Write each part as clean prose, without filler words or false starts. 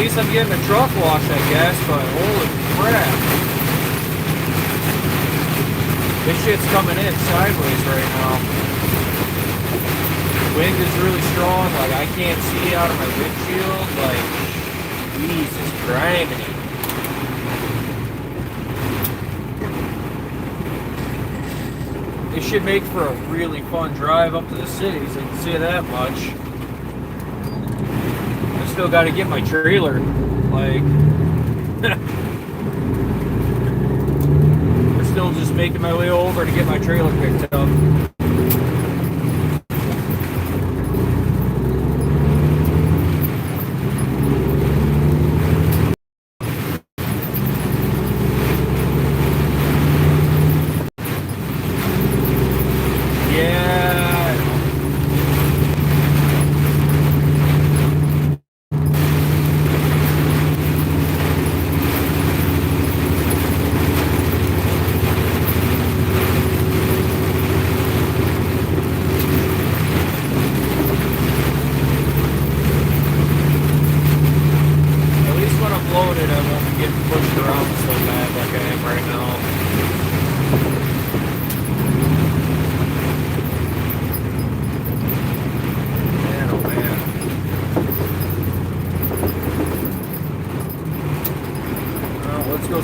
least I'm getting a truck wash, I guess, but holy crap. This shit's coming in sideways right now. Wind is really strong, like I can't see out of my windshield, like, Jesus Christ. It should make for a really fun drive up to the cities, I can say that much. I still got to get my trailer, like, I'm still just making my way over to get my trailer picked up.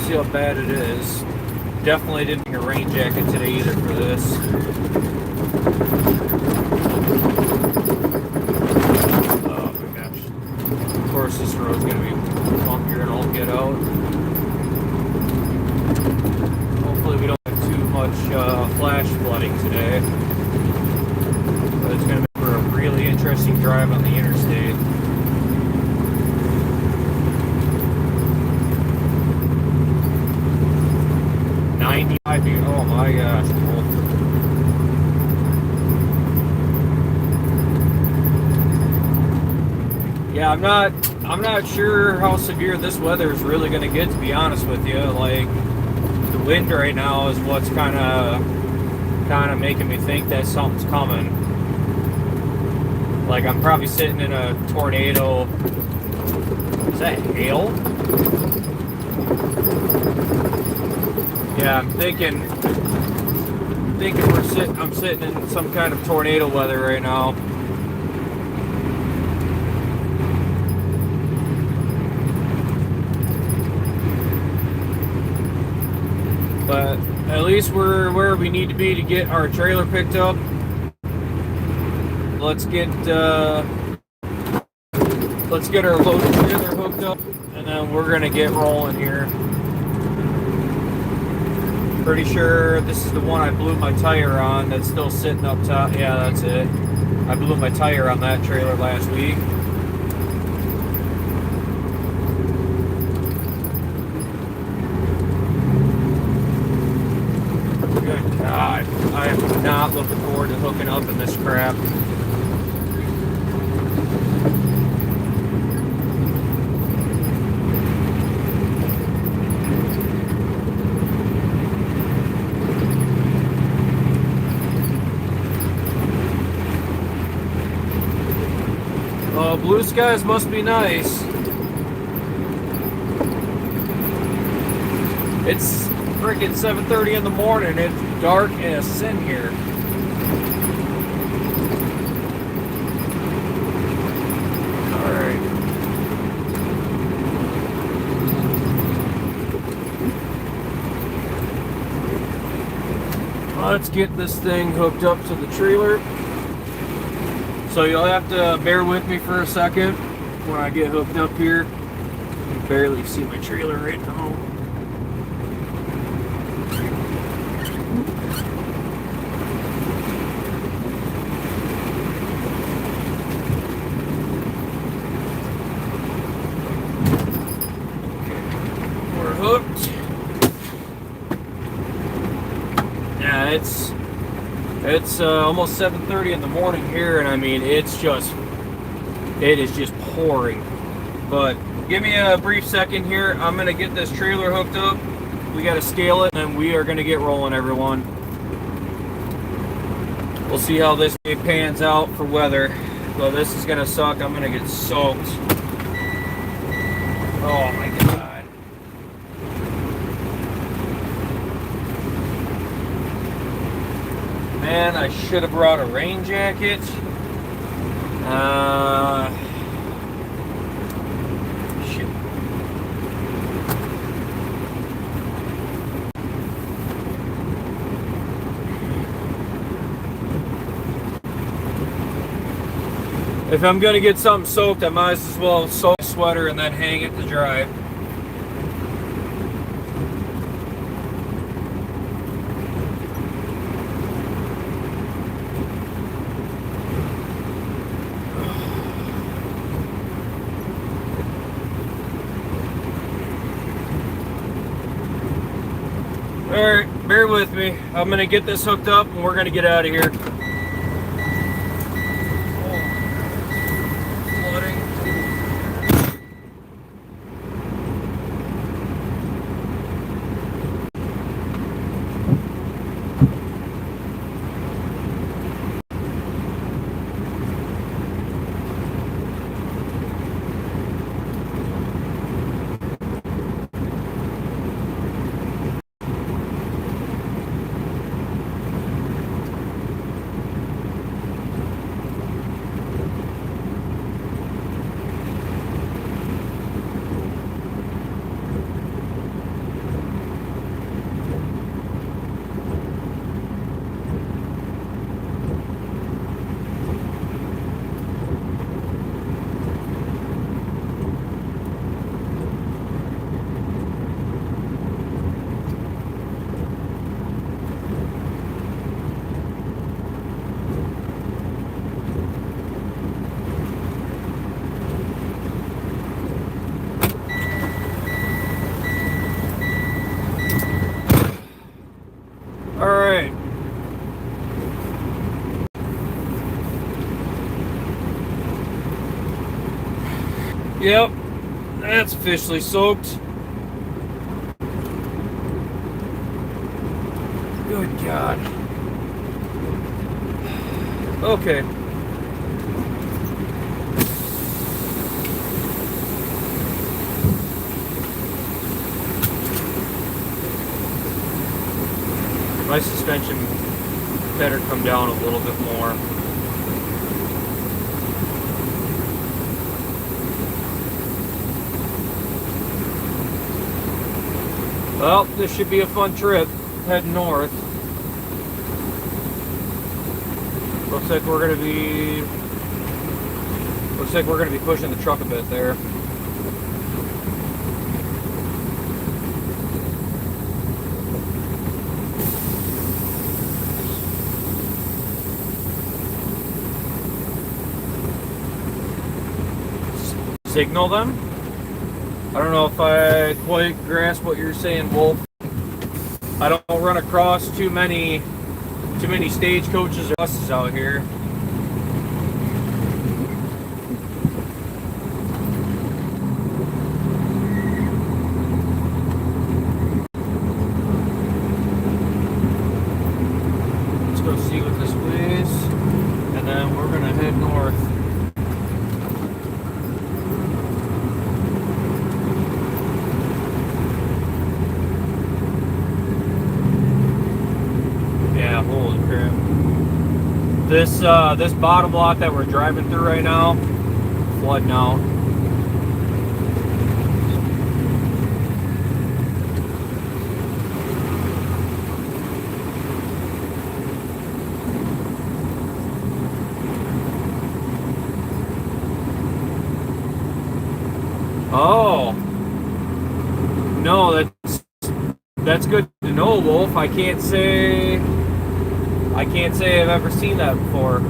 See how bad it is. Definitely didn't bring a rain jacket today either for this. Oh my gosh. Of course this road's gonna be bumpier and all get out. Hopefully we don't have too much flash flooding today. But it's gonna make for a really interesting drive on the interstate. Oh my gosh. Yeah, I'm not sure how severe this weather is really going to get, to be honest with you. Like, the wind right now is what's kind of making me think that something's coming. Like, I'm probably sitting in a tornado. Is that hail? Yeah, I'm thinking I'm sitting in some kind of tornado weather right now. But at least we're where we need to be to get our trailer picked up. Let's get our loaded trailer hooked up, and then we're gonna get rolling here. Pretty sure this is the one I blew my tire on that's still sitting up top. Yeah, that's it. I blew my tire on that trailer last week. Good God. I am not looking forward to hooking up in this crap. Blue skies must be nice. It's freaking 7:30 in the morning. It's dark as sin here. Alright. Let's get this thing hooked up to the trailer. So you'll have to bear with me for a second when I get hooked up here. You can barely see my trailer right now. Okay, we're hooked. Yeah, it's almost 7:30 in the morning here, and I mean it is just pouring. But give me a brief second here. I'm gonna get this trailer hooked up. We gotta scale it, and we are gonna get rolling, everyone. We'll see how this day pans out for weather. Well, this is gonna suck. I'm gonna get soaked. Oh my god. Man, I should have brought a rain jacket. Shit. If I'm gonna get something soaked, I might as well soak a sweater and then hang it to dry. Alright, bear with me. I'm gonna get this hooked up and we're gonna get out of here. Alright. Yep, that's officially soaked. Good God. Okay. My suspension better come down a little bit more. Well, this should be a fun trip heading north. Looks like we're gonna be pushing the truck a bit there. Signal them? I don't know if I quite grasp what you're saying, Wolf. I don't run across too many stagecoaches or buses out here. Let's go see what this weighs, and then we're gonna head north. Yeah, holy crap. This bottom lot that we're driving through right now, flooding out. Oh, no, that's good to know, Wolf. I can't say I've ever seen that before.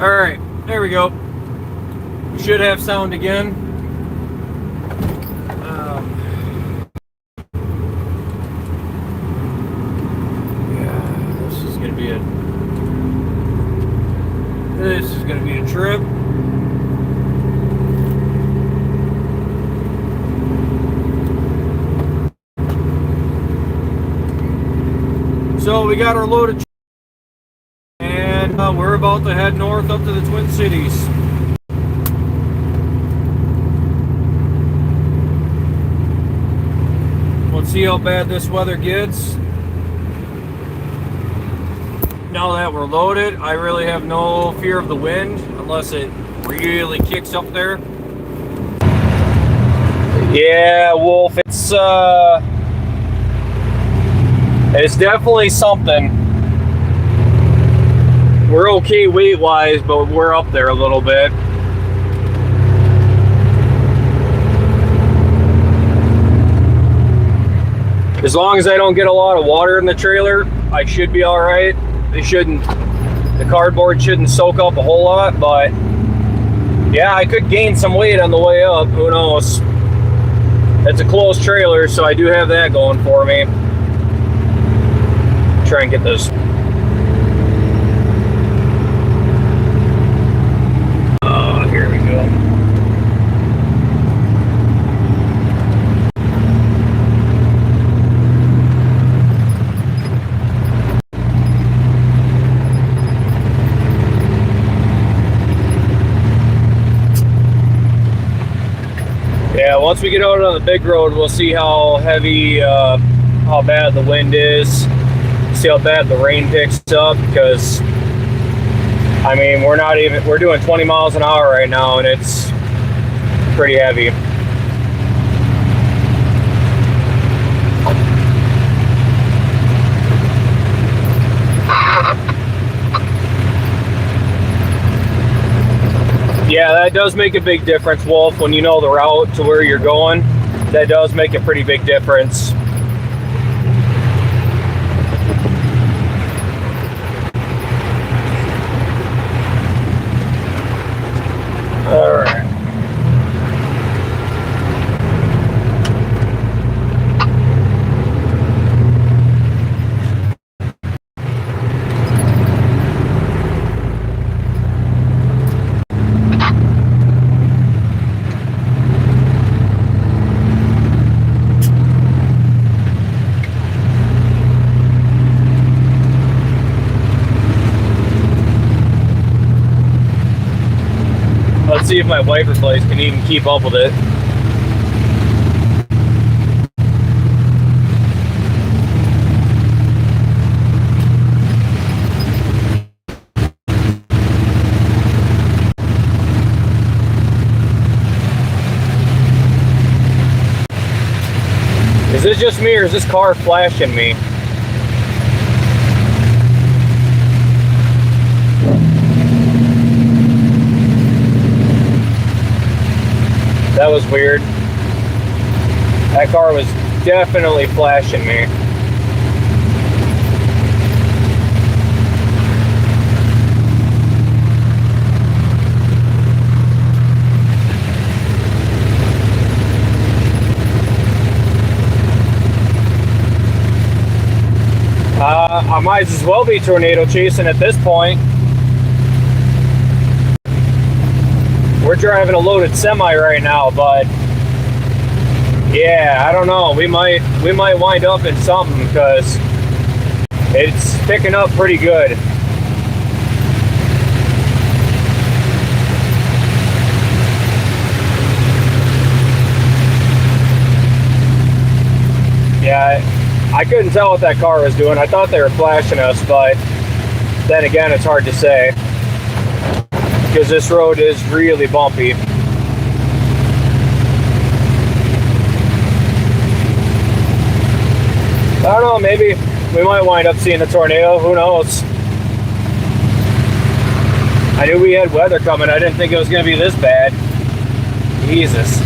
Alright, there we go. We should have sound again. Yeah, this is gonna be a trip. So we got our load of, and we're about to head north up to the Twin Cities. Let's see how bad this weather gets. Now that we're loaded, I really have no fear of the wind unless it really kicks up there. Yeah, Wolf, it's definitely something. We're okay weight-wise, but we're up there a little bit. As long as I don't get a lot of water in the trailer, I should be all right. The cardboard shouldn't soak up a whole lot, but yeah, I could gain some weight on the way up. Who knows? It's a closed trailer, so I do have that going for me. Try and get this. Here we go. Yeah, once we get out on the big road, we'll see how heavy, how bad the wind is. See how bad the rain picks up, because I mean, we're doing 20 miles an hour right now, and it's pretty heavy. Yeah, that does make a big difference, Wolf, when you know the route to where you're going. That does make a pretty big difference. All right. Let's see if my wiper blades can even keep up with it. Is this just me, or is this car flashing me? That was weird. That car was definitely flashing me. I might as well be tornado chasing at this point. We're driving a loaded semi right now, but yeah, I don't know. We might wind up in something, because it's picking up pretty good. Yeah, I couldn't tell what that car was doing. I thought they were flashing us, but then again, it's hard to say, because this road is really bumpy. I don't know, maybe we might wind up seeing a tornado. Who knows? I knew we had weather coming. I didn't think it was going to be this bad. Jesus.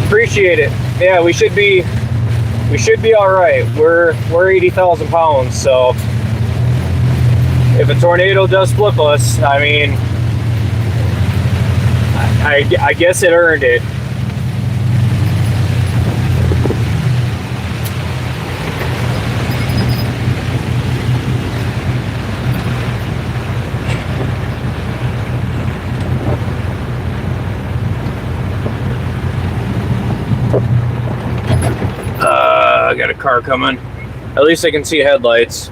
Appreciate it. Yeah, we should be we should be all right. We're 80,000 pounds, so if a tornado does flip us, I mean, I guess it earned it. I got a car coming. At least I can see headlights.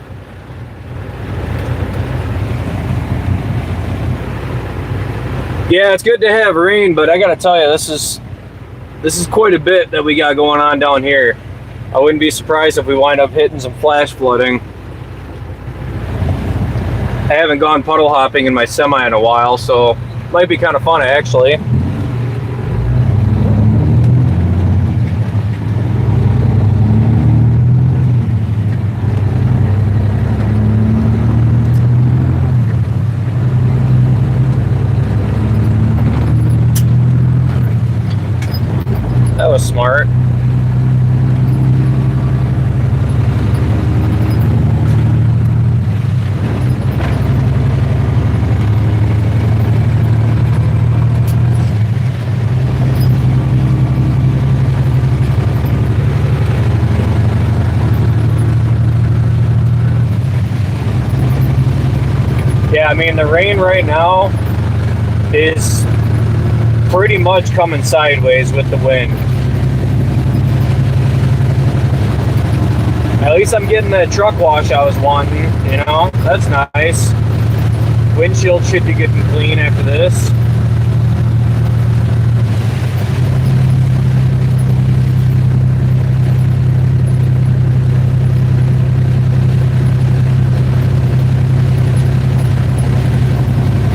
Yeah, it's good to have rain, but I gotta tell you, this is quite a bit that we got going on down here. I wouldn't be surprised if we wind up hitting some flash flooding. I haven't gone puddle hopping in my semi in a while, so it might be kind of fun actually. That was smart. Yeah, I mean, the rain right now is pretty much coming sideways with the wind. At least I'm getting that truck wash I was wanting, you know? That's nice. Windshield should be good and clean after this.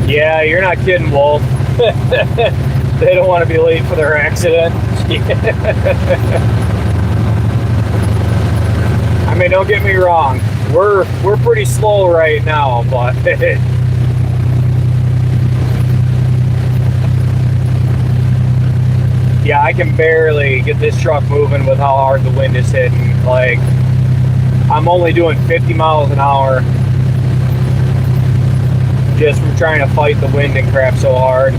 Yeah, you're not kidding, Wolf. They don't want to be late for their accident. I mean, don't get me wrong. We're pretty slow right now, but yeah, I can barely get this truck moving with how hard the wind is hitting. Like, I'm only doing 50 miles an hour just from trying to fight the wind and crap so hard.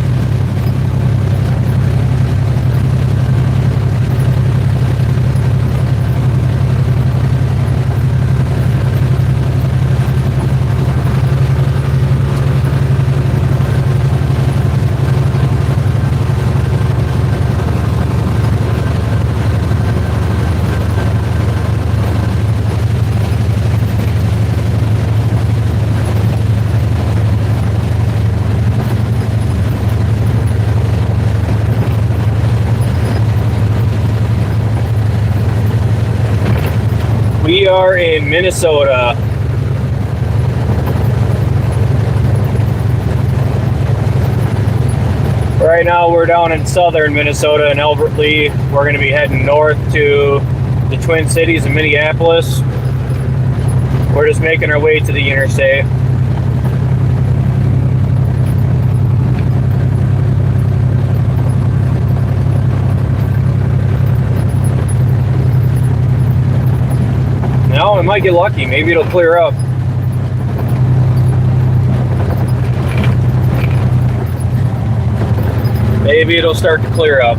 We are in Minnesota. Right now we're down in southern Minnesota in Albert Lea. We're going to be heading north to the Twin Cities and Minneapolis. We're just making our way to the interstate. No, we might get lucky. Maybe it'll clear up. Maybe it'll start to clear up.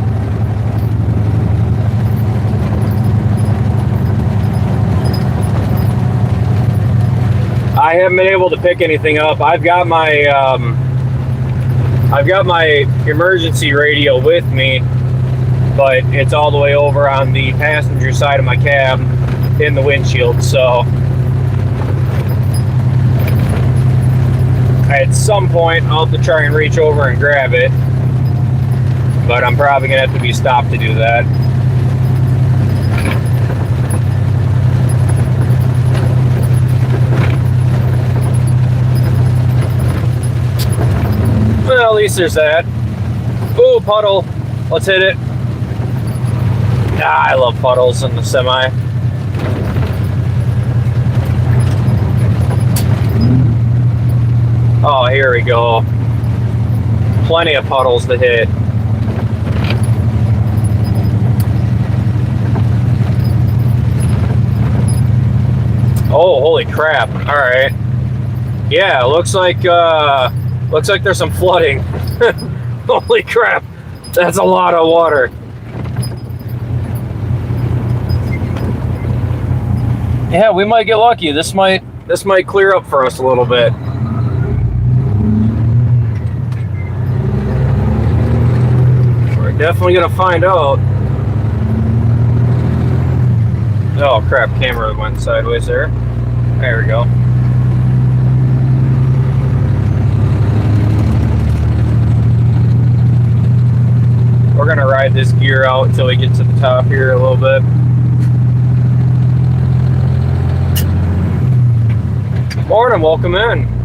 I haven't been able to pick anything up. I've got my emergency radio with me, but it's all the way over on the passenger side of my cab in the windshield, so at some point I'll have to try and reach over and grab it, but I'm probably gonna have to be stopped to do that. Well, at least there's that. Ooh, puddle. Let's hit it. Ah, I love puddles in the semi. Oh, here we go. Plenty of puddles to hit. Oh, holy crap! All right. Yeah, looks like there's some flooding. Holy crap! That's a lot of water. Yeah, we might get lucky. This might clear up for us a little bit. We're definitely gonna find out. Oh crap, camera went sideways there. There we go. We're gonna ride this gear out until we get to the top here a little bit. Morning, welcome in.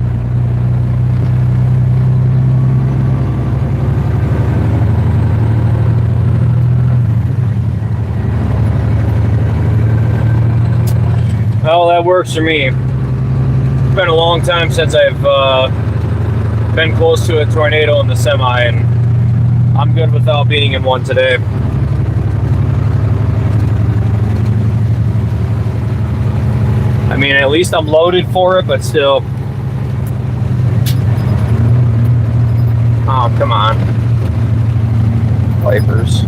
Well, that works for me. It's been a long time since I've been close to a tornado in the semi, and I'm good without being in one today. I mean, at least I'm loaded for it, but still. Oh, come on. Wipers.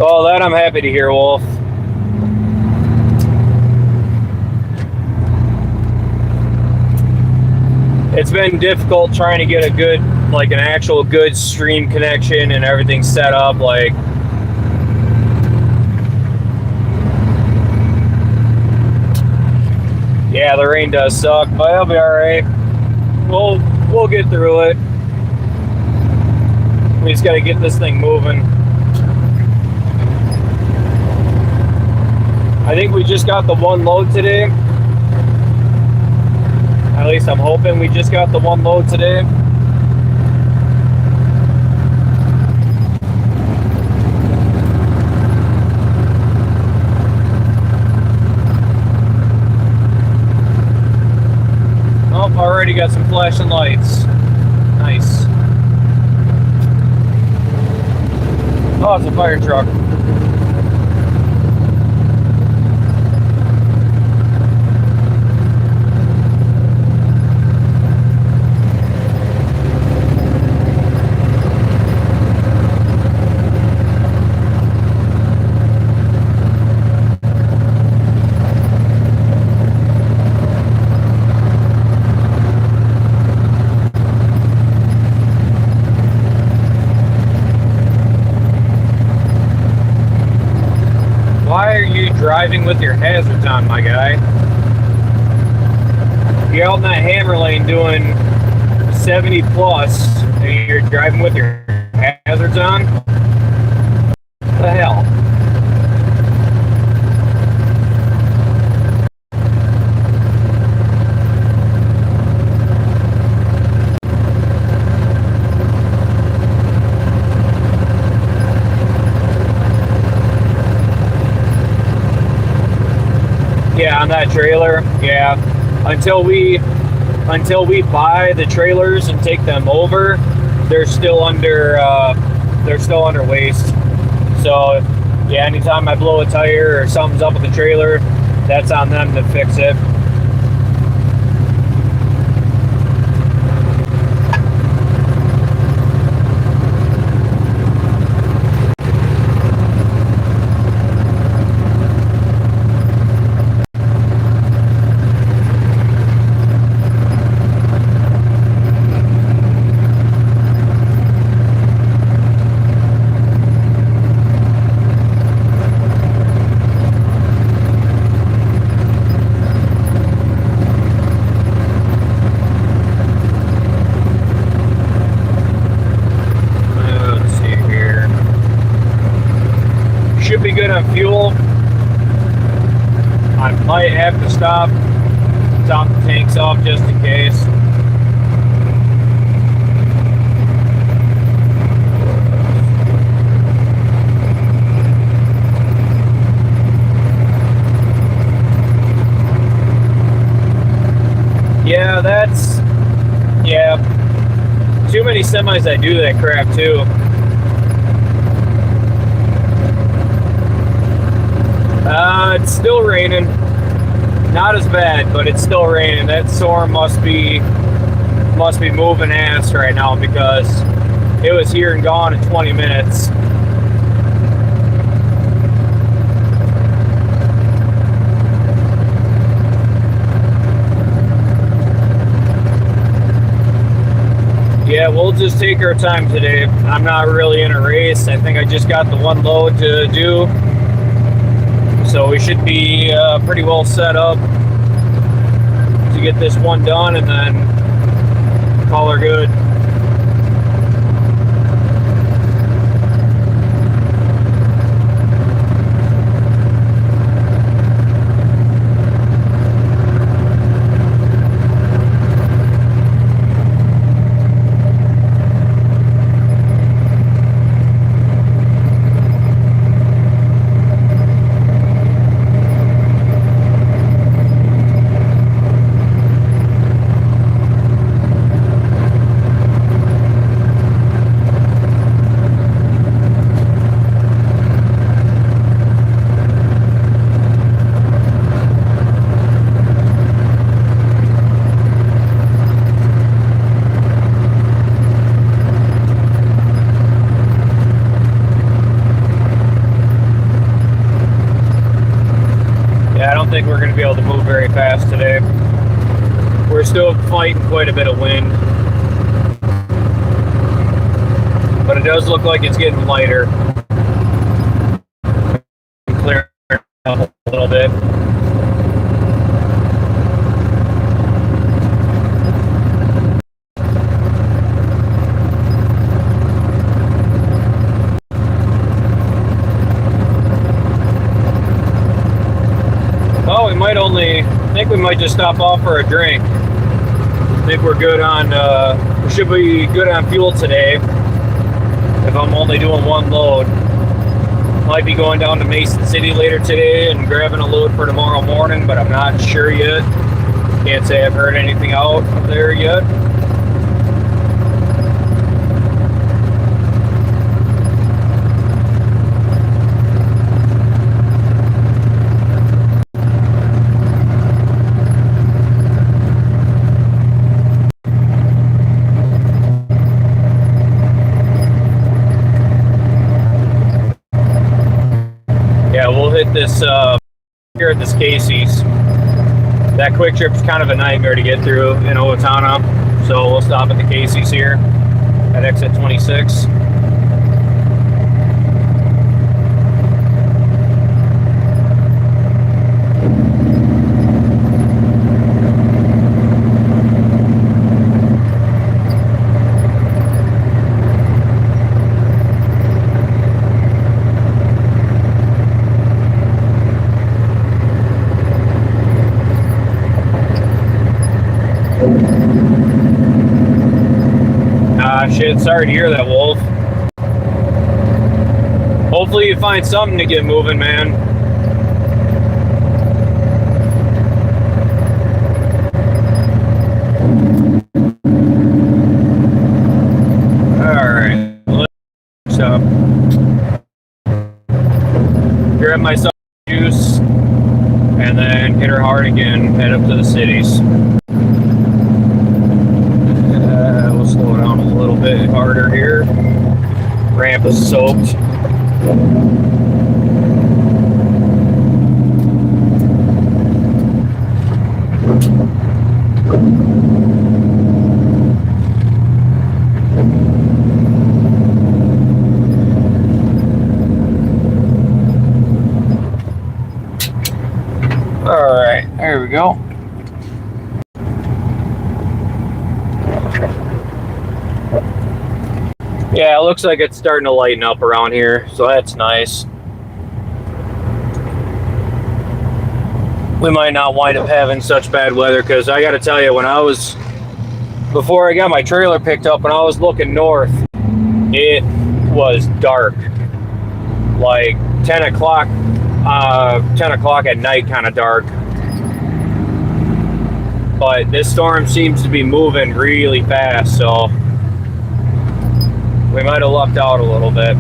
Oh, that I'm happy to hear, Wolf. It's been difficult trying to get a good, like an actual good stream connection and everything set up. Like, yeah, the rain does suck, but it'll be all right. We'll get through it. We just got to get this thing moving. I think we just got the one load today. At least I'm hoping we just got the one load today. Oh, already got some flashing lights. Nice. Oh, it's a fire truck. Why are you driving with your hazards on, my guy? You're out in that hammer lane doing 70 plus, and you're driving with your hazards on? What the hell? Yeah, on that trailer, yeah. Until we buy the trailers and take them over, they're still under waste. So yeah, anytime I blow a tire or something's up with the trailer, that's on them to fix it. Should be good on fuel. I might have to stop, top the tanks off just in case. too many semis that do that crap too. It's still raining. Not as bad, but it's still raining. That storm must be moving ass right now because it was here and gone in 20 minutes. Yeah, we'll just take our time today. I'm not really in a race. I think I just got the one load to do. So we should be pretty well set up to get this one done and then call her good. I don't think we're going to be able to move very fast today. We're still fighting quite a bit of wind. But it does look like it's getting lighter. Clearing up a little bit. I think we might just stop off for a drink. I think we're good on, we should be good on fuel today if I'm only doing one load. Might be going down to Mason City later today and grabbing a load for tomorrow morning, but I'm not sure yet. Can't say I've heard anything out there yet. We'll hit this here at this Casey's. That Quick Trip's kind of a nightmare to get through in Owatonna, so we'll stop at the Casey's here at exit 26. Shit, sorry to hear that, Wolf. Hopefully you find something to get moving, man. Alright, let's grab myself juice and then hit her hard again, head up to the cities. Slow down a little bit harder here. Ramp is soaked. All right, there we go. Yeah, it looks like it's starting to lighten up around here, so that's nice. We might not wind up having such bad weather, because I got to tell you, before I got my trailer picked up, when I was looking north, it was dark. Like 10 o'clock at night kind of dark. But this storm seems to be moving really fast, so we might have lucked out a little bit.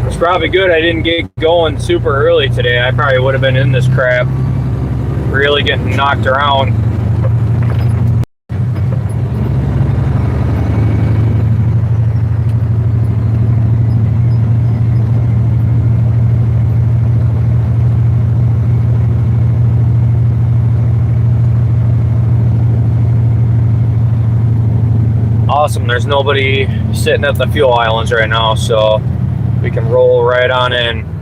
It's probably good I didn't get going super early today. I probably would have been in this crap, really getting knocked around. Awesome, there's nobody sitting at the fuel islands right now, so we can roll right on in.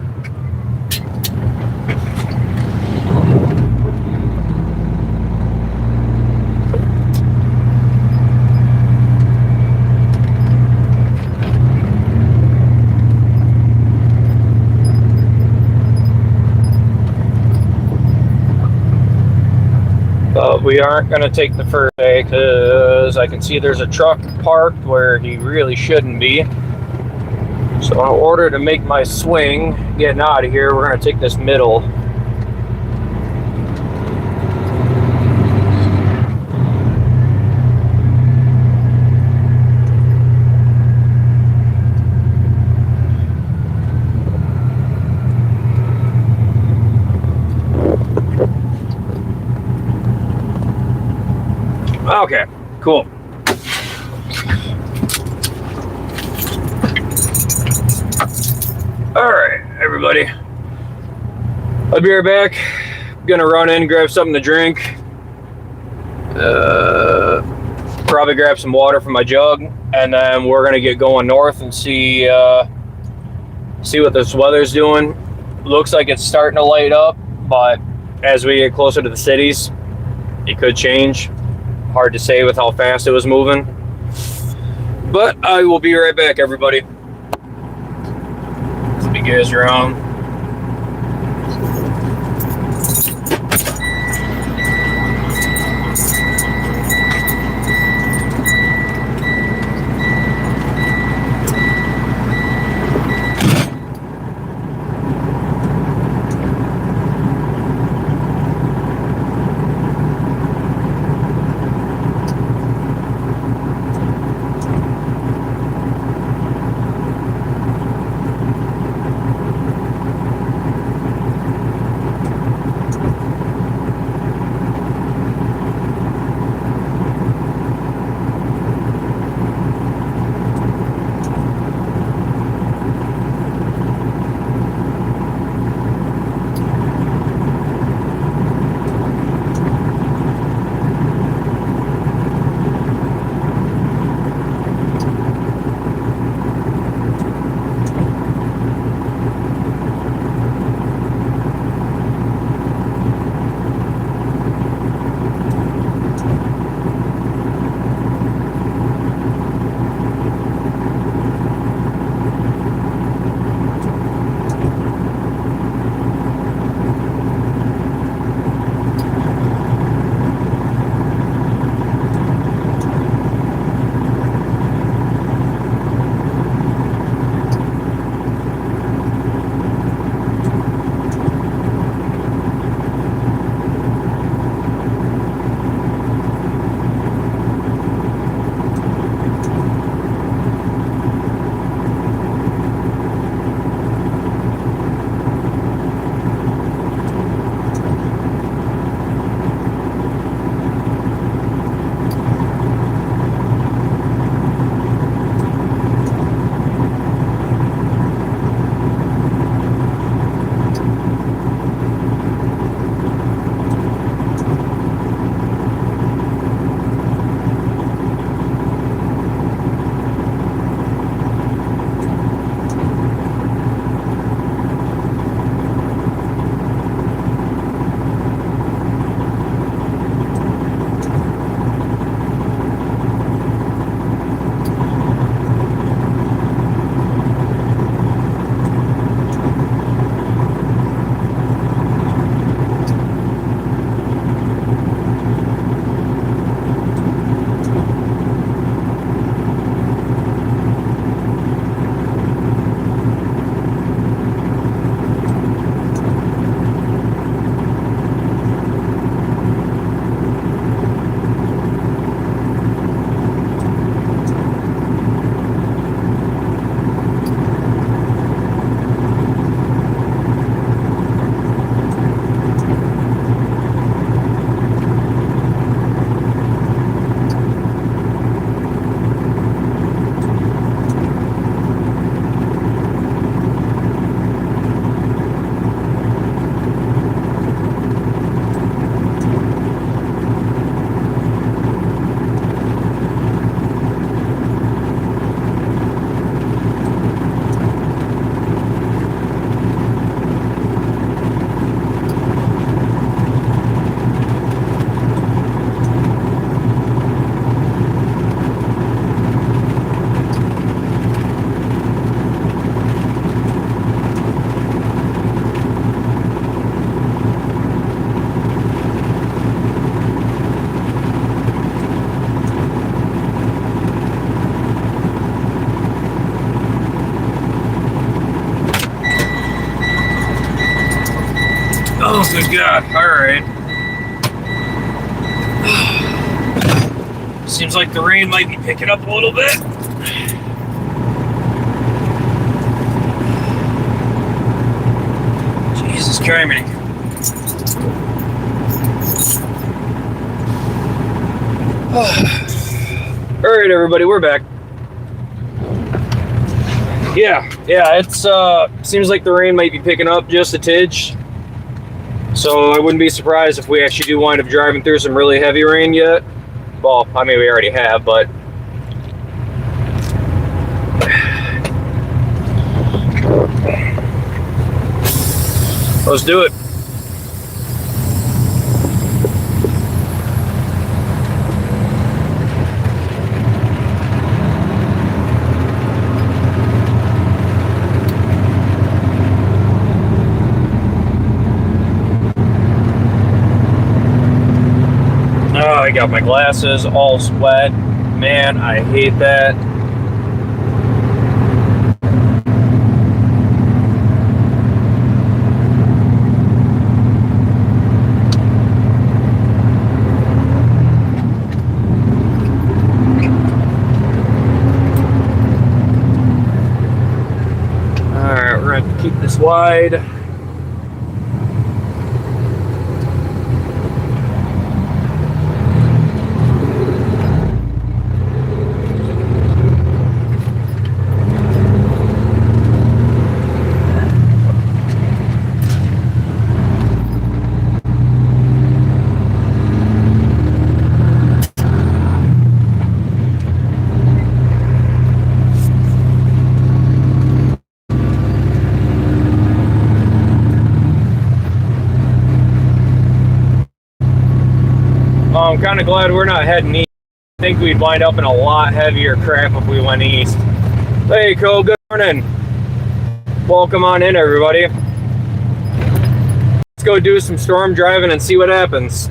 But we aren't going to take the first day because I can see there's a truck parked where he really shouldn't be. So in order to make my swing getting out of here, we're going to take this middle. Okay, cool. All right, everybody. I'll be right back. I'm gonna run in, grab something to drink. Probably grab some water from my jug, and then we're gonna get going north and see what this weather's doing. Looks like it's starting to light up, but as we get closer to the cities, it could change. Hard to say with how fast it was moving. But I will be right back, everybody. See you guys around. Good God. Alright. Seems like the rain might be picking up a little bit. Jesus Christ. Alright, everybody, we're back. Yeah, it's seems like the rain might be picking up just a tidge. So I wouldn't be surprised if we actually do wind up driving through some really heavy rain yet. Well, I mean, we already have, but let's do it. I got my glasses all wet. Man, I hate that. Alright, we're going to keep this wide. I'm kind of glad we're not heading east. I think we'd wind up in a lot heavier crap if we went east. Hey, Cole, good morning. Welcome on in, everybody. Let's go do some storm driving and see what happens.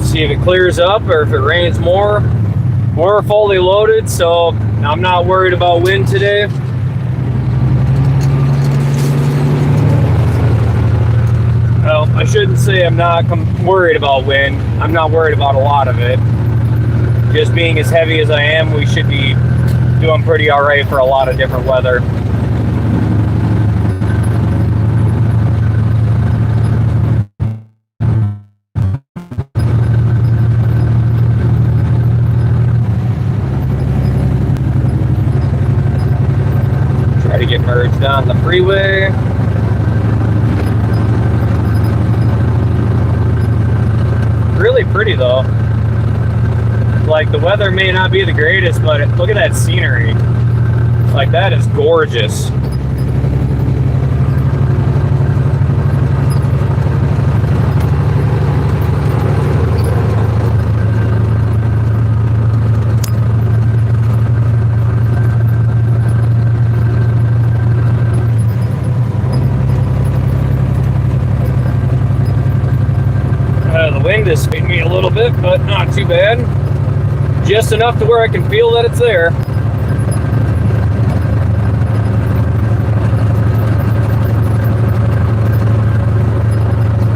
See if it clears up or if it rains more. We're fully loaded, so I'm not worried about wind today. Well, I shouldn't say I'm not worried about wind. I'm not worried about a lot of it. Just being as heavy as I am, we should be doing pretty all right for a lot of different weather. To get merged on the freeway. Really pretty though. Like the weather may not be the greatest, but look at that scenery. Like that is gorgeous. The wind is hitting me a little bit, but not too bad. Just enough to where I can feel that it's there.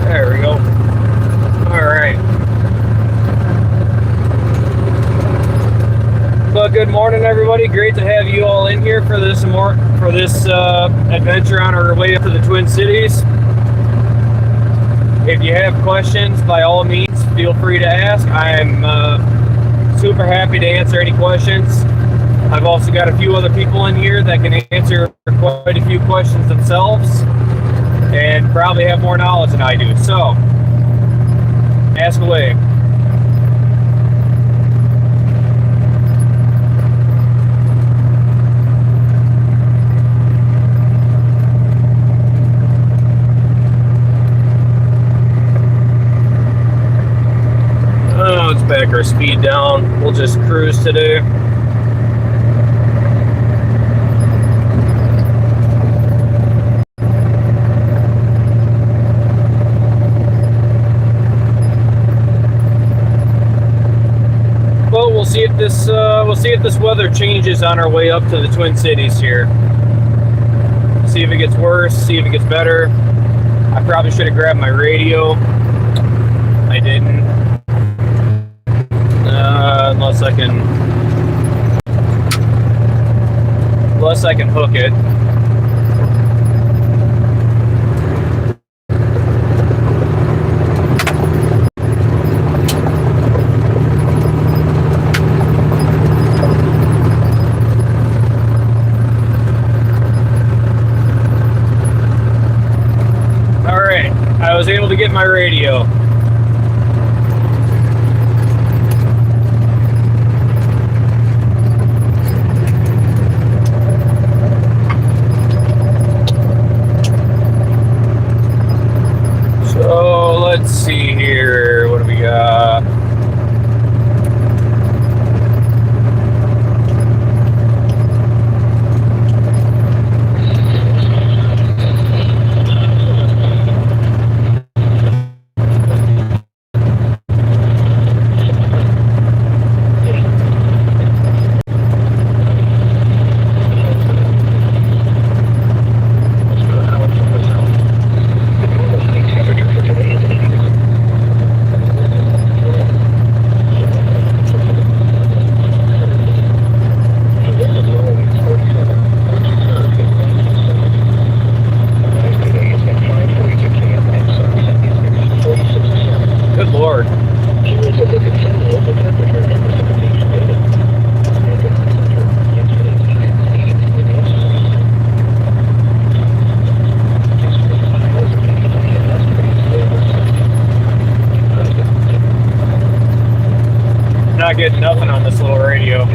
There we go. All right. But good morning, everybody. Great to have you all in here for this adventure on our way up to the Twin Cities. If you have questions, by all means, feel free to ask. I'm super happy to answer any questions. I've also got a few other people in here that can answer quite a few questions themselves and probably have more knowledge than I do. So, ask away. Let's back our speed down. We'll just cruise today. see if this weather changes on our way up to the Twin Cities here. See if it gets worse, see if it gets better. I probably should have grabbed my radio. I didn't. Unless I can hook it. All right, I was able to get my radio. Let's see here. What do we got? Good Lord. Not getting nothing on this little radio.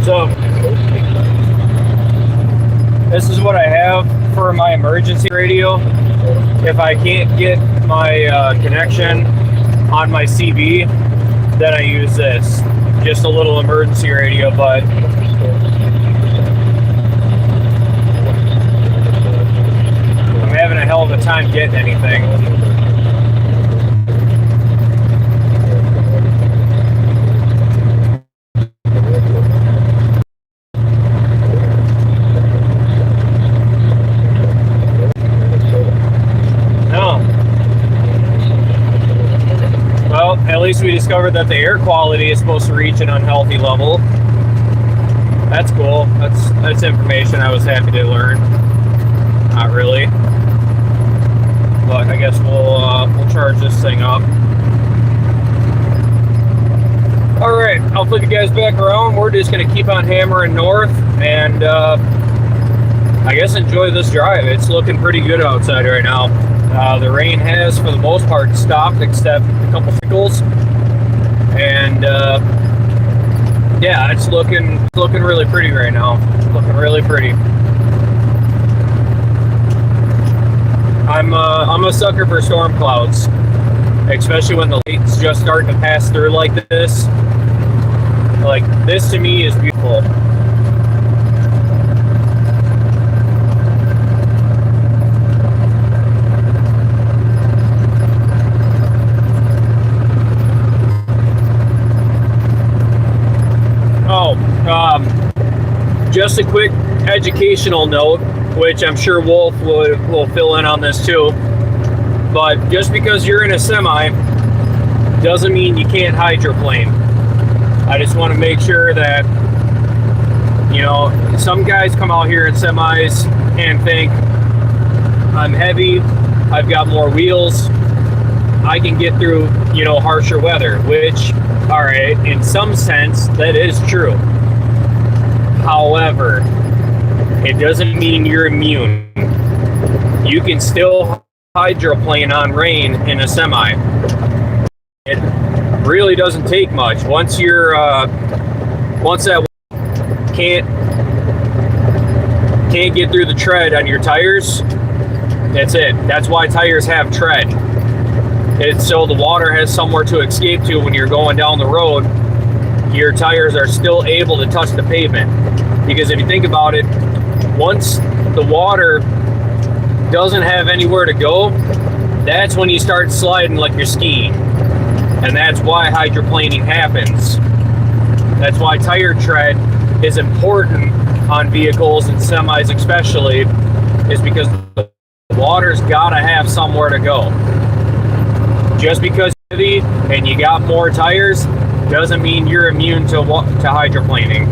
So, this is what I have for my emergency radio. If I can't get my connection on my CB, then I use this. Just a little emergency radio, but I'm having a hell of a time getting anything. At least we discovered that the air quality is supposed to reach an unhealthy level. That's cool. That's information I was happy to learn. Not really, but I guess we'll charge this thing up. All right, I'll flip you guys back around. We're just gonna keep on hammering north, and I guess enjoy this drive. It's looking pretty good outside right now. The rain has, for the most part, stopped, except a couple trickles, and yeah, it's looking really pretty right now. Looking really pretty. I'm a sucker for storm clouds, especially when the light's just starting to pass through like this. Like, this to me is beautiful. Just a quick educational note, which I'm sure Wolf will fill in on this too. But just because you're in a semi doesn't mean you can't hydroplane. I just want to make sure that, you know, some guys come out here in semis and think, I'm heavy, I've got more wheels, I can get through, you know, harsher weather, which, all right, in some sense, that is true. However, it doesn't mean you're immune. You can still hydroplane on rain in a semi. It really doesn't take much. Once that can't get through the tread on your tires, that's it. That's why tires have tread. It's so the water has somewhere to escape to when you're going down the road. Your tires are still able to touch the pavement. Because if you think about it, once the water doesn't have anywhere to go, that's when you start sliding like you're skiing. And that's why hydroplaning happens. That's why tire tread is important on vehicles and semis especially, is because the water's gotta have somewhere to go. Just because you're heavy and you got more tires doesn't mean you're immune to hydroplaning.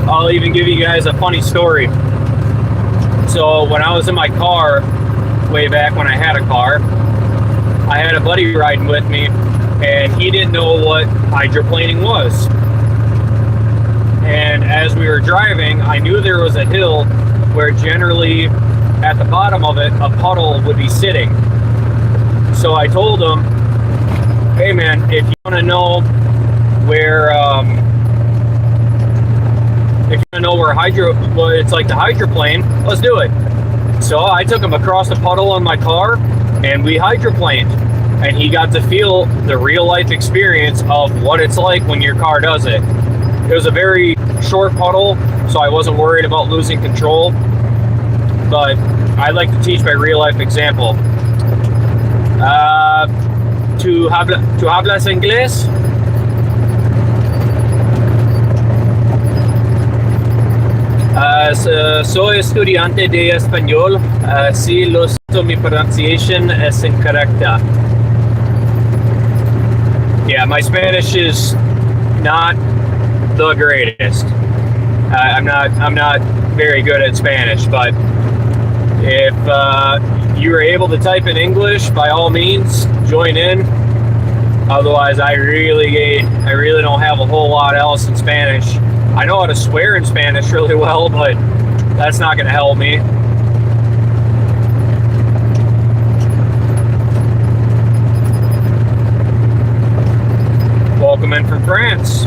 I'll even give you guys a funny story. So when I was in my car, way back when I had a car, I had a buddy riding with me, and he didn't know what hydroplaning was. And as we were driving, I knew there was a hill where generally at the bottom of it, a puddle would be sitting. So I told him, hey man, if you want to know where, it's like the hydroplane, let's do it. So I took him across the puddle in my car, and we hydroplaned. And he got to feel the real life experience of what it's like when your car does it. It was a very short puddle, so I wasn't worried about losing control. But I like to teach by real life example. ¿Tú hablas inglés? Soy estudiante de español. Si lo siento, mi pronunciación es incorrecta. Yeah, my Spanish is not the greatest. I'm not very good at Spanish, but if you are able to type in English, by all means, join in. Otherwise, I really don't have a whole lot else in Spanish. I know how to swear in Spanish really well, but that's not going to help me. Welcome in from France.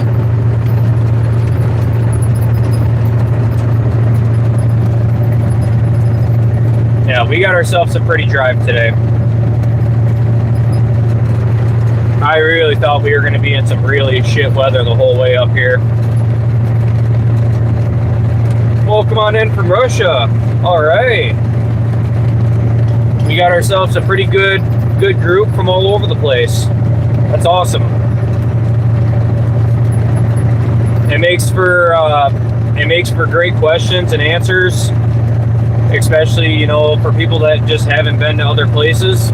Yeah, we got ourselves a pretty drive today. I really thought we were going to be in some really shit weather the whole way up here. Welcome on in from Russia. All right. We got ourselves a pretty good group from all over the place. That's awesome. It makes for great questions and answers, especially, you know, for people that just haven't been to other places.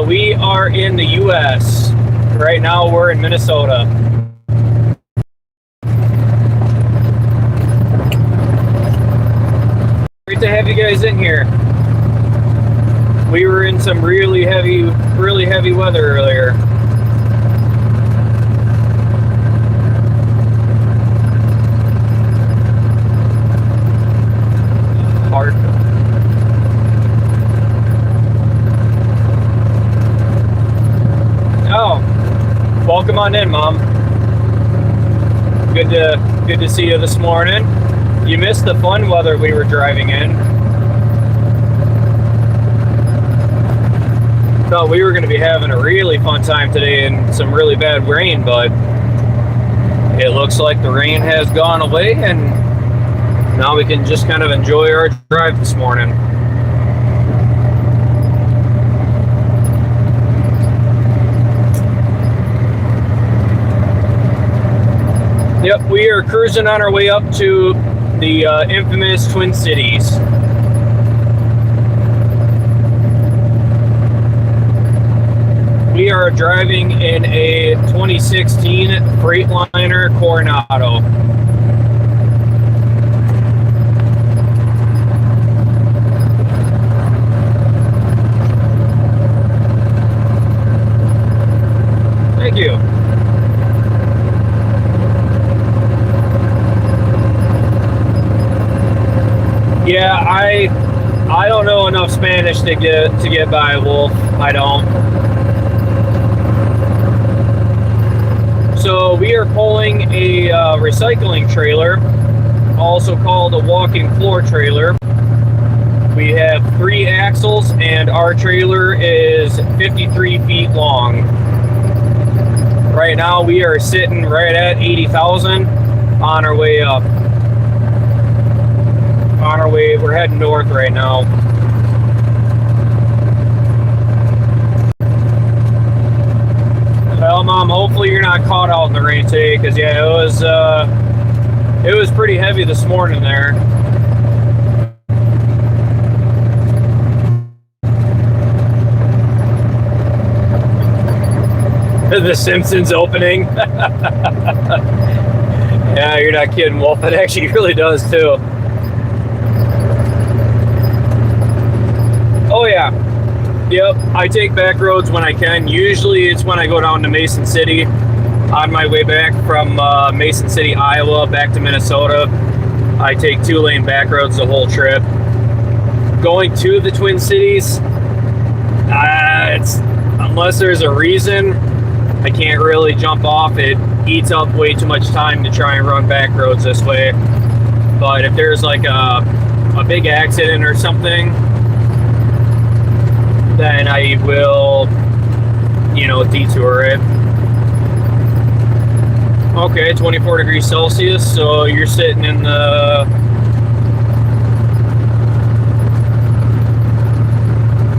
We are in the U.S. Right now we're in Minnesota. Great to have you guys in here. We were in some really heavy weather earlier. Hard. Oh, welcome on in, Mom. Good to see you this morning. You missed the fun weather we were driving in. Thought we were going to be having a really fun time today in some really bad rain, but it looks like the rain has gone away, and now we can just kind of enjoy our drive this morning. Yep, we are cruising on our way up to the infamous Twin Cities. We are driving in a 2016 Freightliner Coronado. Thank you. Yeah, I don't know enough Spanish to get by, Wolf. I don't. So we are pulling a recycling trailer, also called a walking floor trailer. We have 3 axles, and our trailer is 53 feet long. Right right now. We are sitting right at 80,000 on our way up. On our way, we're heading north right now. Well, Mom, hopefully you're not caught out in the rain today, because yeah, it was pretty heavy this morning there. The Simpsons opening. Yeah, you're not kidding, Wolf. It actually really does too. Oh yeah. Yep, I take back roads when I can. Usually it's when I go down to Mason City on my way back from Mason City, Iowa, back to Minnesota. I take 2-lane back roads the whole trip. Going to the Twin Cities, it's unless there's a reason, I can't really jump off. It eats up way too much time to try and run back roads this way. But if there's like a big accident or something, then I will, detour it. Okay, 24 degrees Celsius, so you're sitting in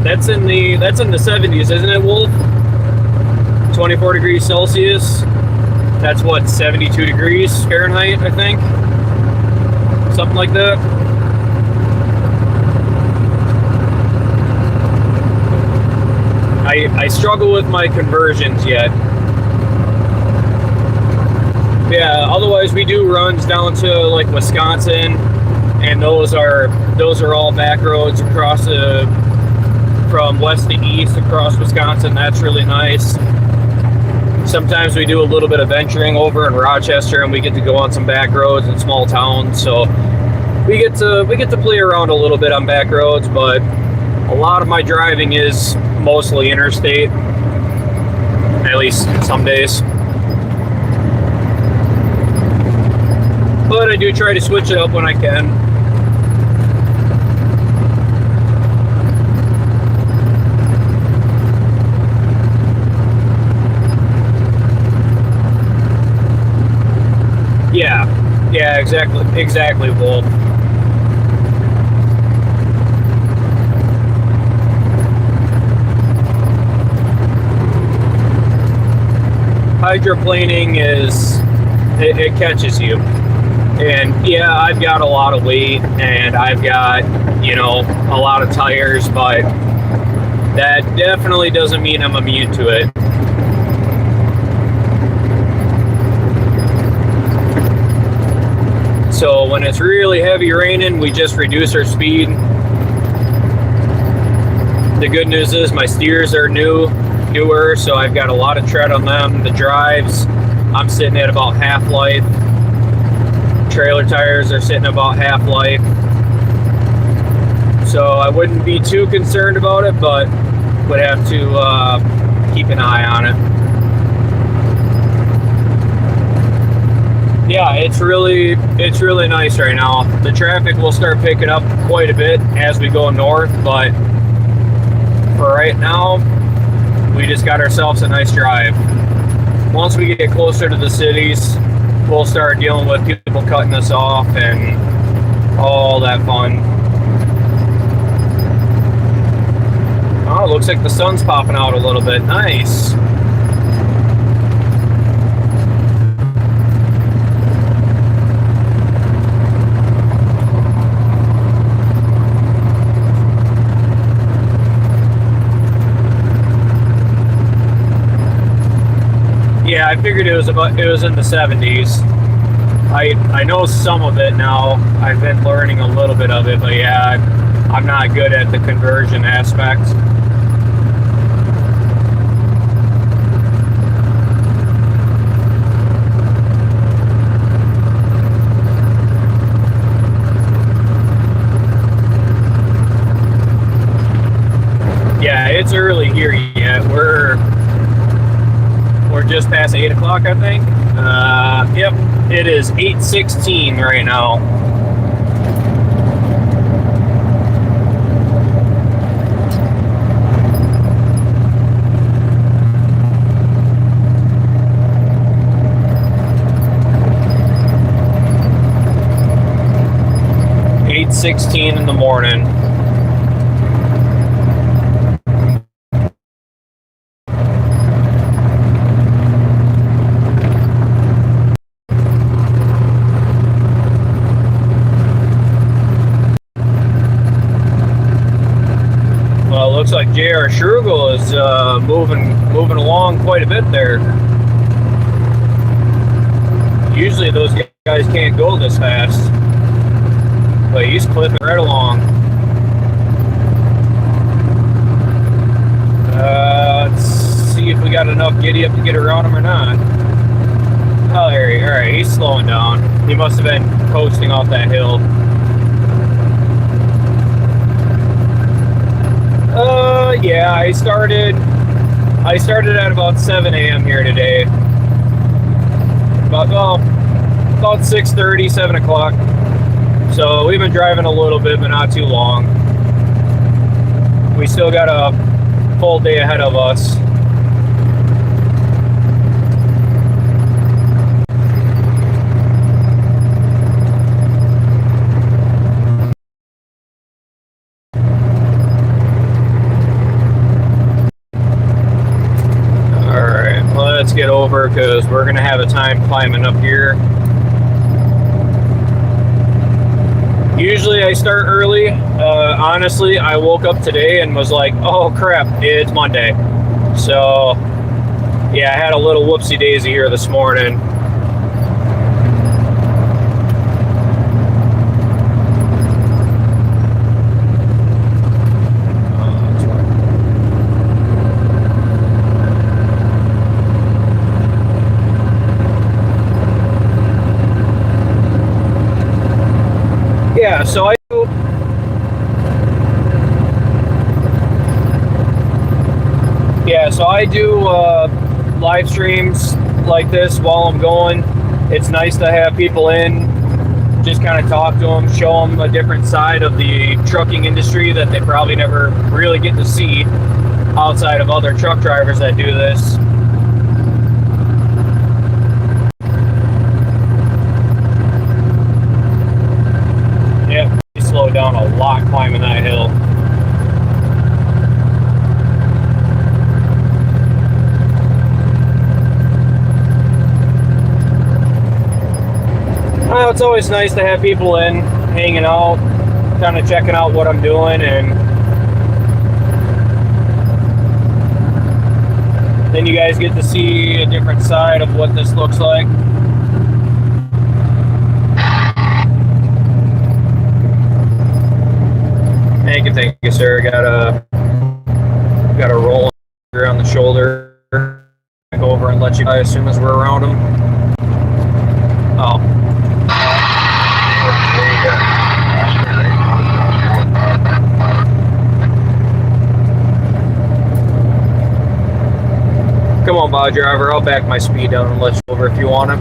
that's in the 70s, isn't it, Wolf? 24 degrees Celsius. That's what, 72 degrees Fahrenheit, I think. Something like that. I struggle with my conversions yet. Yeah, otherwise we do runs down to like Wisconsin, and those are all back roads across from west to east across Wisconsin. That's really nice. Sometimes we do a little bit of venturing over in Rochester, and we get to go on some back roads in small towns. So we get to play around a little bit on back roads, but a lot of my driving is mostly interstate, at least some days. But I do try to switch it up when I can. Yeah, exactly, Wolf. Hydroplaning it catches you. And yeah, I've got a lot of weight and I've got, a lot of tires, but that definitely doesn't mean I'm immune to it. So when it's really heavy raining, we just reduce our speed. The good news is my steers are newer, so I've got a lot of tread on them. The drives, I'm sitting at about half-life. Trailer tires are sitting about half-life. So I wouldn't be too concerned about it, but would have to keep an eye on it. Yeah, it's really nice right now. The traffic will start picking up quite a bit as we go north, but for right now, we just got ourselves a nice drive. Once we get closer to the cities, we'll start dealing with people cutting us off and all that fun. Oh, looks like the sun's popping out a little bit. Nice. Yeah, I figured it was in the 70s. I know some of it now. I've been learning a little bit of it, but yeah, I'm not good at the conversion aspect. Yeah, it's early here yet. We're just past 8 o'clock, I think. Yep, it is 8:16 right now. 7:16 in the morning. Well, it looks like J.R. Schurgel is moving along quite a bit there. Usually those guys can't go this fast, but he's clipping right along. Let's see if we got enough giddy up to get around him or not. Oh, there he, all right, he's slowing down. He must have been coasting off that hill. Yeah, I started at about 7 a.m. here today. About 6:30, 7 o'clock. So we've been driving a little bit, but not too long. We still got a full day ahead of us. Let's get over because we're gonna have a time climbing up here. Usually I start early. Honestly, I woke up today and was like, oh crap, it's Monday. So yeah, I had a little whoopsie daisy here this morning. Yeah, so I do live streams like this while I'm going. It's nice to have people in, just kind of talk to them, show them a different side of the trucking industry that they probably never really get to see outside of other truck drivers that do this. Yep, he slowed down a lot climbing that hill. It's always nice to have people in, hanging out, kind of checking out what I'm doing, and then you guys get to see a different side of what this looks like. Thank you, sir. Got a roll on the shoulder. Go over and let you guys as soon as we're around them. Oh. Come on, Bob driver. I'll back my speed down and let you over if you want him.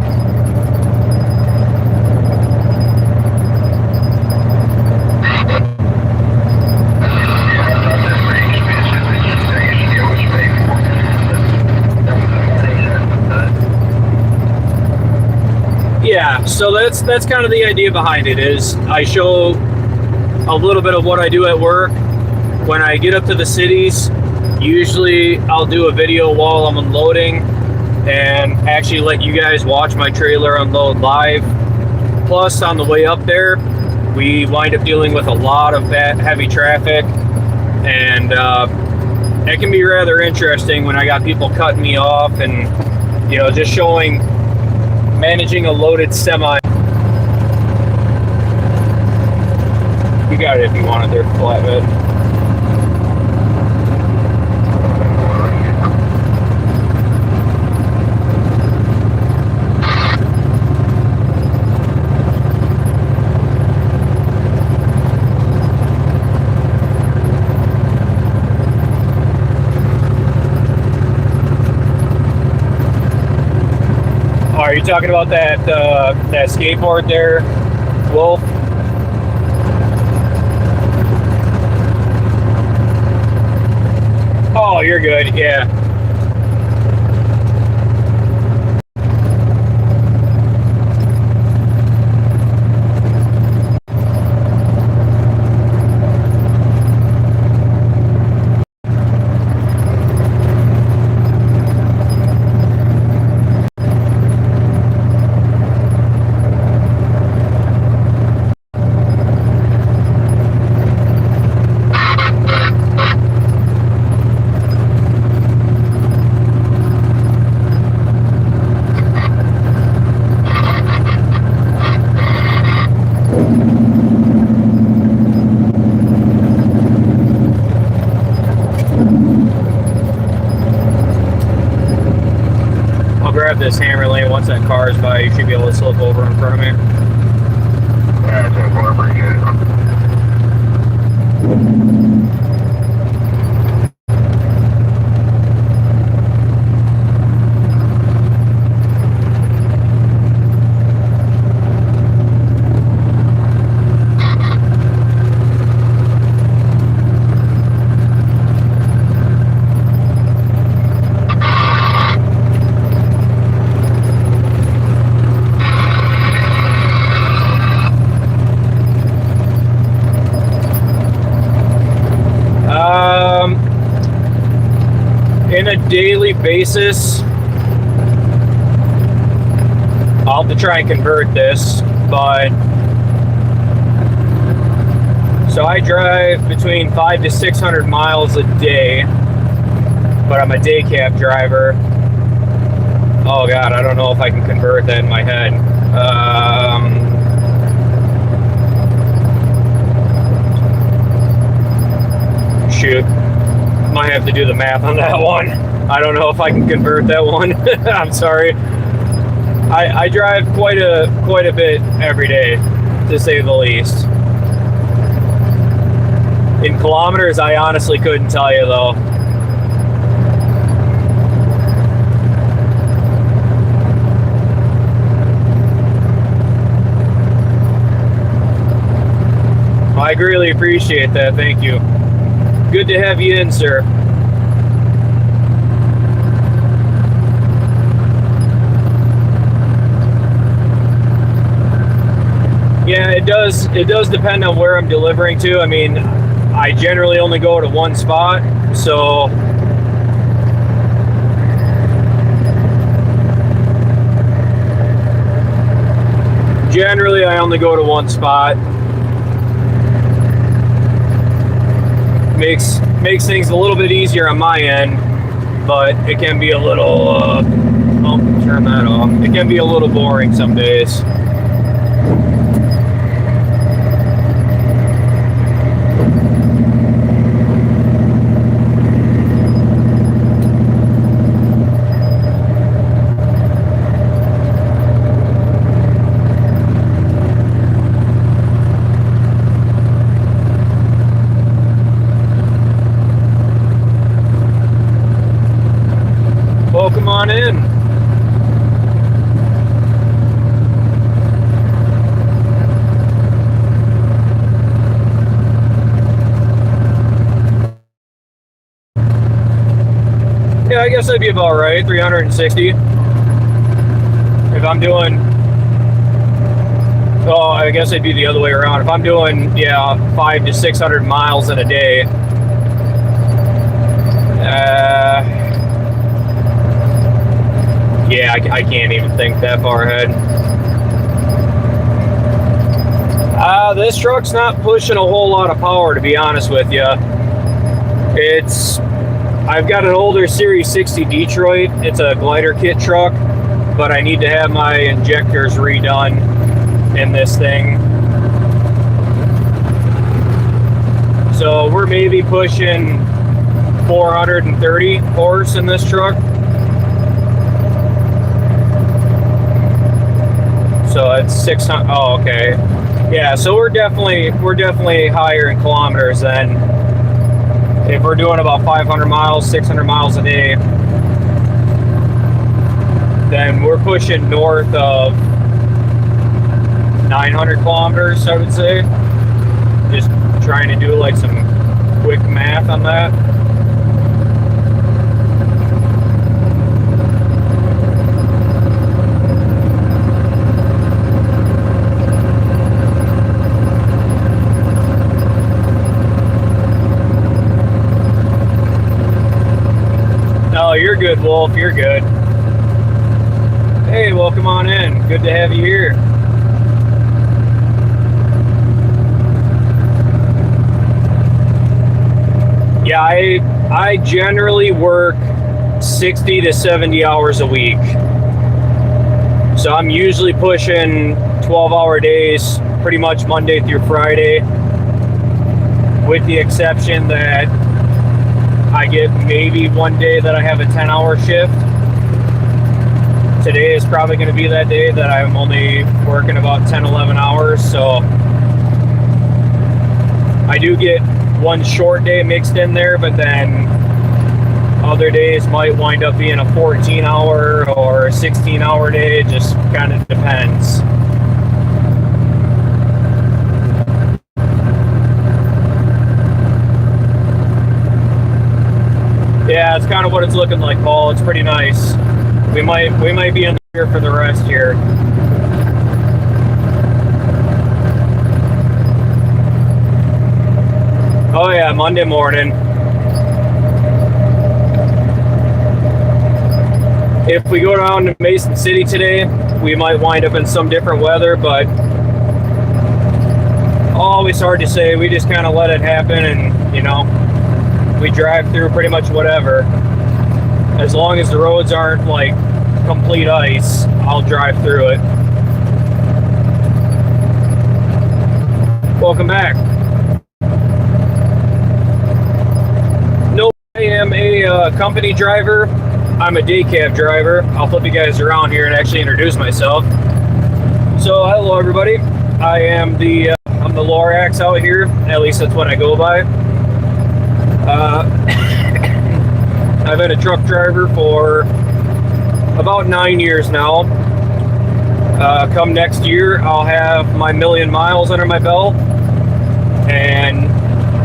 Yeah, so that's kind of the idea behind it. Is I show a little bit of what I do at work. When I get up to the cities, usually I'll do a video while I'm unloading and actually let you guys watch my trailer unload live. Plus, on the way up there, we wind up dealing with a lot of heavy traffic, and it can be rather interesting when I got people cutting me off and, you know, just showing managing a loaded semi. You got it if you want it there, flatbed. Are you talking about that that skateboard there, Wolf? Oh, you're good. Yeah. I'll grab this hammer lane. Once that car is by, you should be able to slip over in front of me. Yeah, so far, appreciate it. In a daily basis, I'll have to try and convert this, but so I drive between 500 to 600 miles a day, but I'm a day cab driver. Oh God, I don't know if I can convert that in my head. Shoot. Might have to do the math on that one. I don't know if I can convert that one. I'm sorry. I drive quite a bit every day, to say the least. In kilometers, I honestly couldn't tell you though. I greatly appreciate that. Thank you. Good to have you in, sir. Yeah, it does depend on where I'm delivering to. I mean, I generally only go to one spot, so generally I only go to one spot. Makes things a little bit easier on my end, but it can be a little turn that off. It can be a little boring some days. Welcome on in. Yeah, I guess that'd be about right. 360. If I'm doing, oh, I guess it'd be the other way around. If I'm doing, yeah, 500 to 600 miles in a day, yeah, I can't even think that far ahead. This truck's not pushing a whole lot of power, to be honest with you. I've got an older Series 60 Detroit. It's a glider kit truck, but I need to have my injectors redone in this thing. So we're maybe pushing 430 horse in this truck. So it's 600. Oh, okay. Yeah, so we're definitely higher in kilometers than if we're doing about 500 miles, 600 miles a day. Then we're pushing north of 900 kilometers, I would say. Just trying to do like some quick math on that. Oh, you're good, Wolf. You're good. Hey, welcome on in. Good to have you here. Yeah, I generally work 60 to 70 hours a week. So I'm usually pushing 12-hour days pretty much Monday through Friday, with the exception that I get maybe one day that I have a 10-hour shift. probably going to be that day that I'm only working about 10, 11 hours. So I do get one short day mixed in there, but then other days might wind up being a 14-hour or a 16-hour day. It just kind of depends. Yeah, it's kind of what it's looking like, Paul. It's pretty nice. We might be in here for the rest here. Oh yeah, Monday morning. If we go down to Mason City today, we might wind up in some different weather, but always hard to say. We just kind of let it happen, and you know, we drive through pretty much whatever. As long as the roads aren't like complete ice, I'll drive through it. Welcome back. No, I am a company driver. I'm a day cab driver. I'll flip you guys around here and actually introduce myself. So, hello everybody. I am I'm the Lorax out here. At least that's what I go by. I've been a truck driver for about 9 years now. Come next year, I'll have my 1,000,000 miles under my belt, and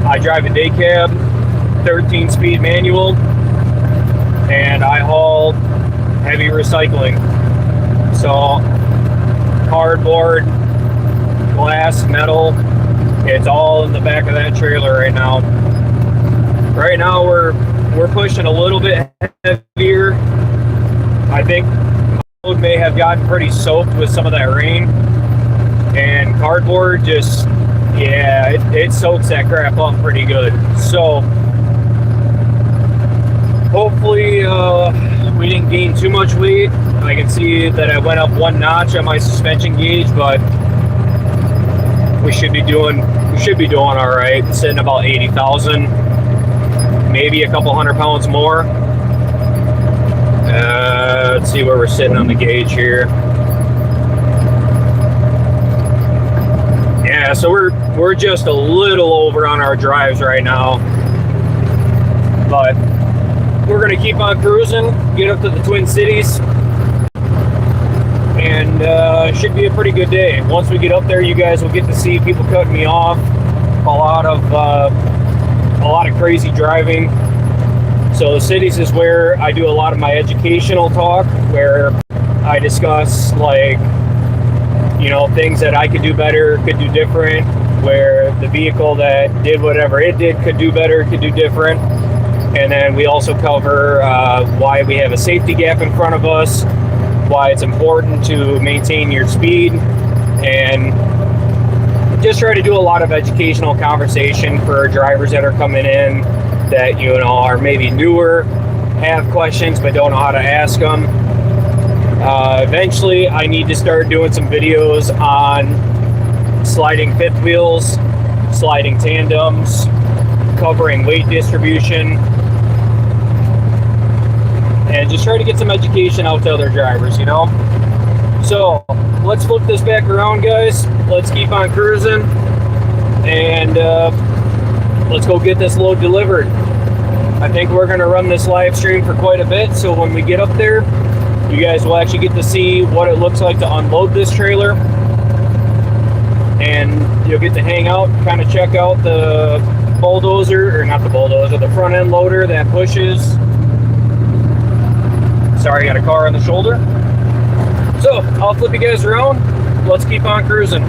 I drive a day cab, 13-speed manual, and I haul heavy recycling. So cardboard, glass, metal, it's all in the back of that trailer right now. Right now we're pushing a little bit heavier. I think the road may have gotten pretty soaked with some of that rain, and cardboard just, yeah, it soaks that crap up pretty good. So hopefully we didn't gain too much weight. I can see that I went up 1 notch on my suspension gauge, but we should be doing all right. Sitting about 80,000. Maybe a couple 100 pounds more. Let's see where we're sitting on the gauge here. Yeah, so we're just a little over on our drives right now, but we're gonna keep on cruising, get up to the Twin Cities, and it should be a pretty good day. Once we get up there, you guys will get to see people cutting me off. A lot of crazy driving. So the cities is where I do a lot of my educational talk, where I discuss, like, you know, things that I could do better, could do different, where the vehicle that did whatever it did could do better, could do different. And then we also cover why we have a safety gap in front of us, why it's important to maintain your speed, and just try to do a lot of educational conversation for drivers that are coming in that, you know, are maybe newer, have questions but don't know how to ask them. Eventually I need to start doing some videos on sliding fifth wheels, sliding tandems, covering weight distribution, and just try to get some education out to other drivers, you know. So let's flip this back around, guys. Let's keep on cruising, and let's go get this load delivered. I think we're going to run this live stream for quite a bit, so when we get up there, you guys will actually get to see what it looks like to unload this trailer, and you'll get to hang out, kind of check out the bulldozer, or not the bulldozer, the front end loader that pushes. Sorry, I got a car on the shoulder. So I'll flip you guys around. Let's keep on cruising.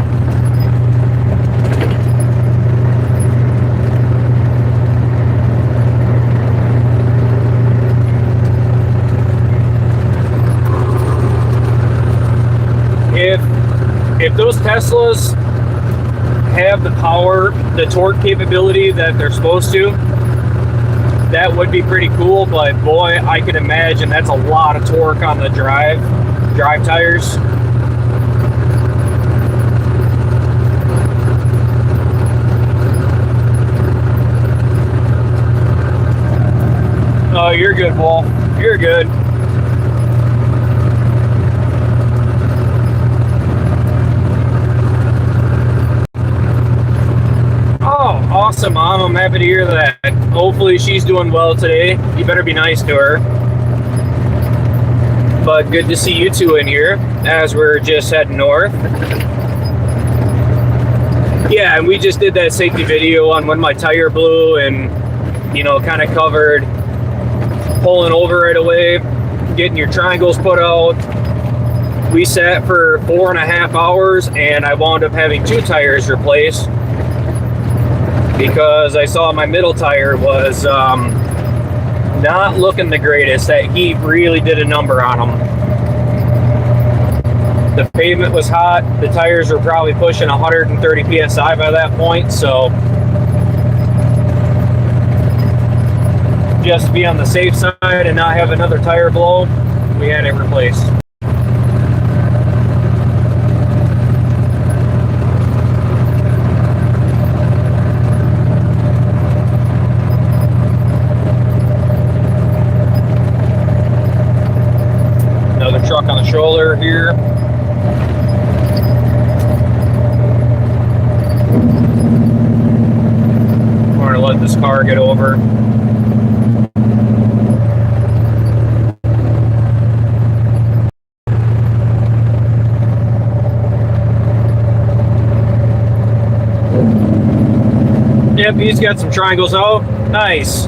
If those Teslas have the power, the torque capability that they're supposed to, that would be pretty cool. But boy, I can imagine that's a lot of torque on the drive tires. Oh, you're good, Paul. You're good. Awesome, Mom. I'm happy to hear that. Hopefully she's doing well today. You better be nice to her. But good to see you two in here as we're just heading north. Yeah, and we just did that safety video on when my tire blew and, you know, kind of covered pulling over right away, getting your triangles put out. We sat for 4.5 hours and I wound up having 2 tires replaced because I saw my middle tire was not looking the greatest. That heat really did a number on them. The pavement was hot. The tires were probably pushing 130 psi by that point, so just to be on the safe side and not have another tire blow, we had it replaced. Another truck on the shoulder here. We're gonna let this car get over. Yep, he's got some triangles out. Nice.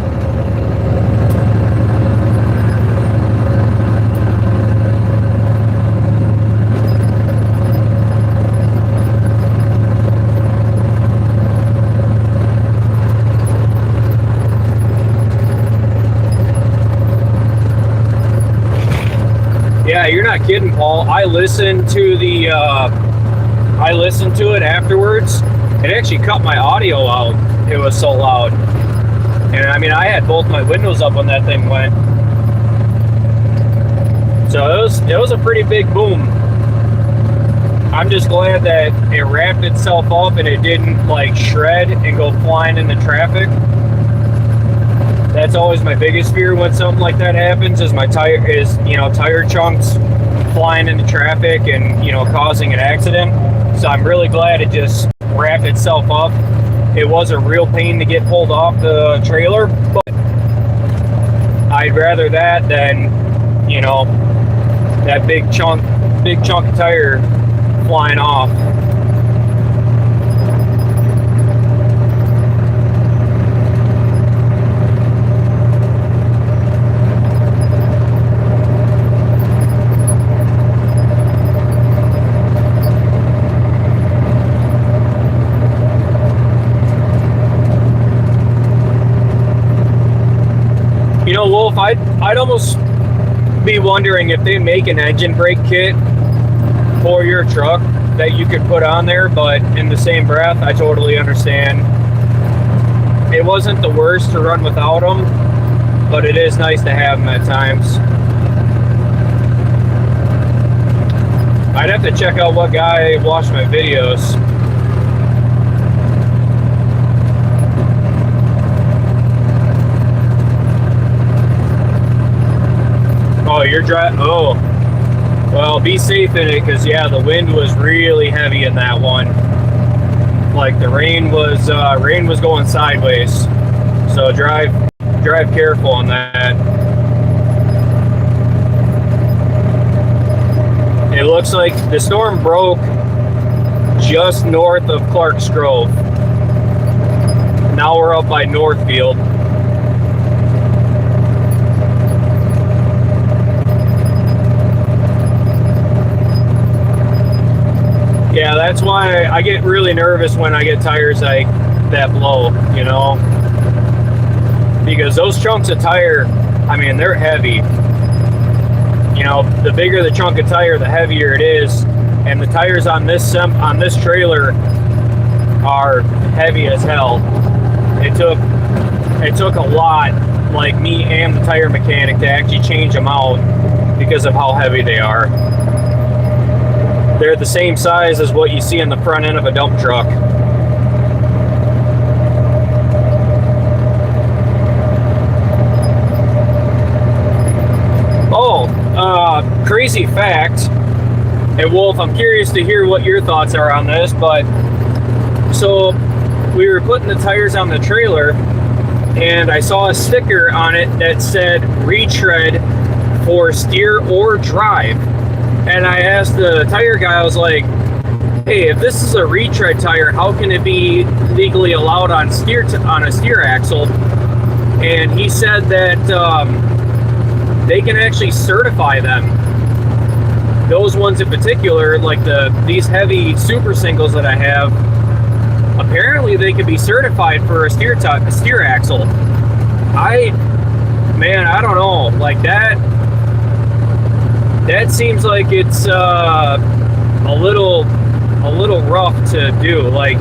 Yeah, you're not kidding, Paul. I listened to it afterwards. It actually cut my audio out. It was so loud. And I mean, I had both my windows up when that thing went. So it was a pretty big boom. I'm just glad that it wrapped itself up and it didn't like shred and go flying into traffic. That's always my biggest fear when something like that happens is tire chunks flying into traffic and, you know, causing an accident. So I'm really glad it just wrapped itself up. It was a real pain to get pulled off the trailer, but I'd rather that than, you know, that big chunk of tire flying off. You know, Wolf, I'd almost be wondering if they make an engine brake kit for your truck that you could put on there, but in the same breath, I totally understand. It wasn't the worst to run without them, but it is nice to have them at times. I'd have to check out what guy watched my videos. Oh, you're driving. Oh, well, be safe in it, because yeah, the wind was really heavy in that one. Like the rain was going sideways. So drive careful on that. It looks like the storm broke just north of Clark's Grove. Now we're up by Northfield. Yeah, that's why I get really nervous when I get tires like that blow, you know? Because those chunks of tire, I mean, they're heavy. You know, the bigger the chunk of tire, the heavier it is. And the tires on this trailer are heavy as hell. It took a lot, like me and the tire mechanic, to actually change them out because of how heavy they are. They're the same size as what you see in the front end of a dump truck. Oh, crazy fact. And Wolf, I'm curious to hear what your thoughts are on this, but so we were putting the tires on the trailer, and I saw a sticker on it that said retread for steer or drive. And I asked the tire guy, I was like, hey, if this is a retread tire, how can it be legally allowed on a steer axle? And he said that they can actually certify them. Those ones in particular, like these heavy super singles that I have, apparently they can be certified for a steer axle. I don't know, like that seems like it's a little rough to do. Like,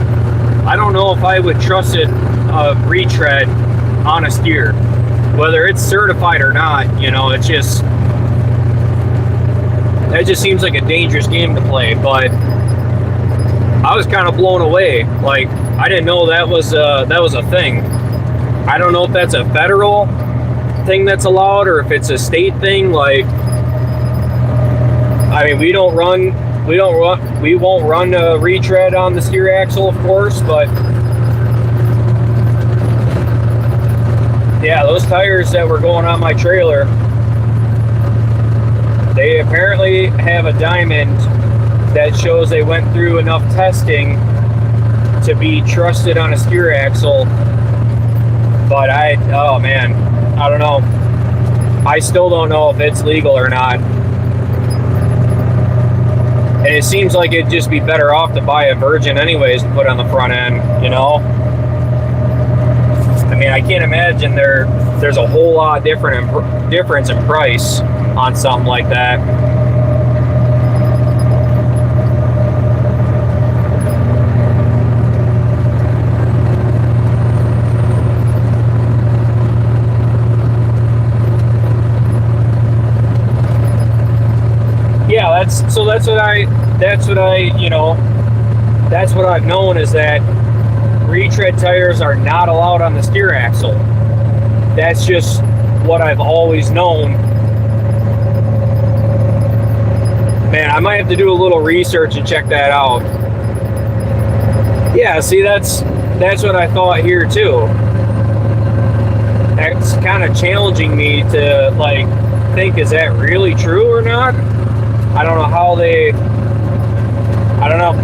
I don't know if I would trust it retread on a steer, whether it's certified or not. You know, it just seems like a dangerous game to play. But I was kind of blown away. Like, I didn't know that was a thing. I don't know if that's a federal thing that's allowed or if it's a state thing. Like, I mean, we won't run a retread on the steer axle, of course, but yeah, those tires that were going on my trailer, they apparently have a diamond that shows they went through enough testing to be trusted on a steer axle. But oh man, I don't know. I still don't know if it's legal or not. And it seems like it'd just be better off to buy a Virgin anyways to put on the front end, you know? I mean, I can't imagine there's a whole lot difference in price on something like that. Yeah, that's what I've known, is that retread tires are not allowed on the steer axle. That's just what I've always known. Man, I might have to do a little research and check that out. Yeah, see, that's what I thought here too. That's kind of challenging me to like think, is that really true or not? I don't know how I don't know.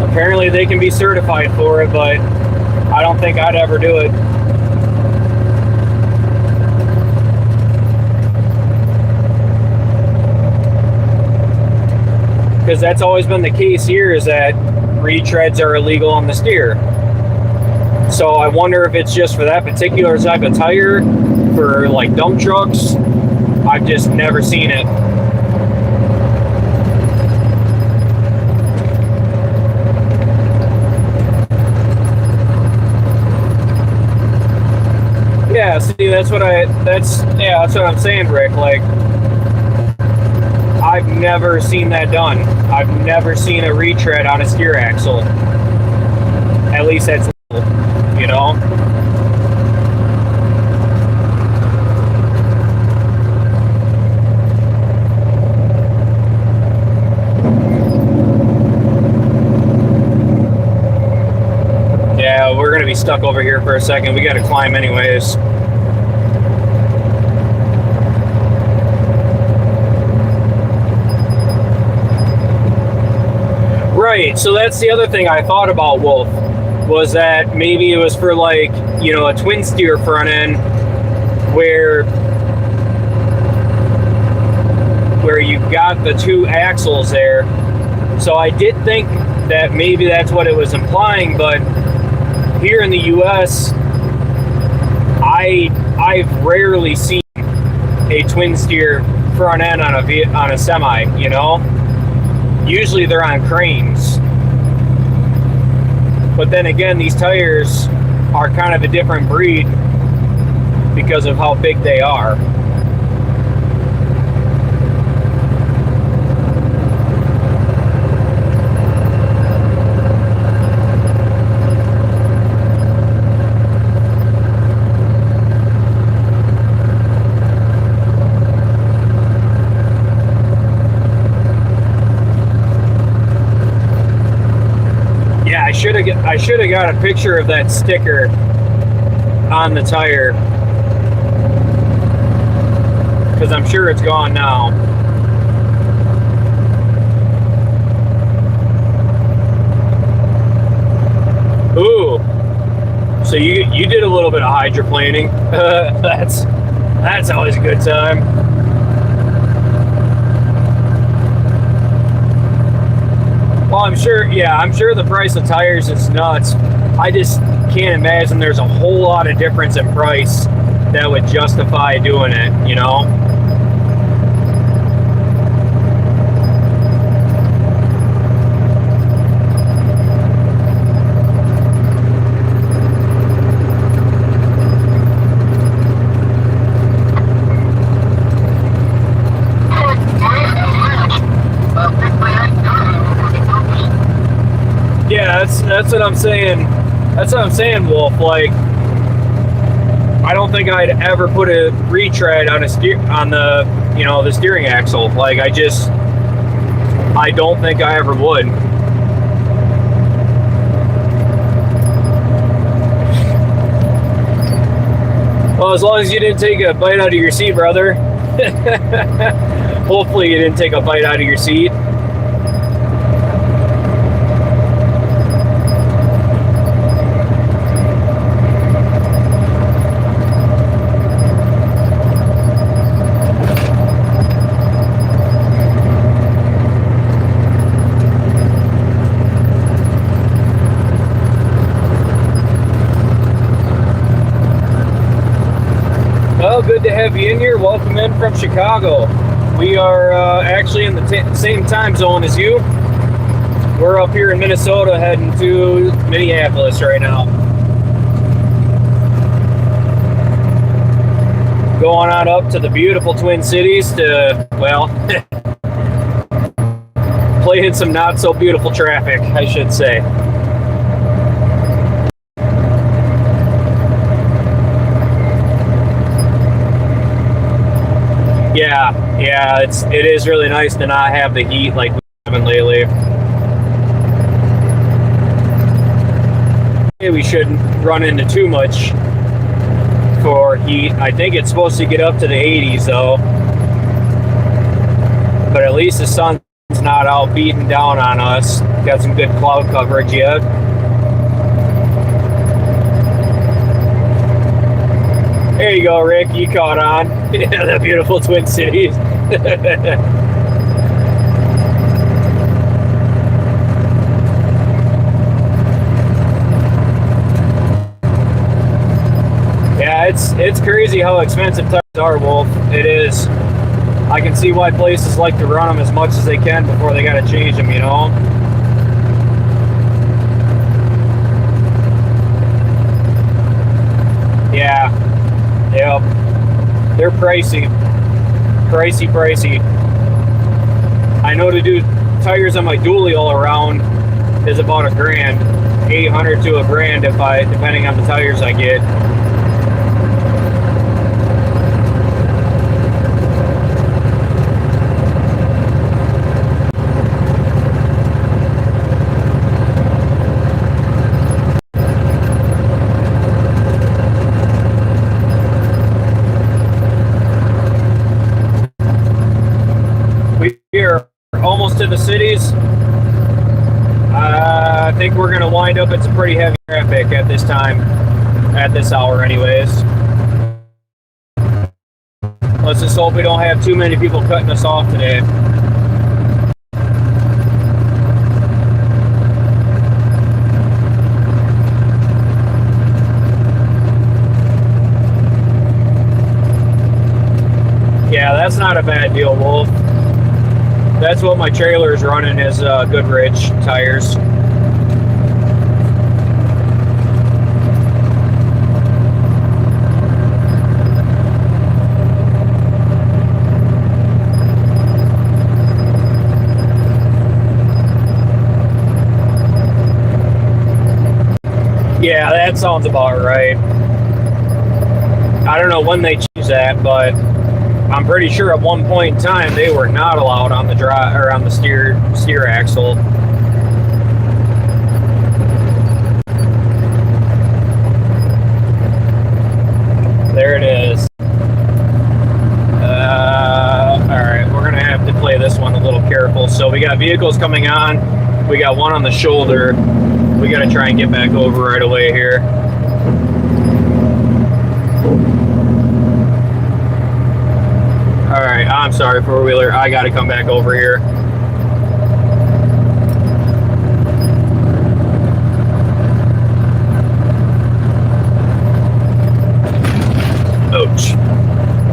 Apparently they can be certified for it, but I don't think I'd ever do it. Because that's always been the case here, is that retreads are illegal on the steer. So I wonder if it's just for that particular type of tire, for like dump trucks. I've just never seen it. Yeah, see, that's what I'm saying, Rick. Like, I've never seen that done. I've never seen a retread on a steer axle. At least that's legal, you know? Yeah, we're gonna be stuck over here for a second. We gotta climb anyways. Right, so that's the other thing I thought about Wolf, was that maybe it was for like, you know, a twin steer front end where you've got the two axles there. So I did think that maybe that's what it was implying, but here in the US, I've rarely seen a twin steer front end on a semi, you know? Usually they're on cranes. But then again, these tires are kind of a different breed because of how big they are. should have got a picture of that sticker on the tire, because I'm sure it's gone now. Ooh, so you did a little bit of hydroplaning. That's always a good time. Well, I'm sure the price of tires is nuts. I just can't imagine there's a whole lot of difference in price that would justify doing it, you know? Yeah, that's what I'm saying. That's what I'm saying, Wolf. Like, I don't think I'd ever put a retread on the steering axle. Like, I don't think I ever would. Well, as long as you didn't take a bite out of your seat, brother. Hopefully you didn't take a bite out of your seat. Well, good to have you in here. Welcome in from Chicago. We are actually in the same time zone as you. We're up here in Minnesota heading to Minneapolis right now. Going on up to the beautiful Twin Cities to, well, play in some not so beautiful traffic, I should say. Yeah, it is really nice to not have the heat like we've been lately. We shouldn't run into too much for heat. I think it's supposed to get up to the 80s though. But at least the sun's not out beating down on us. Got some good cloud coverage yet. There you go, Rick. You caught on. Yeah, the beautiful Twin Cities. Yeah, it's crazy how expensive tires are, Wolf. It is. I can see why places like to run them as much as they can before they got to change them, you know? Yeah. Yep. They're pricey. Pricey. I know to do tires on my dually all around is about $1,000. $800 to $1,000 depending on the tires I get. We're almost to the cities. I think we're going to wind up in some pretty heavy traffic at this time, at this hour anyways. Let's just hope we don't have too many people cutting us off today. Yeah, that's not a bad deal, Wolf. That's what my trailer is running, is Goodrich tires. Yeah, that sounds about right. I don't know when they changed that, but I'm pretty sure at one point in time they were not allowed on the drive or on the steer axle. we got vehicles coming on. We got one on the shoulder. We got to try and get back over right away here. All right, I'm sorry, four-wheeler. I got to come back over here. Ouch.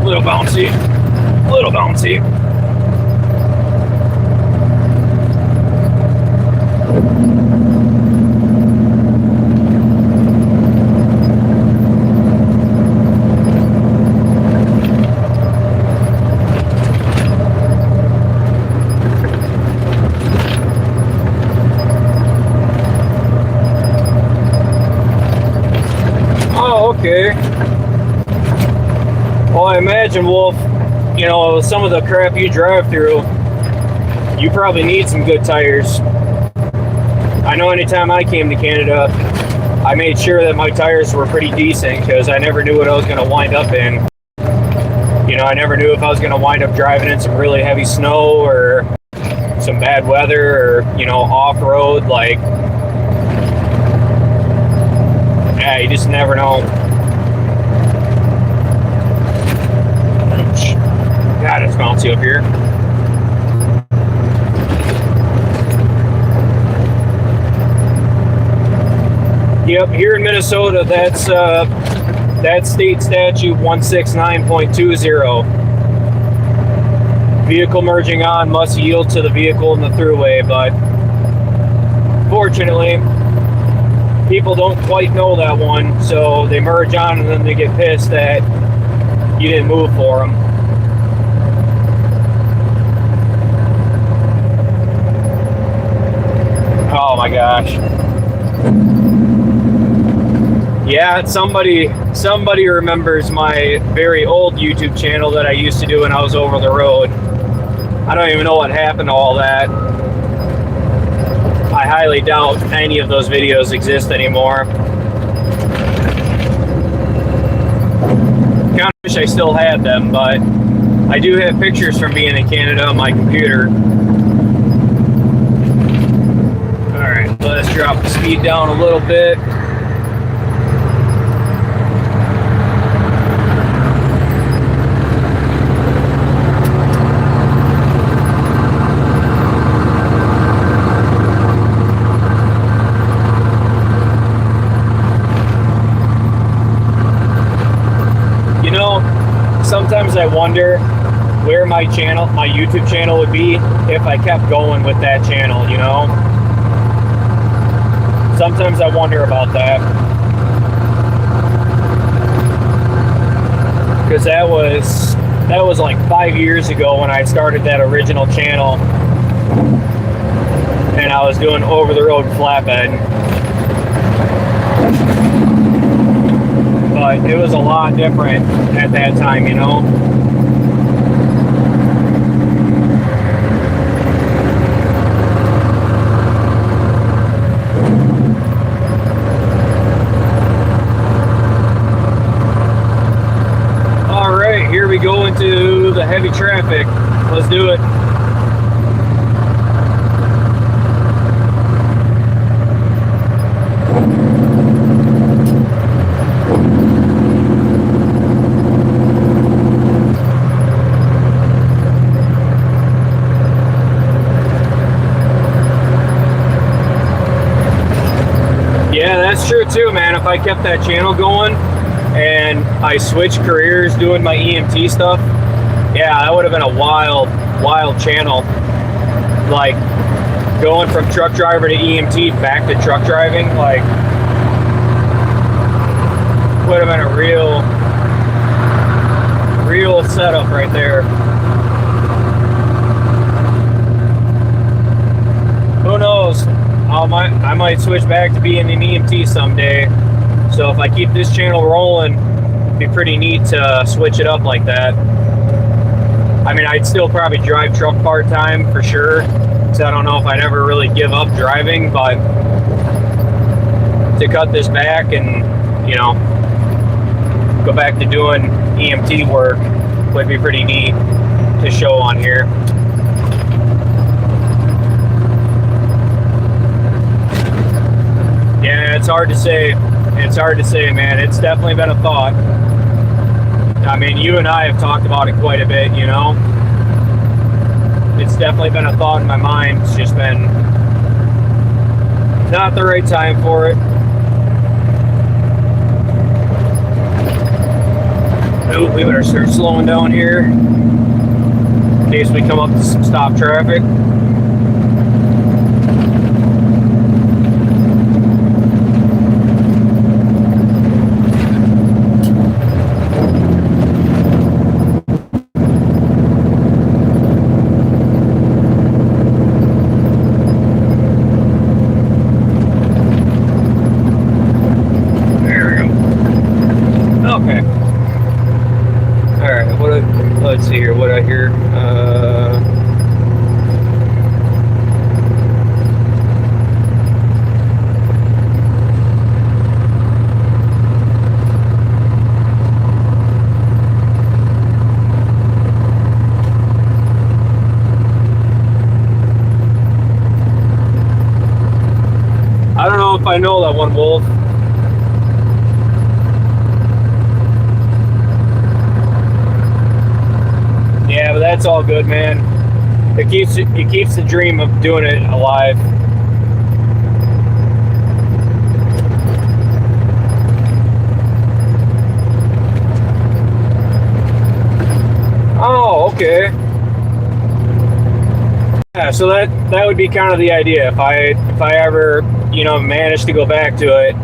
Little bouncy. Little bouncy. Oh, okay. Well, I imagine, Wolf, you know, some of the crap you drive through, you probably need some good tires. I know anytime I came to Canada, I made sure that my tires were pretty decent because I never knew what I was going to wind up in. You know, I never knew if I was going to wind up driving in some really heavy snow or some bad weather or, you know, off-road. Like, yeah, you just never know. God, it's bouncy up here. Yep, here in Minnesota, that's state statute 169.20. Vehicle merging on must yield to the vehicle in the throughway, but fortunately, people don't quite know that one, so they merge on and then they get pissed that you didn't move for them. Oh my gosh. Yeah, somebody remembers my very old YouTube channel that I used to do when I was over the road. I don't even know what happened to all that. I highly doubt any of those videos exist anymore. Kind of wish I still had them, but I do have pictures from being in Canada on my computer. Alright, let's drop the speed down a little bit. You know, sometimes I wonder where my YouTube channel would be if I kept going with that channel, you know? Sometimes I wonder about that. Because that was like 5 years ago when I started that original channel. And I was doing over-the-road flatbed. But it was a lot different at that time, you know? Alright, here we go into the heavy traffic. Let's do it. Yeah, that's true too, man. If I kept that channel going and I switched careers doing my EMT stuff, yeah, that would have been a wild channel. Like going from truck driver to EMT back to truck driving, like would have been a real setup right there. Who knows? I might switch back to being an EMT someday. So if I keep this channel rolling, it'd be pretty neat to switch it up like that. I mean, I'd still probably drive truck part-time for sure, because I don't know if I'd ever really give up driving, but to cut this back and, you know, go back to doing EMT work would be pretty neat to show on here. Yeah, it's hard to say. It's hard to say, man. It's definitely been a thought. I mean, you and I have talked about it quite a bit, you know? It's definitely been a thought in my mind. It's just been not the right time for it. Oh, we better start slowing down here in case we come up to some stop traffic. Let's see here, what I hear. I don't know if I know that one, Wolf. Yeah, but that's all good, man. It keeps the dream of doing it alive. Oh, okay. Yeah, so that would be kind of the idea. If I ever, you know, managed to go back to it,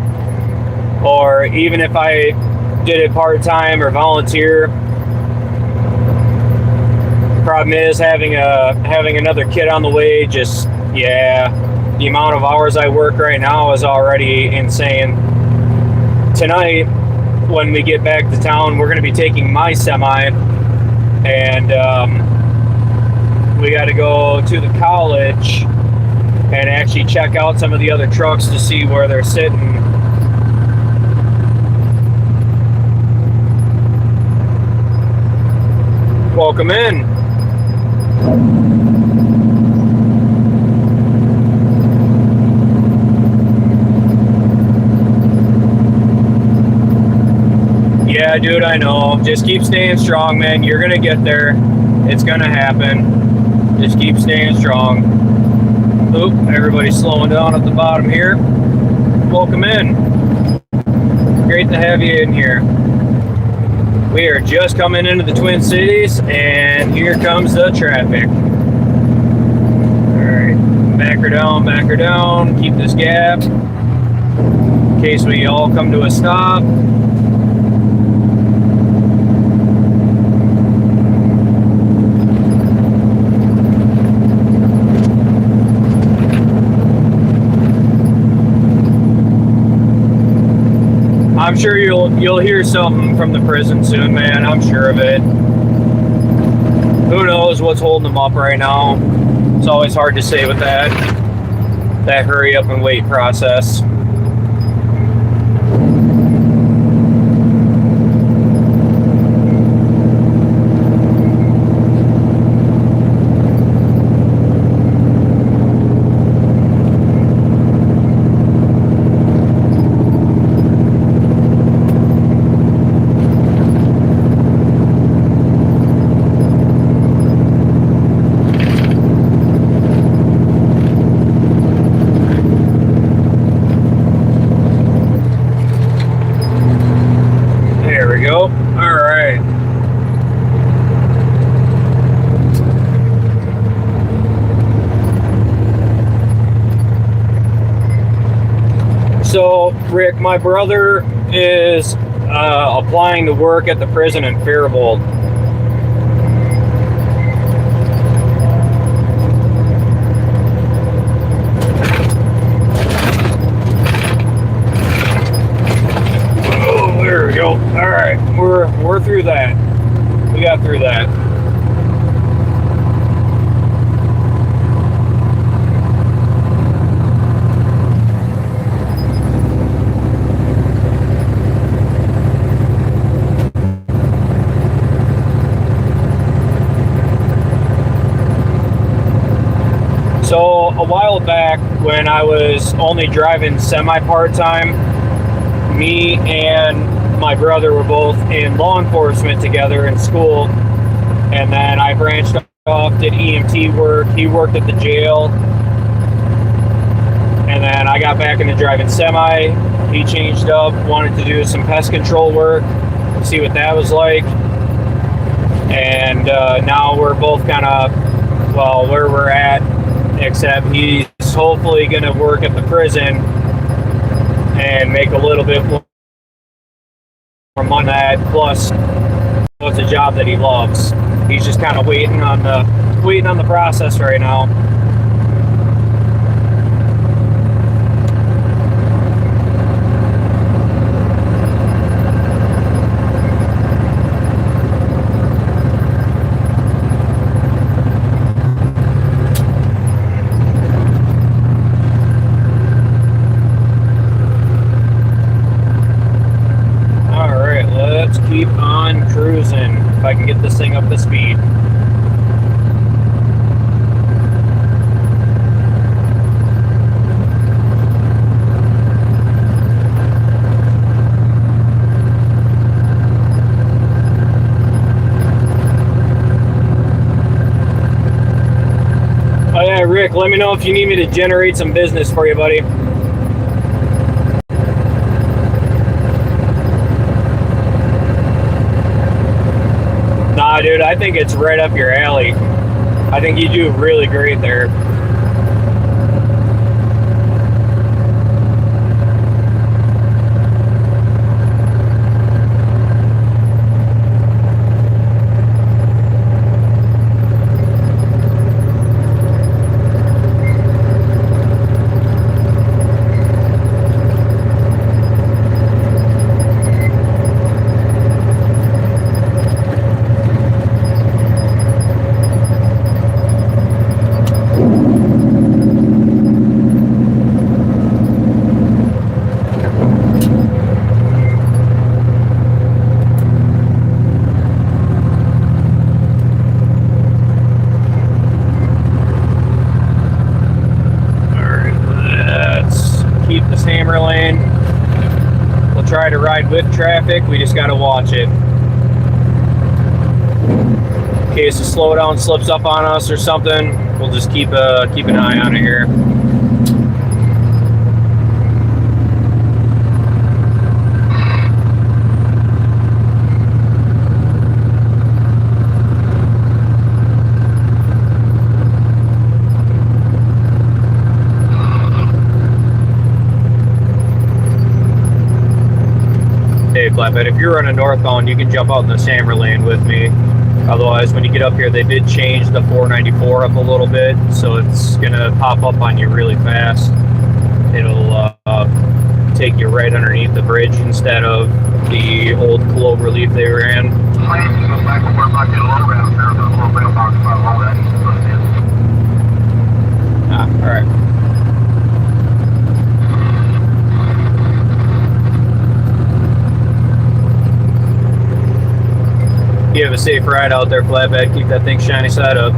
or even if I did it part-time or volunteer. Problem is having another kid on the way. Just, yeah, the amount of hours I work right now is already insane. Tonight, when we get back to town, we're going to be taking my semi, and we got to go to the college and actually check out some of the other trucks to see where they're sitting. Welcome in. Yeah, dude, I know. Just keep staying strong, man. You're gonna get there. It's gonna happen. Just keep staying strong. Oop, everybody's slowing down at the bottom here. Welcome in. Great to have you in here. We are just coming into the Twin Cities, and here comes the traffic. Alright, back her down, keep this gap in case we all come to a stop. I'm sure you'll hear something from the prison soon, man. I'm sure of it. Who knows what's holding them up right now? It's always hard to say with that hurry up and wait process. So, Rick, my brother is applying to work at the prison in Faribault. Oh, there we go. All right, we're through that. We got through that. So a while back, when I was only driving semi part-time, me and my brother were both in law enforcement together in school, and then I branched off, did EMT work. He worked at the jail, and then I got back into driving semi. He changed up, wanted to do some pest control work, see what that was like, and now we're both kind of, well, where we're at, except he's hopefully going to work at the prison and make a little bit more money on that, plus it's a job that he loves. He's just kind of waiting on the process right now. Keep on cruising if I can get this thing up to speed. Oh yeah, Rick, let me know if you need me to generate some business for you, buddy. Nah, dude, I think it's right up your alley. I think you do really great there. Hammer lane. We'll try to ride with traffic. We just got to watch it. In case the slowdown slips up on us or something, we'll just keep an eye on it here. Flatbed, if you're running northbound, you can jump out in the Hammer lane with me. Otherwise, when you get up here, they did change the 494 up a little bit, so it's gonna pop up on you really fast. It'll take you right underneath the bridge instead of the old Cloverleaf they ran. All right. You have a safe ride out there, Flatbed. Keep that thing shiny side up.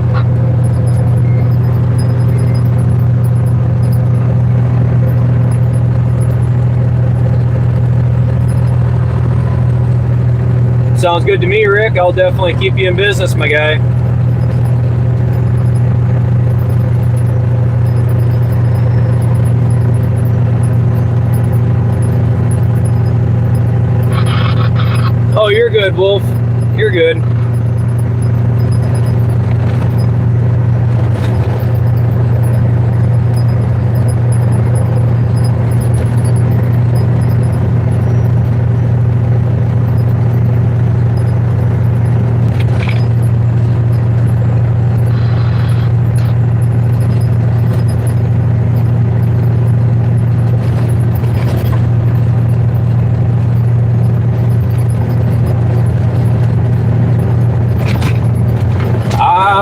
Sounds good to me, Rick. I'll definitely keep you in business, my guy. Oh, you're good, Wolf. You're good.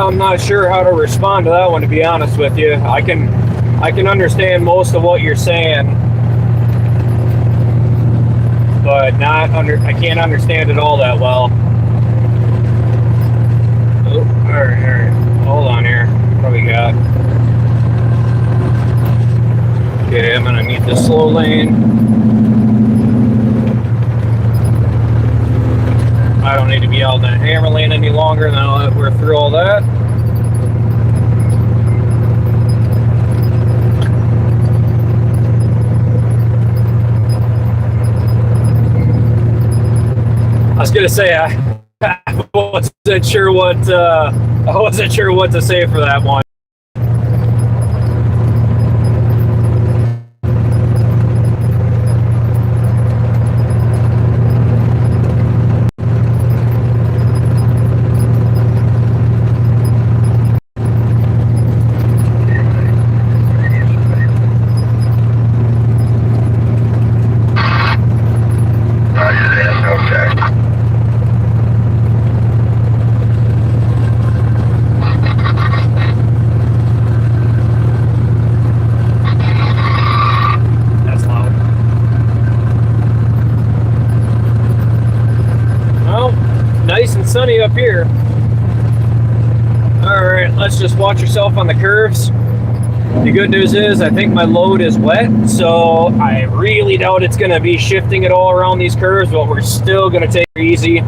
I'm not sure how to respond to that one, to be honest with you. I can understand most of what you're saying, but I can't understand it all that well. Oh, all right. Hold on here. What do we got? slow lane. I don't need to be out in that hammer lane any longer now that we're through all that. I was gonna say I wasn't sure what to say for that one. Nice and sunny up here. Alright, let's just watch yourself on the curves. The good news is I think my load is wet, so I really doubt it's going to be shifting at all around these curves, but we're still going to take it easy.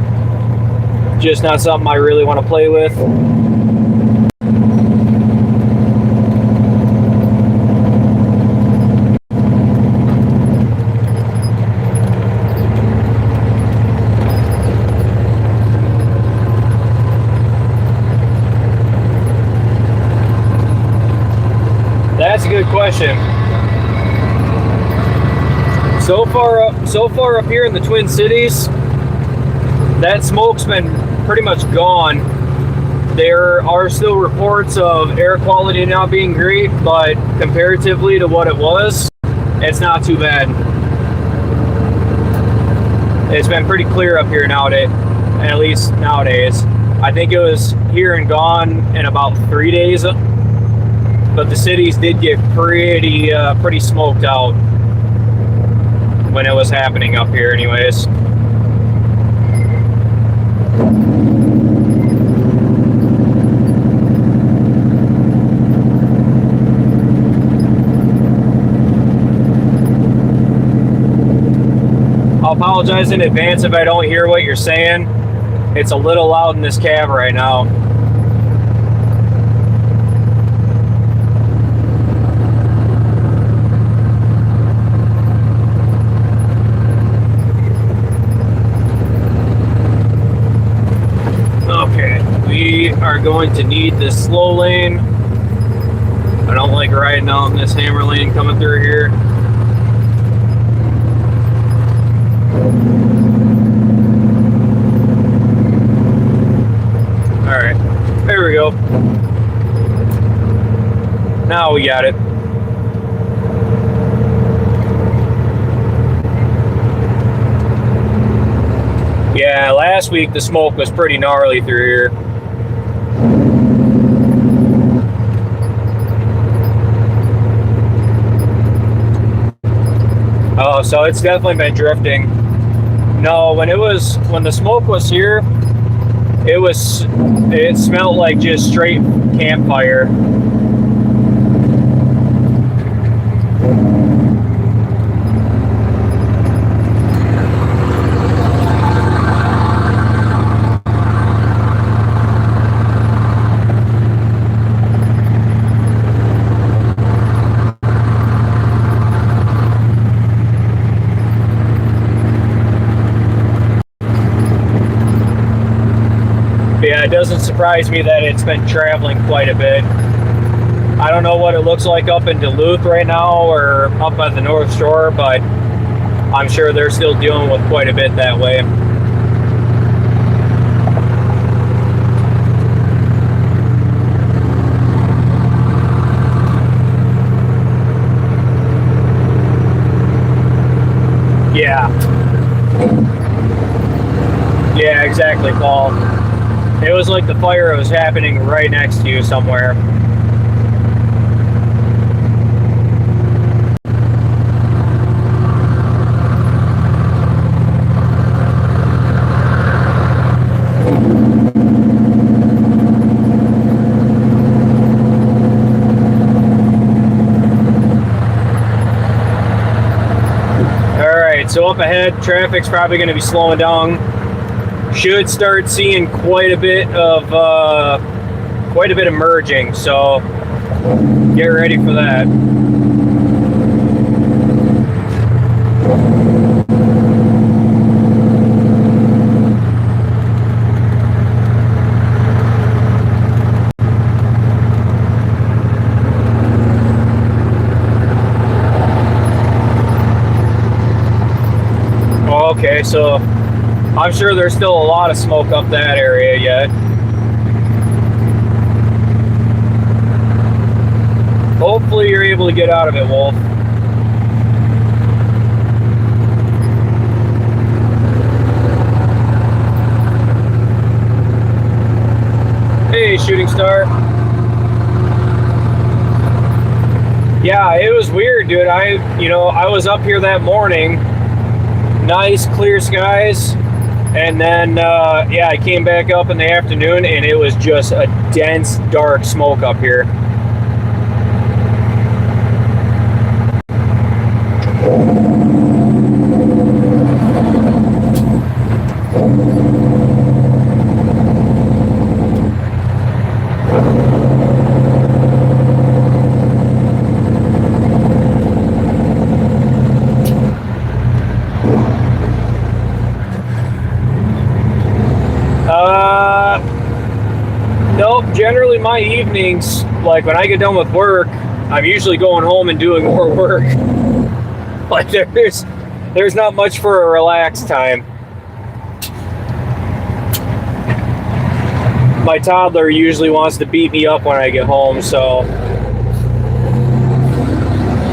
Just not something I really want to play with. That's a good question. So far up here in the Twin Cities, that smoke's been pretty much gone. There are still reports of air quality not being great, but comparatively to what it was, it's not too bad. It's been pretty clear up here nowadays, at least nowadays. I think it was here and gone in about 3 days. But the cities did get pretty smoked out when it was happening up here anyways. I'll apologize in advance if I don't hear what you're saying. It's a little loud in this cab right now. We are going to need this slow lane. I don't like riding out in this hammer lane coming through here. Alright, there we go. Now we got it. Yeah, last week the smoke was pretty gnarly through here. Oh, so it's definitely been drifting. No, when the smoke was here, it smelled like just straight campfire. Yeah, it doesn't surprise me that it's been traveling quite a bit. I don't know what it looks like up in Duluth right now or up on the North Shore, but I'm sure they're still dealing with quite a bit that way. Yeah. Yeah, exactly, Paul. It was like the fire was happening right next to you somewhere. right, so up ahead, traffic's probably going to be slowing down. Should start seeing quite a bit of merging, so get ready for that. Okay, so I'm sure there's still a lot of smoke up that area yet. Hopefully you're able to get out of it, Wolf. Hey, Shooting Star. Yeah, it was weird, dude. I was up here that morning. Nice clear skies, and then I came back up in the afternoon and it was just a dense dark smoke up here. Nope, generally my evenings, like when I get done with work, I'm usually going home and doing more work. Like there's not much for a relaxed time. My toddler usually wants to beat me up when I get home, so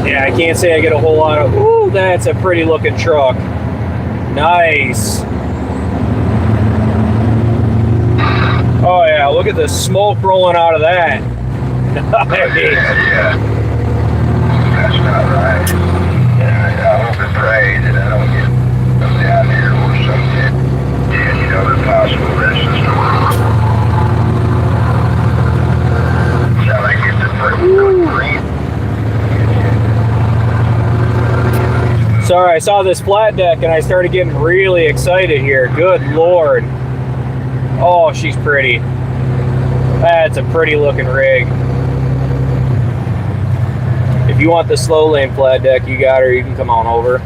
yeah, I can't say I get a whole lot of, ooh, that's a pretty looking truck. Nice. Oh yeah, look at the smoke rolling out of that. Nice. Yeah. That's not right. Yeah, I hope and pray that I don't get them down here or something. Yeah, the possible rest of the storm. Shall I get the purple green? Sorry, I saw this flat deck and I started getting really excited here. Good Lord. Oh, she's pretty. That's a pretty looking rig. If you want the slow lane flat deck, you got her. You can come on over.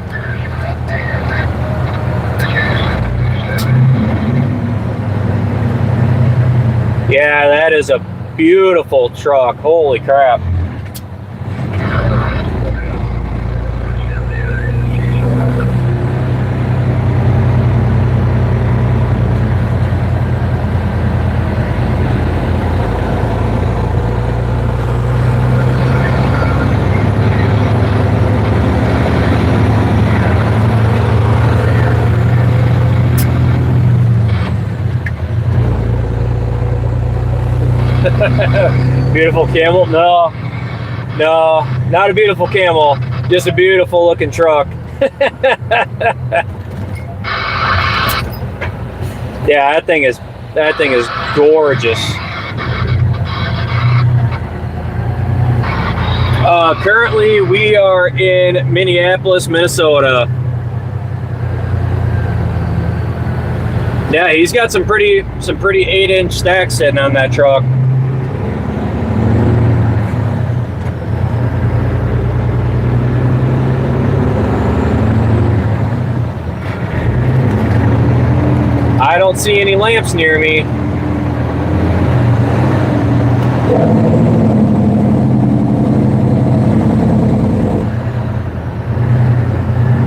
Yeah, that is a beautiful truck. Holy crap. Beautiful camel? No, not a beautiful camel. Just a beautiful looking truck. Yeah, that thing is gorgeous. Currently, we are in Minneapolis, Minnesota. Yeah, he's got some pretty 8-inch stacks sitting on that truck. I don't see any lamps near me.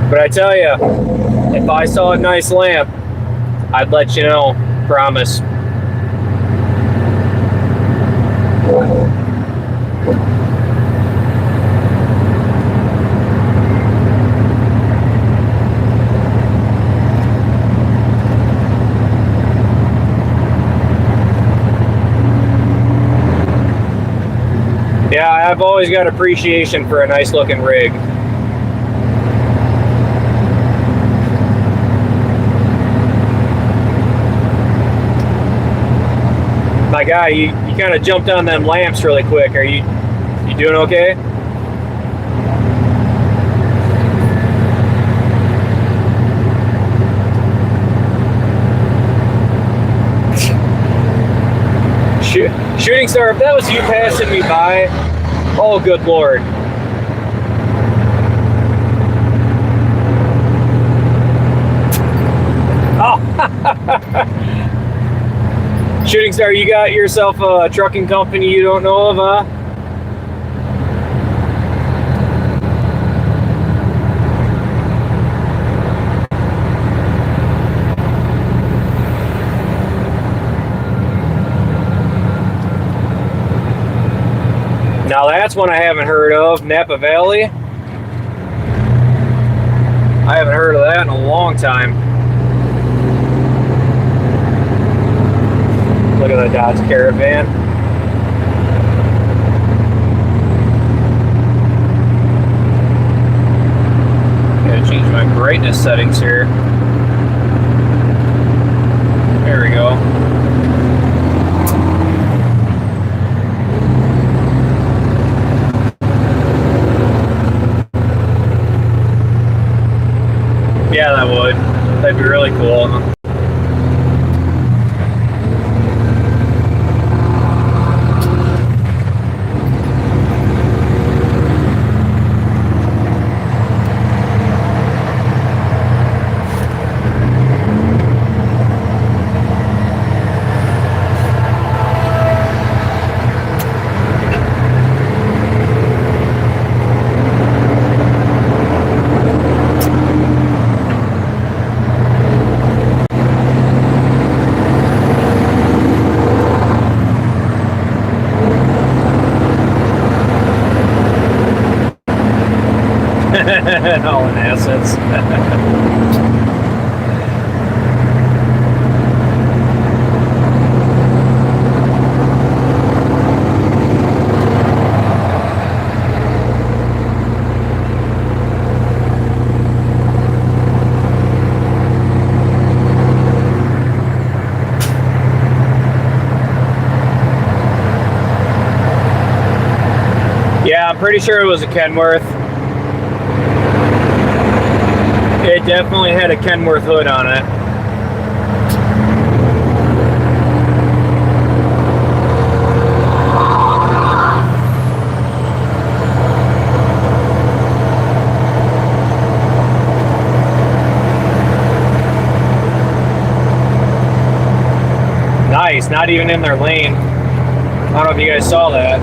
But I tell you, if I saw a nice lamp, I'd let you know. Promise. Yeah, I've always got appreciation for a nice looking rig. My guy, you kind of jumped on them lamps really quick. Are you doing okay? Shooting Star, if that was you passing me by, oh good Lord. Oh. Shooting Star, you got yourself a trucking company you don't know of, huh? Now that's one I haven't heard of, Napa Valley. I haven't heard of that in a long time. Look at the Dodge Caravan. Gotta change my brightness settings here. There we go. Yeah, that would. That'd be really cool. All in assets. Yeah, I'm pretty sure it was a Kenworth. It definitely had a Kenworth hood on it. Nice, not even in their lane. I don't know if you guys saw that.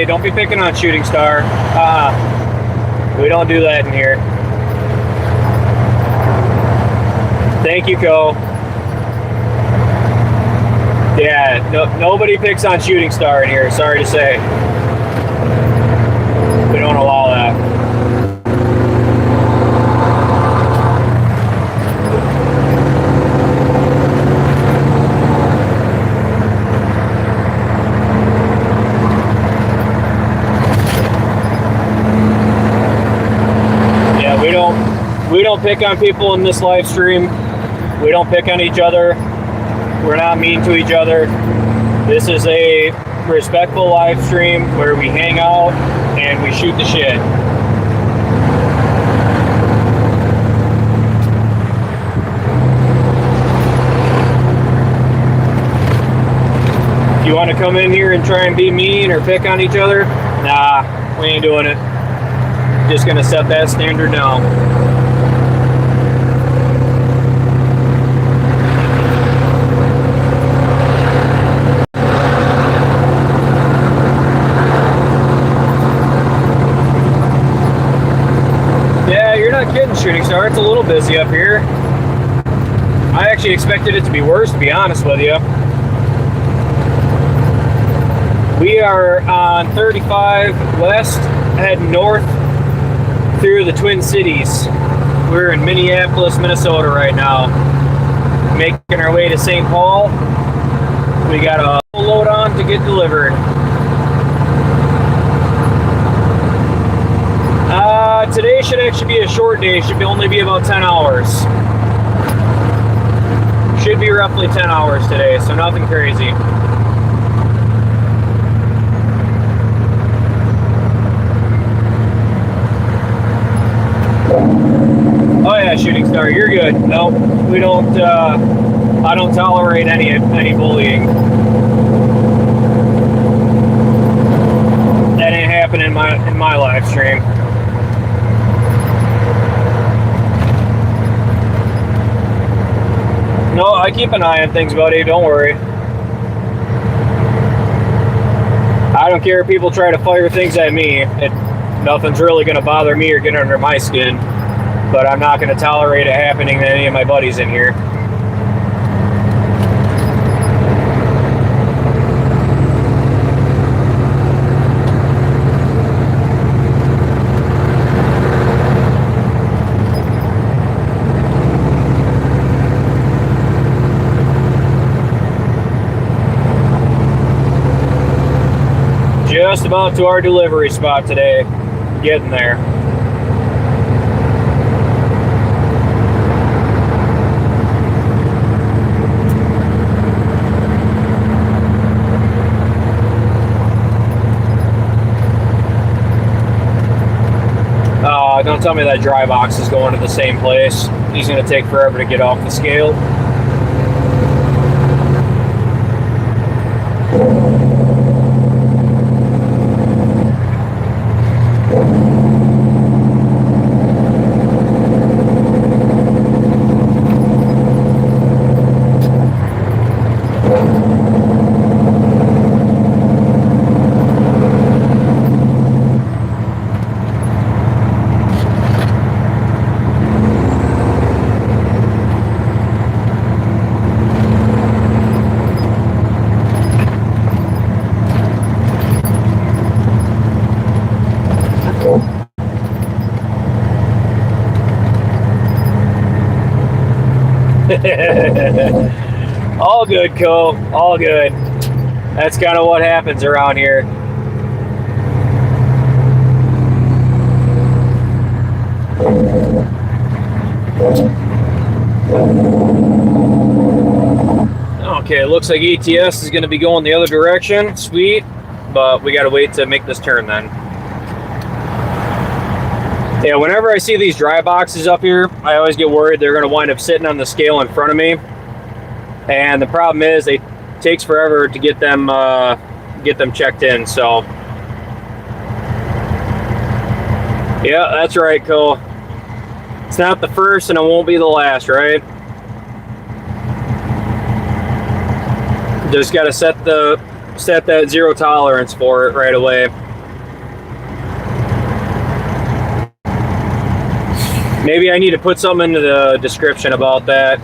Don't be picking on Shooting Star. We don't do that in here. Thank you, Co. Yeah, nobody picks on Shooting Star in here, sorry to say. We don't allow that. We don't pick on people in this live stream. We don't pick on each other. We're not mean to each other. This is a respectful live stream where we hang out and we shoot the shit. If you want to come in here and try and be mean or pick on each other, nah, we ain't doing it. Just gonna set that standard now. Shooting Star, it's a little busy up here. I actually expected it to be worse, to be honest with you. We are on 35 west, heading north through the Twin Cities. We're in Minneapolis, Minnesota right now. Making our way to St. Paul. We got a load on to get delivered. Today should actually be a short day. Should only be about 10 hours. Should be roughly 10 hours today, so nothing crazy. Shooting Star, you're good. Nope, we don't. I don't tolerate any bullying. That ain't happening in my live stream. No, I keep an eye on things, buddy. Don't worry. I don't care if people try to fire things at me. Nothing's really going to bother me or get under my skin. But I'm not going to tolerate it happening to any of my buddies in here. Just about to our delivery spot today. Getting there. Don't tell me that dry box is going to the same place. He's going to take forever to get off the scale. All good, Co. All good. That's kind of what happens around here. Okay, it looks like ETS is going to be going the other direction. Sweet. But we got to wait to make this turn then. Yeah, whenever I see these dry boxes up here, I always get worried they're going to wind up sitting on the scale in front of me. And the problem is it takes forever to get them checked in. So, yeah, that's right, Cole. It's not the first and it won't be the last, right? Just got to set that zero tolerance for it right away. Maybe I need to put something into the description about that.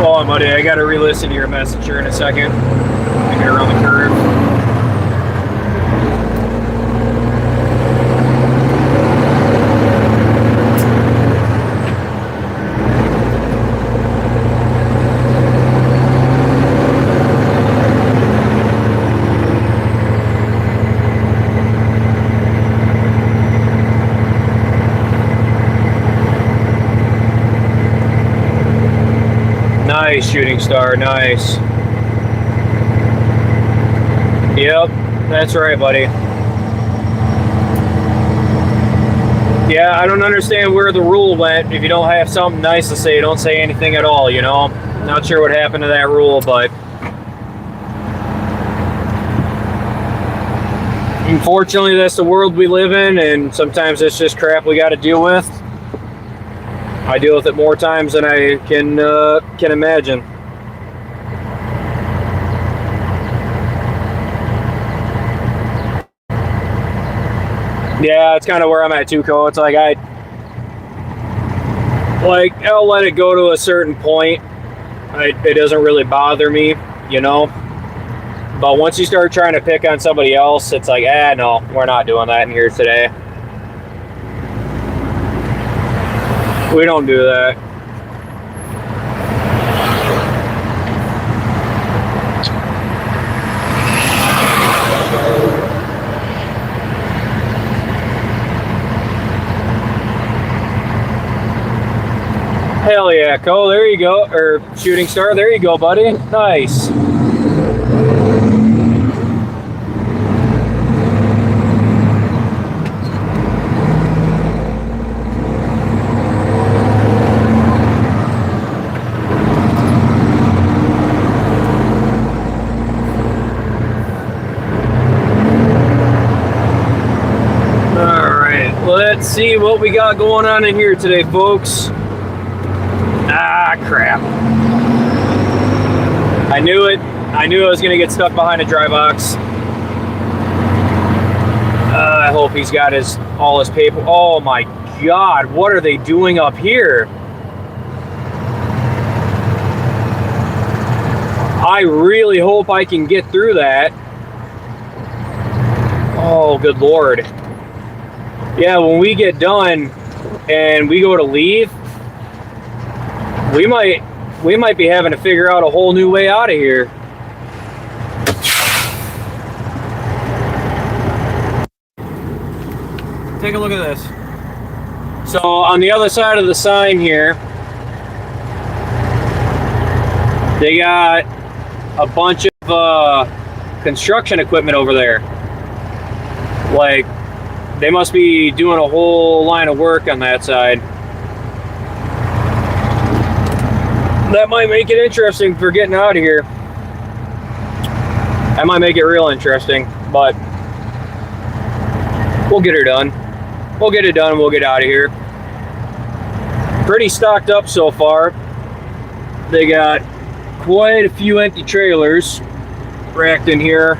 Hold on, buddy. I got to re-listen to your message here in a second. I get around the curve. Nice, Shooting Star, nice. Yep, that's right, buddy. Yeah, I don't understand where the rule went. If you don't have something nice to say, don't say anything at all, you know? Not sure what happened to that rule, but unfortunately, that's the world we live in, and sometimes it's just crap we got to deal with. I deal with it more times than I can imagine. Yeah, it's kind of where I'm at too, Co. It's like I'll let it go to a certain point. It doesn't really bother me, you know. But once you start trying to pick on somebody else, it's like, no, we're not doing that in here today. We don't do that. Hell yeah, Cole. There you go. Or Shooting Star. There you go, buddy. Nice. Let's see what we got going on in here today, folks. Ah, crap. I knew it. I knew I was going to get stuck behind a dry box. I hope he's got all his paper. Oh my God, what are they doing up here? I really hope I can get through that. Oh, good Lord. Yeah, when we get done and we go to leave, we might be having to figure out a whole new way out of here. Take a look at this. So on the other side of the sign here, they got a bunch of construction equipment over there. Like, they must be doing a whole line of work on that side. That might make it interesting for getting out of here. That might make it real interesting, but we'll get her done. We'll get it done and we'll get out of here. Pretty stocked up so far. They got quite a few empty trailers racked in here.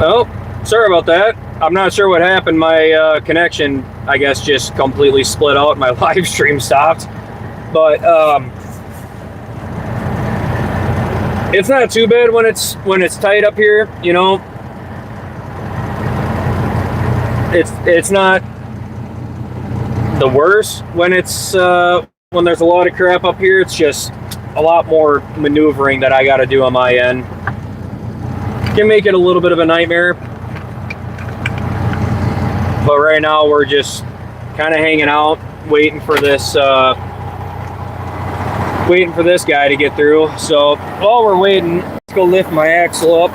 Oh, sorry about that. I'm not sure what happened. My connection, I guess, just completely split out. My live stream stopped. But it's not too bad when it's tight up here. You know, it's not the worst when it's when there's a lot of crap up here. It's just a lot more maneuvering that I got to do on my end. Can make it a little bit of a nightmare, but right now we're just kind of hanging out, waiting for this guy to get through. So while we're waiting, let's go lift my axle up.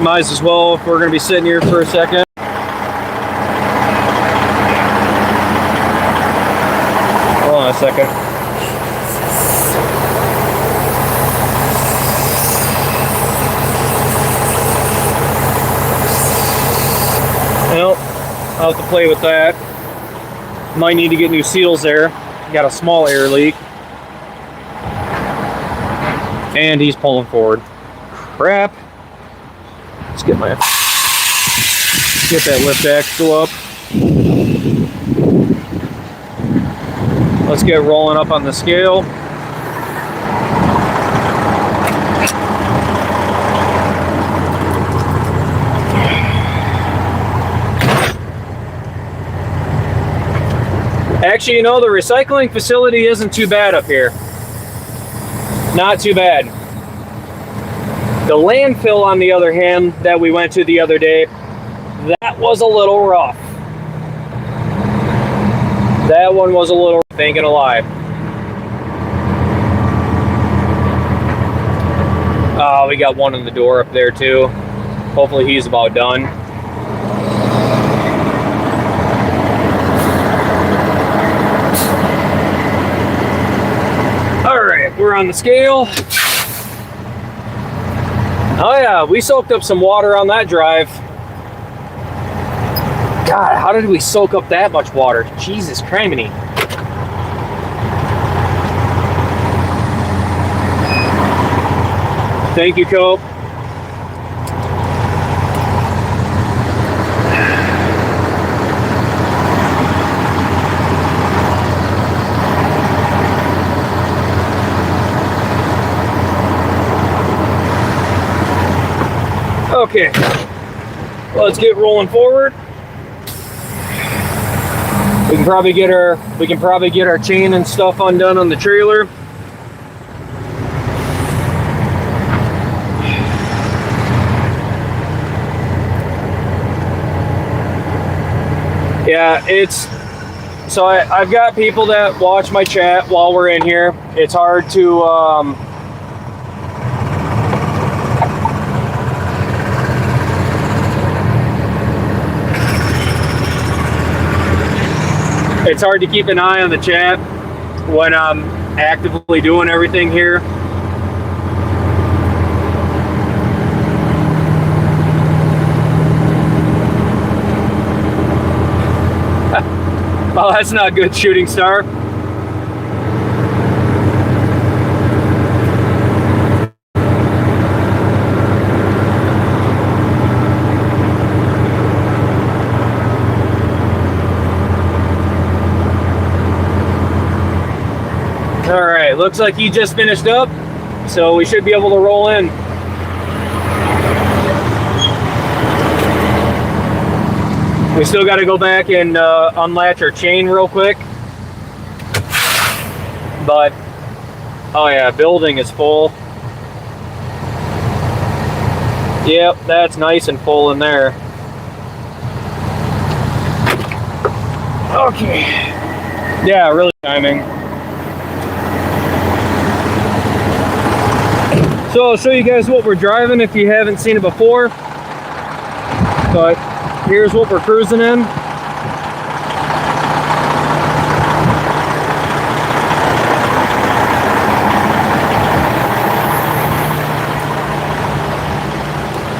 Might as well if we're gonna be sitting here for a second. Hold on a second. Well, I'll have to play with that. Might need to get new seals there. Got a small air leak. And he's pulling forward. Crap. Let's get that lift axle up. Let's get rolling up on the scale. Actually, you know, the recycling facility isn't too bad up here. Not too bad. The landfill, on the other hand, that we went to the other day, that was a little rough. That one was a little rough, ain't gonna lie. Oh, we got one in the door up there too. Hopefully he's about done. We're on the scale. Oh yeah, we soaked up some water on that drive. God, how did we soak up that much water? Jesus criminy. Thank you, Cope. Okay, let's get rolling forward. We can probably get our chain and stuff undone on the trailer. Yeah, it's so I've got people that watch my chat while we're in here. It's hard to it's hard to keep an eye on the chat when I'm actively doing everything here. Well, that's not good, Shooting Star. All right, looks like he just finished up, so we should be able to roll in. We still got to go back and unlatch our chain real quick. But, oh yeah, building is full. Yep, that's nice and full in there. Okay. Yeah, really timing. So I'll show you guys what we're driving if you haven't seen it before. But here's what we're cruising in.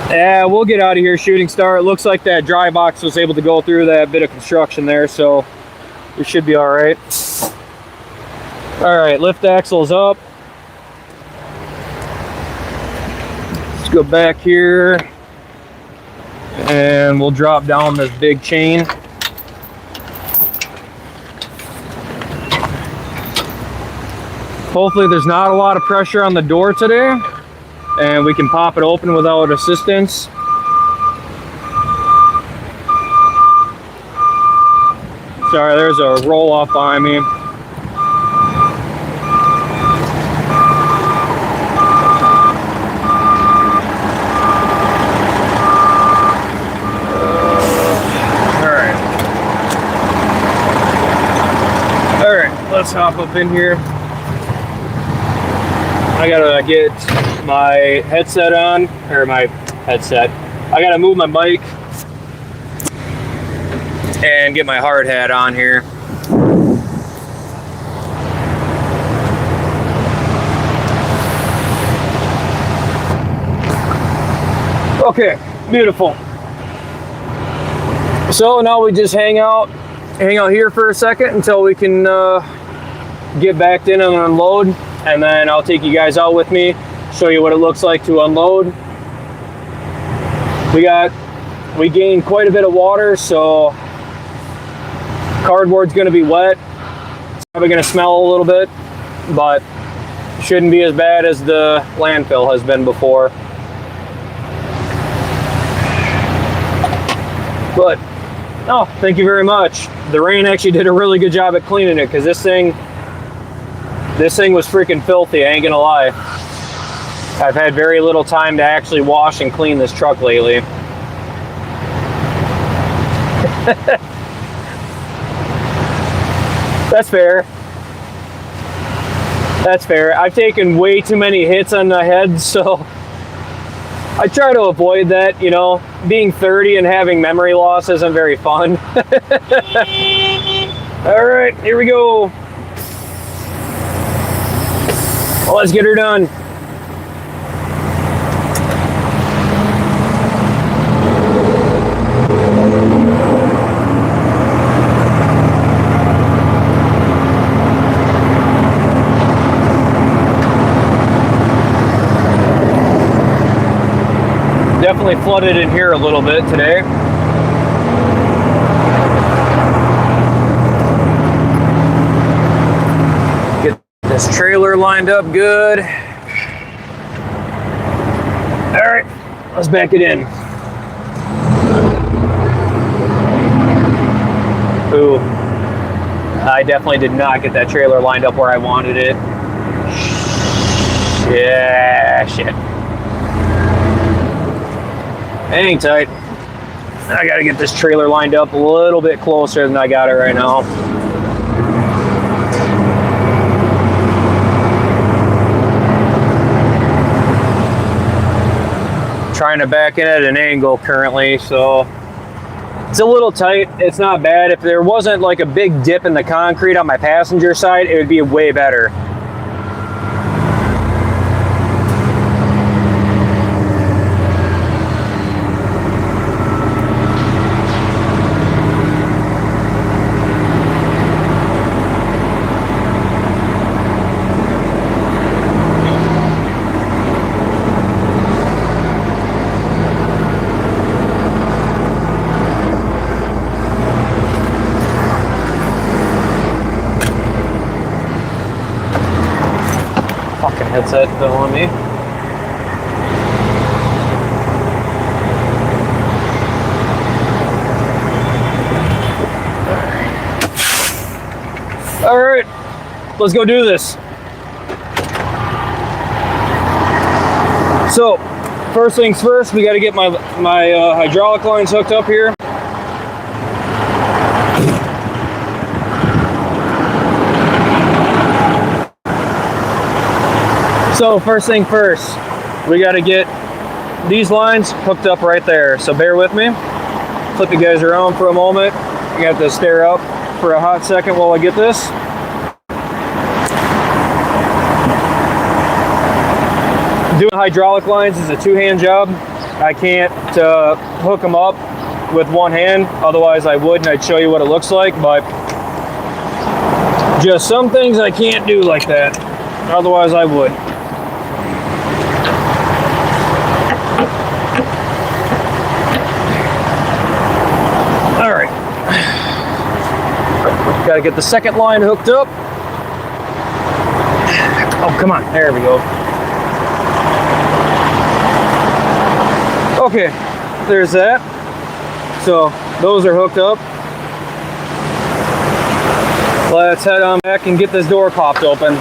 Yeah, we'll get out of here, Shooting Star. It looks like that dry box was able to go through that bit of construction there, so we should be all right. All right, lift axle's up. Let's go back here. And we'll drop down this big chain. Hopefully there's not a lot of pressure on the door today and we can pop it open without assistance. Sorry, there's a roll off behind me. Let's hop up in here. I gotta get my headset on, or my headset. I gotta move my mic and get my hard hat on here. Okay, beautiful. So now we just hang out here for a second until we can get backed in and unload, and then I'll take you guys out with me, show you what it looks like to unload. We gained quite a bit of water, so cardboard's going to be wet. It's probably going to smell a little bit, but shouldn't be as bad as the landfill has been before. But oh, thank you very much. The rain actually did a really good job at cleaning it, because this thing was freaking filthy, I ain't gonna lie. I've had very little time to actually wash and clean this truck lately. That's fair. That's fair. I've taken way too many hits on the head, so I try to avoid that, you know. Being 30 and having memory loss isn't very fun. All right, here we go. Well, let's get her done. Definitely flooded in here a little bit today. Get this trailer lined up good. All right, let's back it in. Ooh, I definitely did not get that trailer lined up where I wanted it. Yeah, shit. Hang tight. I gotta get this trailer lined up a little bit closer than I got it right now. Trying to back in at an angle currently, so it's a little tight. It's not bad. If there wasn't like a big dip in the concrete on my passenger side, it would be way better. Fucking headset fell on me. All right, let's go do this. So, first things first, we got to get my hydraulic lines hooked up here. So first thing first, we got to get these lines hooked up right there. So bear with me. Flip you guys around for a moment. You have to stare up for a hot second while I get this. Doing hydraulic lines is a two-hand job. I can't hook them up with one hand. Otherwise I would, and I'd show you what it looks like. But just some things I can't do like that. Otherwise I would. Got to get the second line hooked up. Oh, come on. There we go. Okay, there's that. So those are hooked up. Let's head on back and get this door popped open.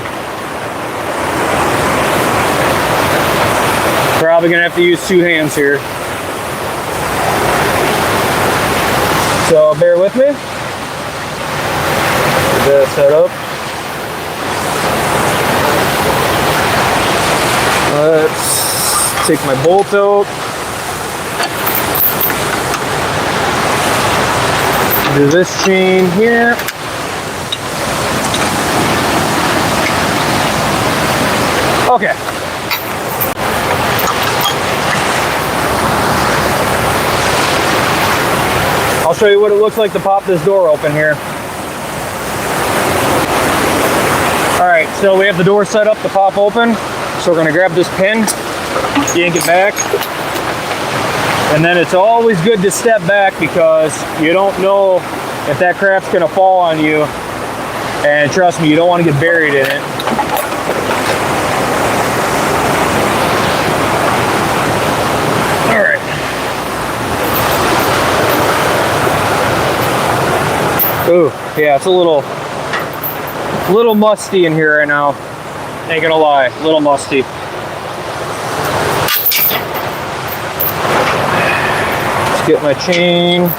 Probably gonna have to use two hands here. So bear with me. Get that set up. Let's take my bolt out. Do this chain here. Okay. I'll show you what it looks like to pop this door open here. All right, so we have the door set up to pop open. So we're gonna grab this pin, yank it back. And then it's always good to step back because you don't know if that crap's gonna fall on you. And trust me, you don't wanna get buried in it. All right. Ooh, yeah, it's a little musty in here right now. Ain't gonna lie, a little musty. Let's get my chain.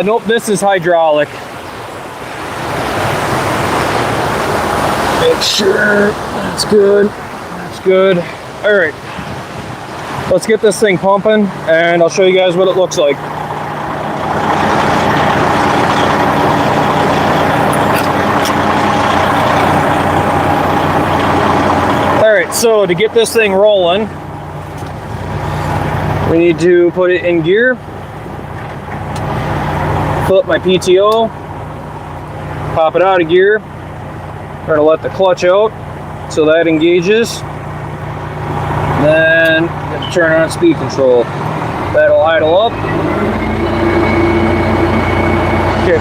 Nope, this is hydraulic. Make sure that's good. That's good. All right, let's get this thing pumping and I'll show you guys what it looks like. All right, so to get this thing rolling, we need to put it in gear. Flip my PTO, pop it out of gear. Try to let the clutch out so that engages. Then turn on speed control. That'll idle up. Okay.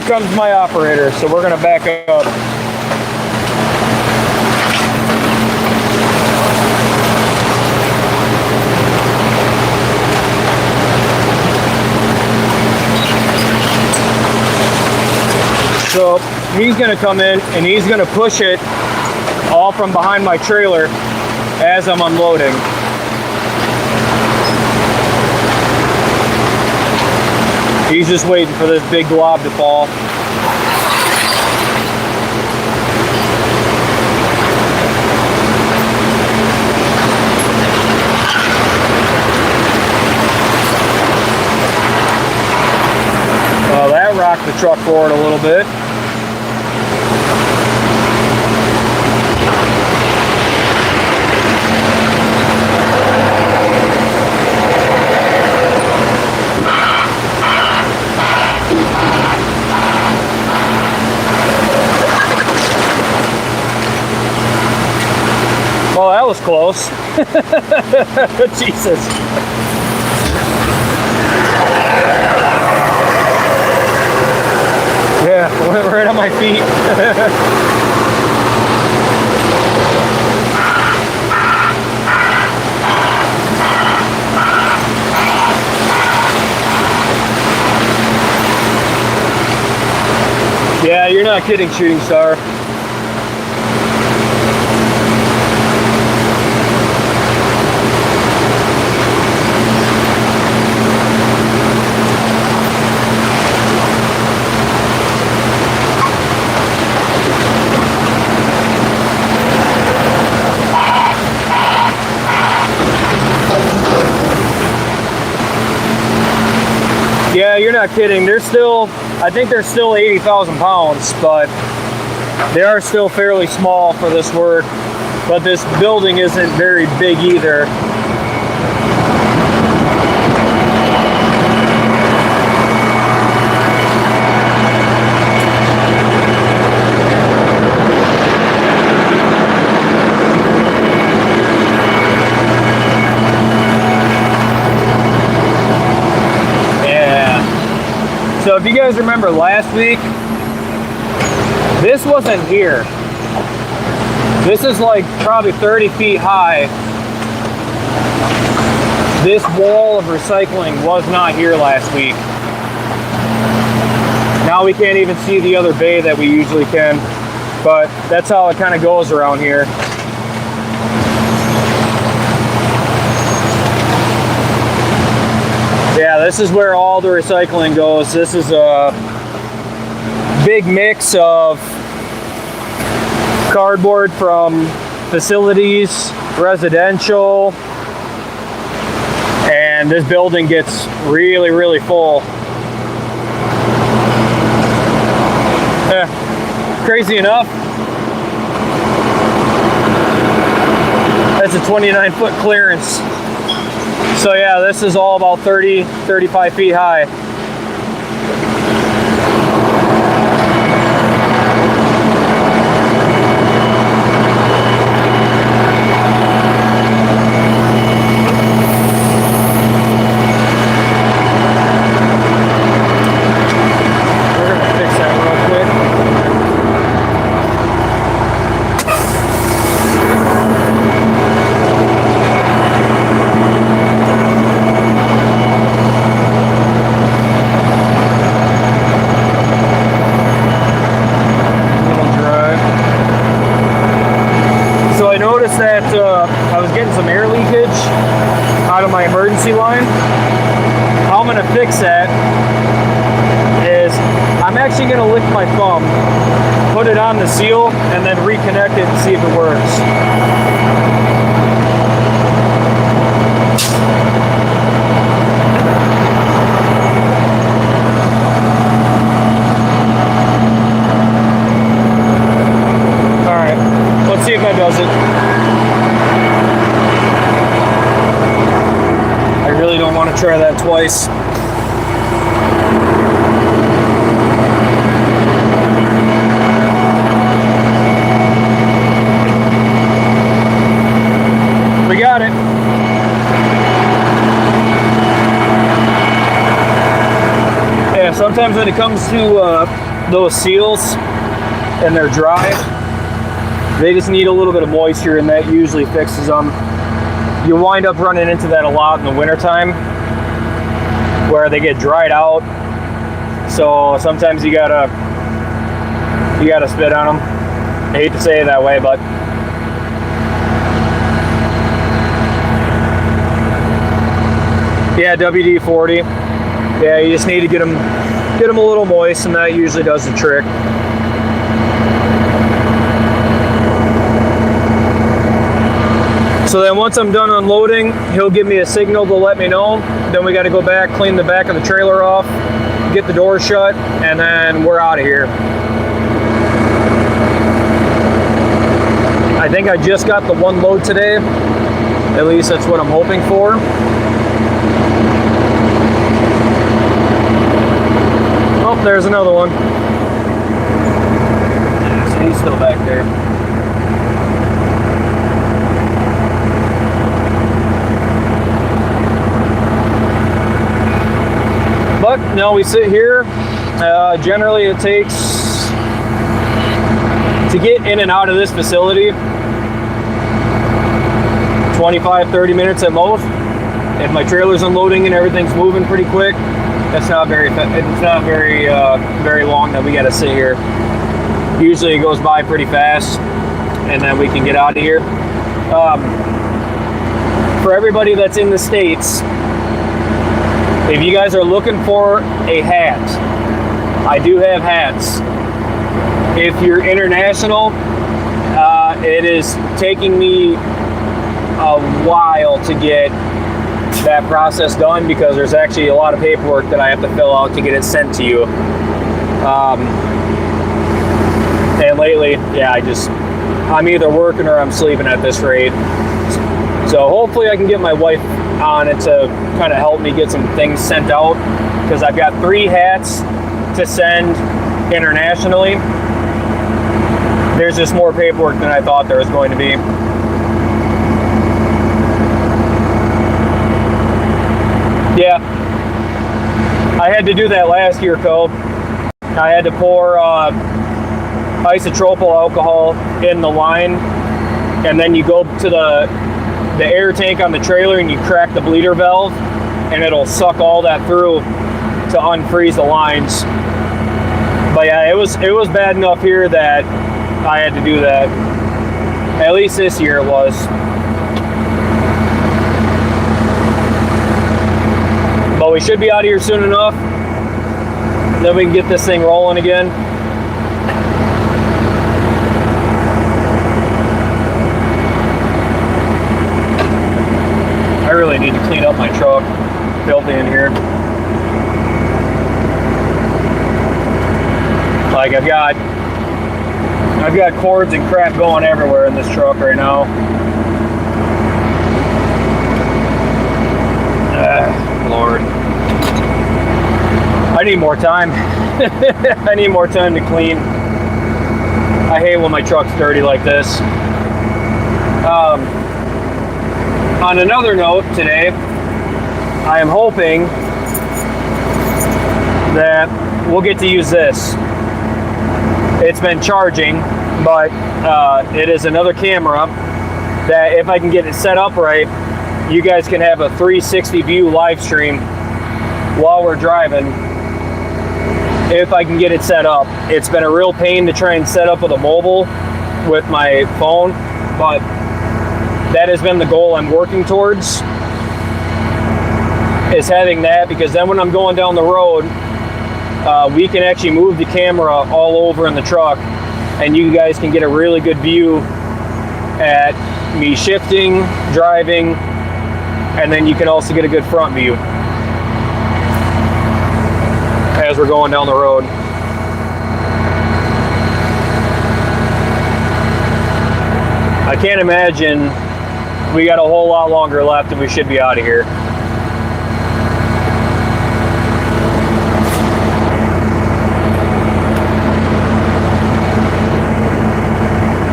comes my operator, so we're gonna back up. So he's gonna come in and he's gonna push it all from behind my trailer as I'm unloading. He's just waiting for this big glob to fall. Well, that rocked the truck forward a little bit. Well, that was close. Jesus. Yeah, went right on my feet. Yeah, you're not kidding, Shooting Star. Yeah, you're not kidding. They're still, I think they're still 80,000 pounds, but they are still fairly small for this work. But this building isn't very big either. So if you guys remember last week, this wasn't here. This is like probably 30 feet high. This wall of recycling was not here last week. Now we can't even see the other bay that we usually can, but that's how it kind of goes around here. Yeah, this is where all the recycling goes. This is a big mix of cardboard from facilities, residential, and this building gets really, really full. Crazy enough, that's a 29-foot clearance. So yeah, this is all about 30, 35 feet high. We're gonna fix that real quick. That I was getting some air leakage out of my emergency line. How I'm going to fix that is I'm actually going to lift my thumb, put it on the seal, and then reconnect it and see if it works. Alright, let's see if that does it. I really don't want to try that twice. We got it. Yeah, sometimes when it comes to those seals and they're dry, they just need a little bit of moisture, and that usually fixes them. You wind up running into that a lot in the wintertime where they get dried out. So sometimes you gotta spit on them. I hate to say it that way, but yeah, WD-40. Yeah, you just need to get them a little moist, and that usually does the trick. So then once I'm done unloading, he'll give me a signal to let me know. Then we got to go back, clean the back of the trailer off, get the door shut, and then we're out of here. I think I just got the one load today. At least that's what I'm hoping for. Oh, there's another one. So he's still back there. But now we sit here. Generally it takes, to get in and out of this facility, 25-30 minutes at most. If my trailer's unloading and everything's moving pretty quick, it's not very long that we got to sit here. Usually it goes by pretty fast, and then we can get out of here. For everybody that's in the States, if you guys are looking for a hat, I do have hats. If you're international, it is taking me a while to get that process done, because there's actually a lot of paperwork that I have to fill out to get it sent to you. And lately, yeah, I'm either working or I'm sleeping at this rate. So hopefully I can get my wife on it to kind of help me get some things sent out, because I've got 3 hats to send internationally. There's just more paperwork than I thought there was going to be. Yeah, I had to do that last year, Cole. I had to pour isopropyl alcohol in the line, and then you go to the air tank on the trailer and you crack the bleeder valve, and it'll suck all that through to unfreeze the lines. But yeah, it was bad enough here that I had to do that. At least this year it was. But we should be out of here soon enough. Then we can get this thing rolling again. I really need to clean up my truck. Filthy in here. Like I've got cords and crap going everywhere in this truck right now. Lord. I need more time. I need more time to clean. I hate when my truck's dirty like this. On another note today, I am hoping that we'll get to use this. It's been charging, but it is another camera that, if I can get it set up right, you guys can have a 360 view live stream while we're driving, if I can get it set up. It's been a real pain to try and set up with a mobile with my phone, but that has been the goal I'm working towards, is having that, because then when I'm going down the road, we can actually move the camera all over in the truck, and you guys can get a really good view at me shifting, driving, and then you can also get a good front view as we're going down the road. I can't imagine we got a whole lot longer left, and we should be out of here.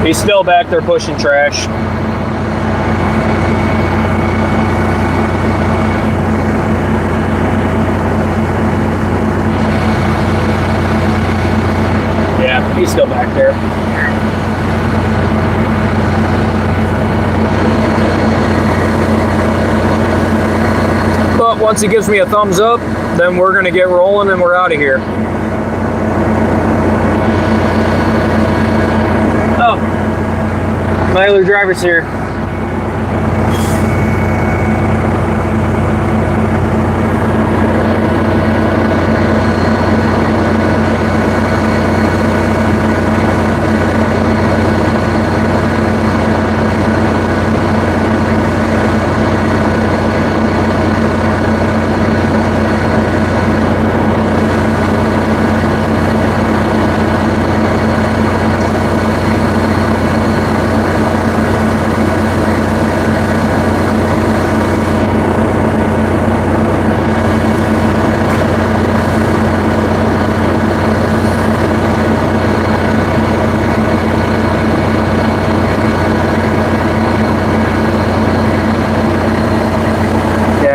He's still back there pushing trash. He's still back there. But once he gives me a thumbs up, then we're gonna get rolling and we're out of here. Oh, my other driver's here.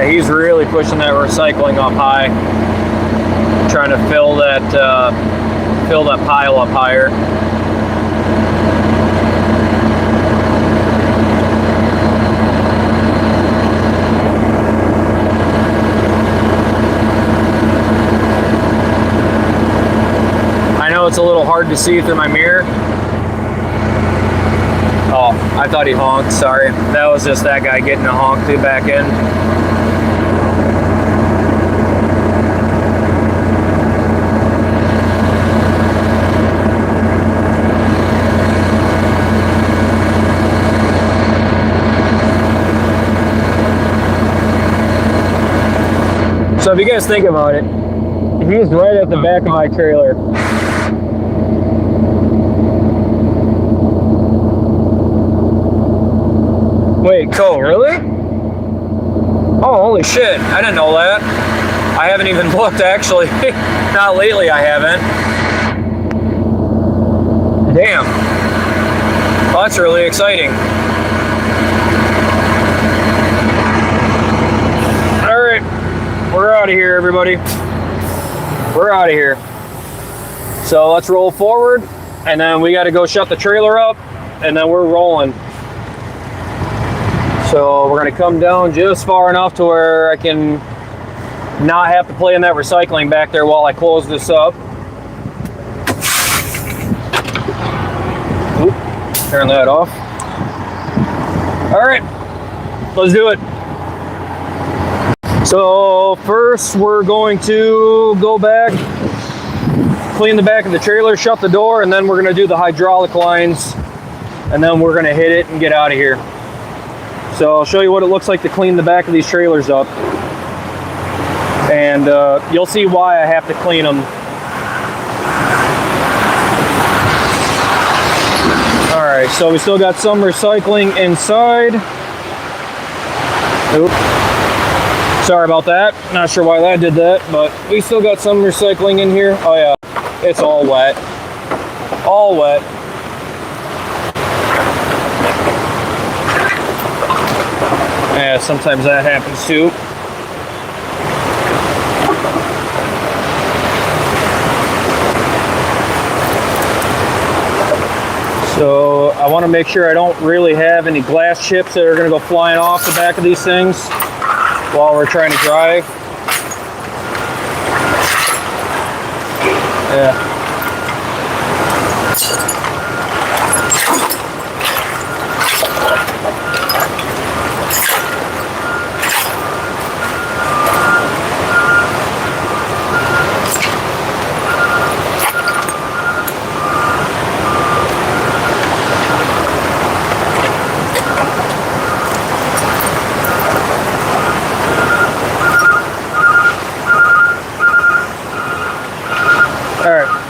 He's really pushing that recycling up high, trying to fill that pile up higher. I know it's a little hard to see through my mirror. Oh, I thought he honked, sorry. That was just that guy getting a honk through the back end. So if you guys think about it, he's right at the back of my trailer. Wait, Cole, really? Oh, holy shit, I didn't know that. I haven't even looked, actually. Not lately, I haven't. Damn. Well, that's really exciting. We're out of here, everybody. We're out of here. So let's roll forward, and then we got to go shut the trailer up, and then we're rolling. So we're going to come down just far enough to where I can not have to play in that recycling back there while I close this up. Oop, turn that off. All right, let's do it. So first we're going to go back, clean the back of the trailer, shut the door, and then we're going to do the hydraulic lines, and then we're going to hit it and get out of here. So I'll show you what it looks like to clean the back of these trailers up, and you'll see why I have to clean them. All right, so we still got some recycling inside. Oop. Sorry about that. Not sure why that did that, but we still got some recycling in here. Oh yeah, it's all wet. All wet. Yeah, sometimes that happens too. So I want to make sure I don't really have any glass chips that are going to go flying off the back of these things while we're trying to drive. Yeah.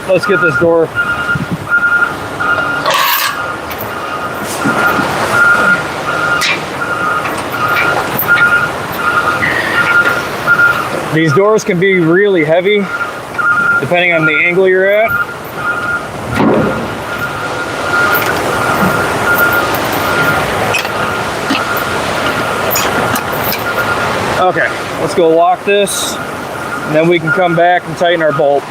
Let's get this door. These doors can be really heavy depending on the angle you're at. Okay, let's go lock this, and then we can come back and tighten our bolt.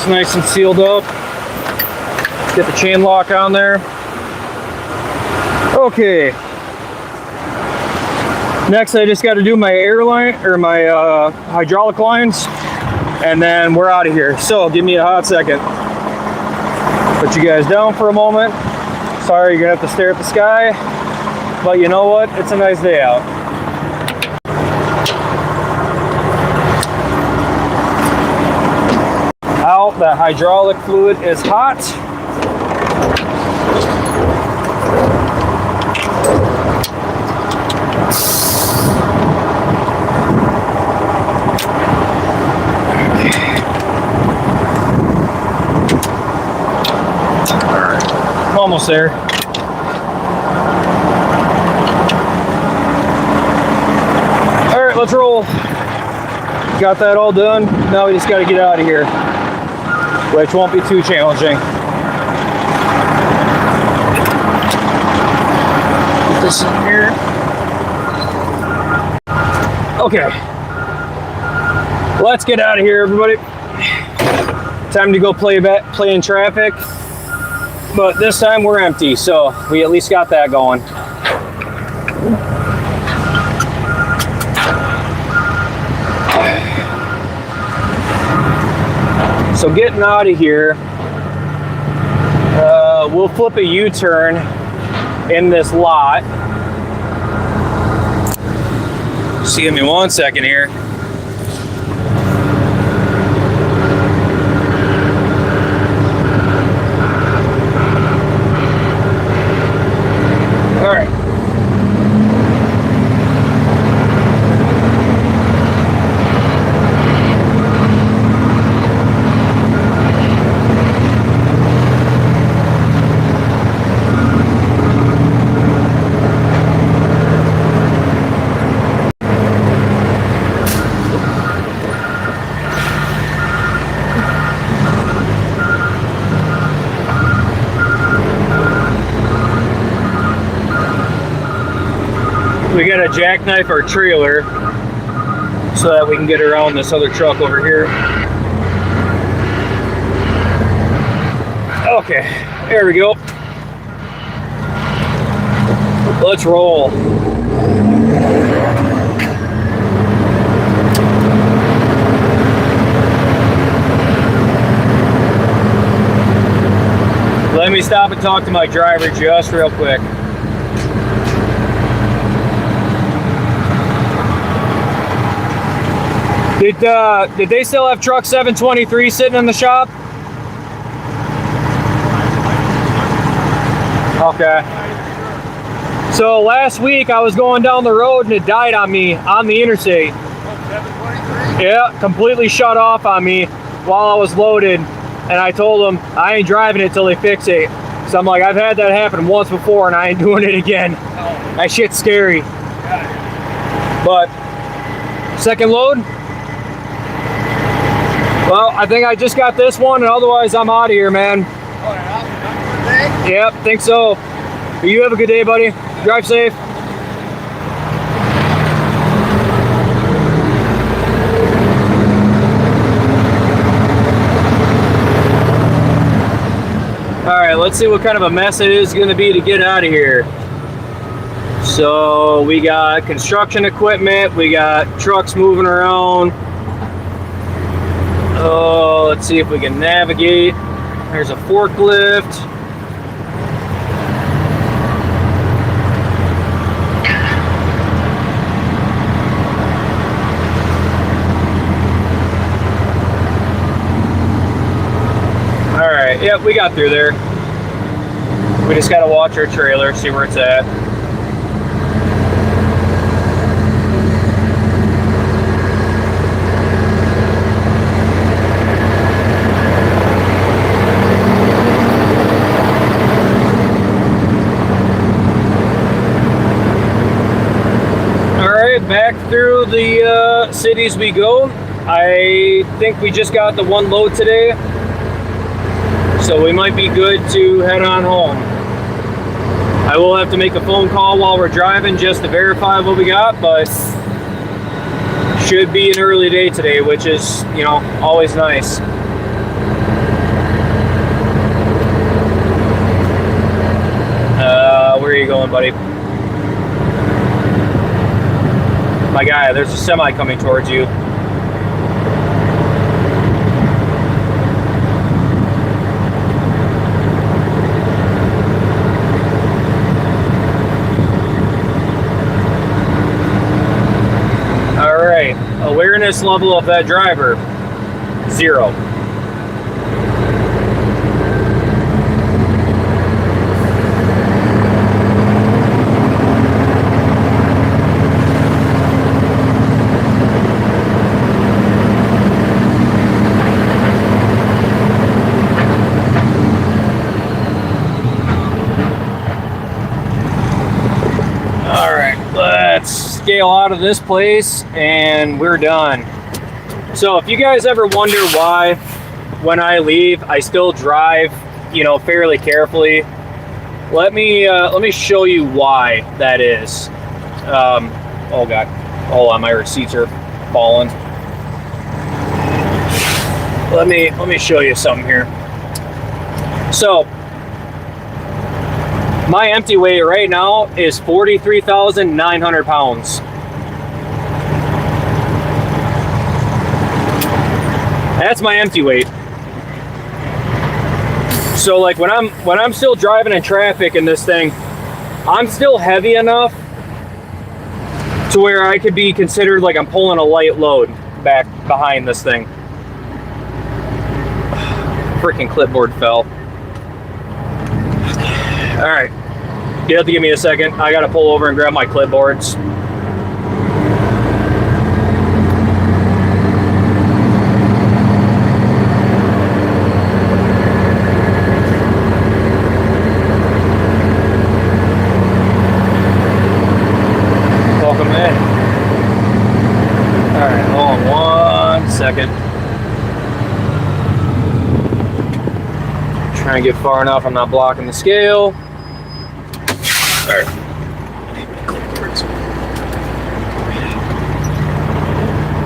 That's nice and sealed up. Let's get the chain lock on there. Okay. Next, I just got to do my air line or my hydraulic lines, and then we're out of here. So give me a hot second. Put you guys down for a moment. Sorry, you're gonna have to stare at the sky, but you know what? It's a nice day out. Out, the hydraulic fluid is hot. Almost there. All right, let's roll. Got that all done. Now we just got to get out of here, which won't be too challenging. Put this in here. Okay. Let's get out of here, everybody. Time to go play in traffic. But this time we're empty, so we at least got that going. So getting out of here, we'll flip a U-turn in this lot. Just give me 1 second here. We gotta jackknife our trailer so that we can get around this other truck over here. Okay, there we go. Let's roll. Let me stop and talk to my driver just real quick. Did they still have truck 723 sitting in the shop? Okay. So last week I was going down the road and it died on me on the interstate. 723? Yeah, completely shut off on me while I was loaded, and I told them I ain't driving it till they fix it. So I'm like, I've had that happen once before and I ain't doing it again. That shit's scary. But second load. Well, I think I just got this one, and otherwise I'm out of here, man. Yep, think so. You have a good day, buddy. Drive safe. All right, let's see what kind of a mess it is going to be to get out of here. So we got construction equipment, we got trucks moving around. Oh, let's see if we can navigate. There's a forklift. All right, yep, we got through there. We just got to watch our trailer, see where it's at. Back through the cities we go. I think we just got the one load today, so we might be good to head on home. I will have to make a phone call while we're driving just to verify what we got, but should be an early day today, which is, you know, always nice. going, buddy? My guy, there's a semi coming towards you. All right, awareness level of that driver, 0. Scale out of this place and we're done. So if you guys ever wonder why when I leave I still drive, you know, fairly carefully, let me show you why that is. Oh god, hold on, my receipts are falling. Let me show you something here. So my empty weight right now is 43,900 pounds. That's my empty weight. So like when I'm still driving in traffic in this thing, I'm still heavy enough to where I could be considered like I'm pulling a light load back behind this thing. Freaking clipboard fell. All right, you have to give me a second. I gotta pull over and grab my clipboards. Welcome in. All right, hold on 1 second. Try and get far enough I'm not blocking the scale. Alright.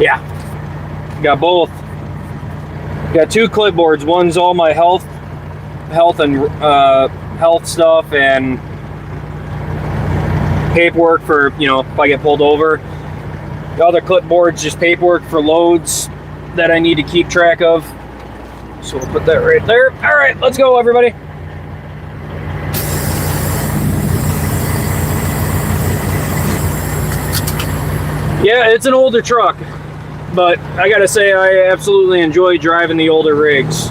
Yeah. Got both. Got 2 clipboards. One's all my health and health stuff and paperwork for, you know, if I get pulled over. The other clipboard's just paperwork for loads that I need to keep track of. So we'll put that right there. All right, let's go, everybody. Yeah, it's an older truck, but I gotta say I absolutely enjoy driving the older rigs.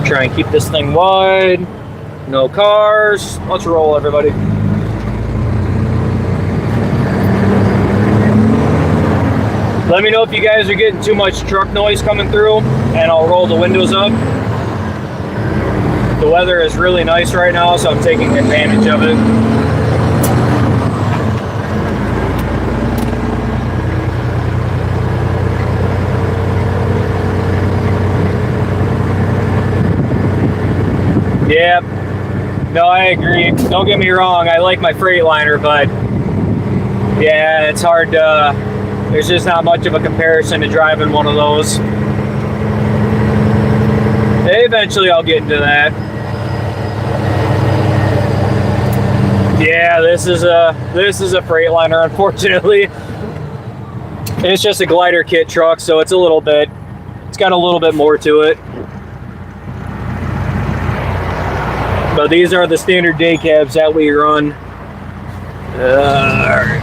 Try and keep this thing wide. No cars. Let's roll, everybody. Let me know if you guys are getting too much truck noise coming through, and I'll roll the windows up. The weather is really nice right now, so I'm taking advantage of it. Yeah, no, I agree. Don't get me wrong, I like my Freightliner, but yeah, it's hard to, there's just not much of a comparison to driving one of those. Eventually I'll get into that. Yeah, this is a Freightliner, unfortunately. It's just a glider kit truck, so it's got a little bit more to it. But these are the standard day cabs that we run. All right.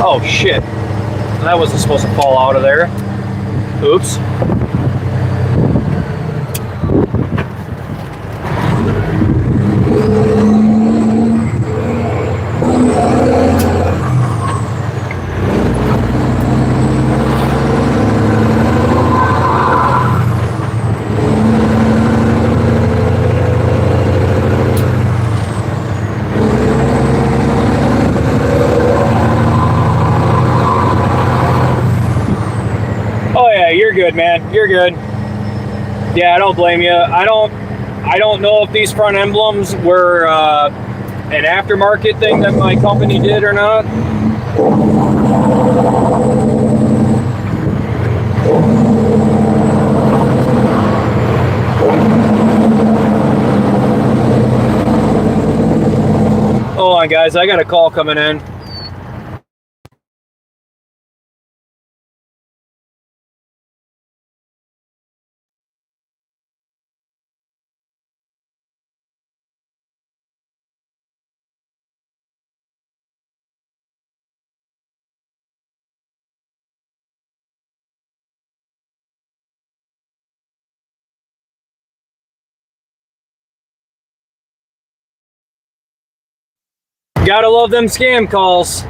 Oh shit. That wasn't supposed to fall out of there. Oops. good, man. You're good. Yeah, I don't blame you. I don't know if these front emblems were an aftermarket thing that my company did or not. Hold on, guys. I got a call coming in. Gotta love them scam calls.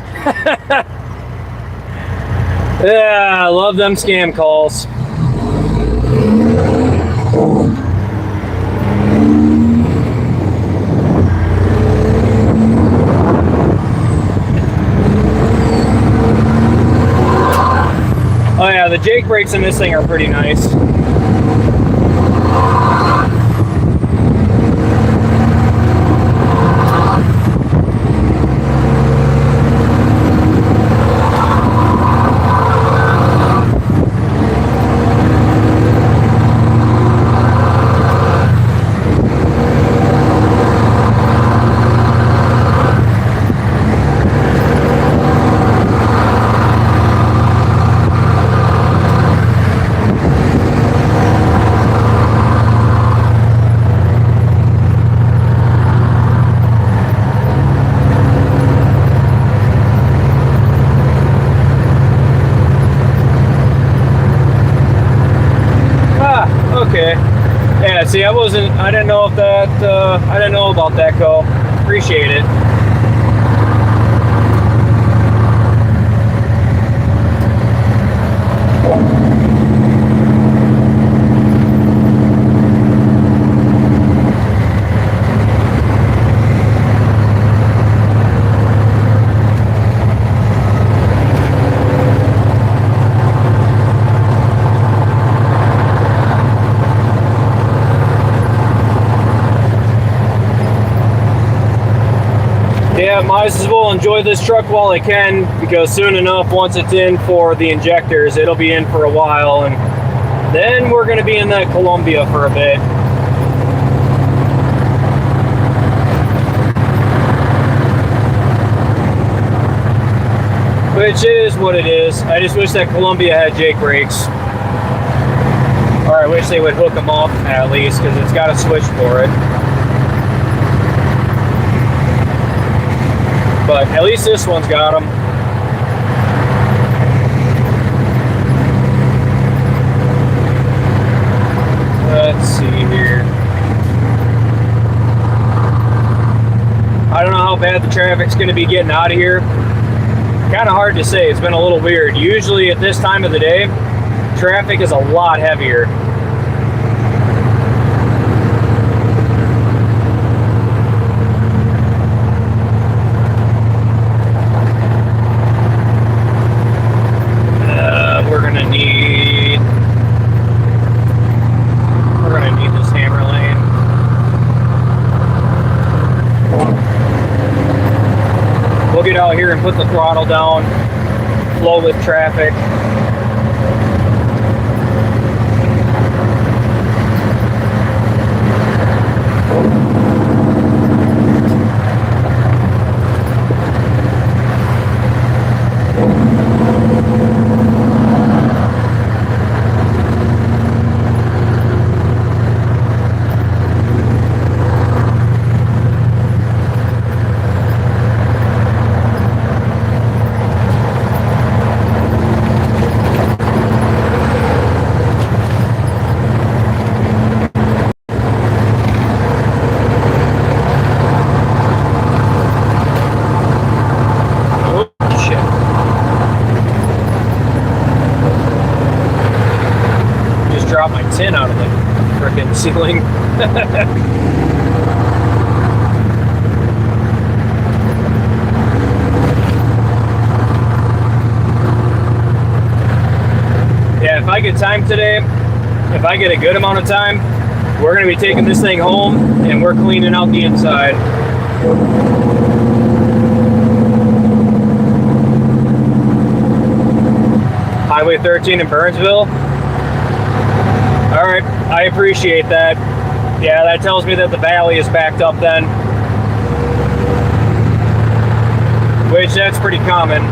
Yeah, I love them scam calls. Oh yeah, the Jake brakes in this thing are pretty nice. Okay. Yeah, see, I didn't know if that, I didn't know about that call. Appreciate it. Yeah, might as well enjoy this truck while I can, because soon enough, once it's in for the injectors, it'll be in for a while, and then we're going to be in that Columbia for a bit. Which is what it is. I just wish that Columbia had Jake brakes. Or I wish they would hook them up at least, because it's got a switch for it. But at least this one's got them. Let's see here. I don't know how bad the traffic's going to be getting out of here. Kind of hard to say. It's been a little weird. Usually at this time of the day, traffic is a lot heavier. We're gonna need this hammer lane. We'll get out here and put the throttle down, flow with traffic. Drop my tin out of the frickin' ceiling. Yeah, if I get time today, if I get a good amount of time, we're going to be taking this thing home and we're cleaning out the inside. Highway 13 in Burnsville. All right, I appreciate that. Yeah, that tells me that the valley is backed up then. Which, that's pretty common.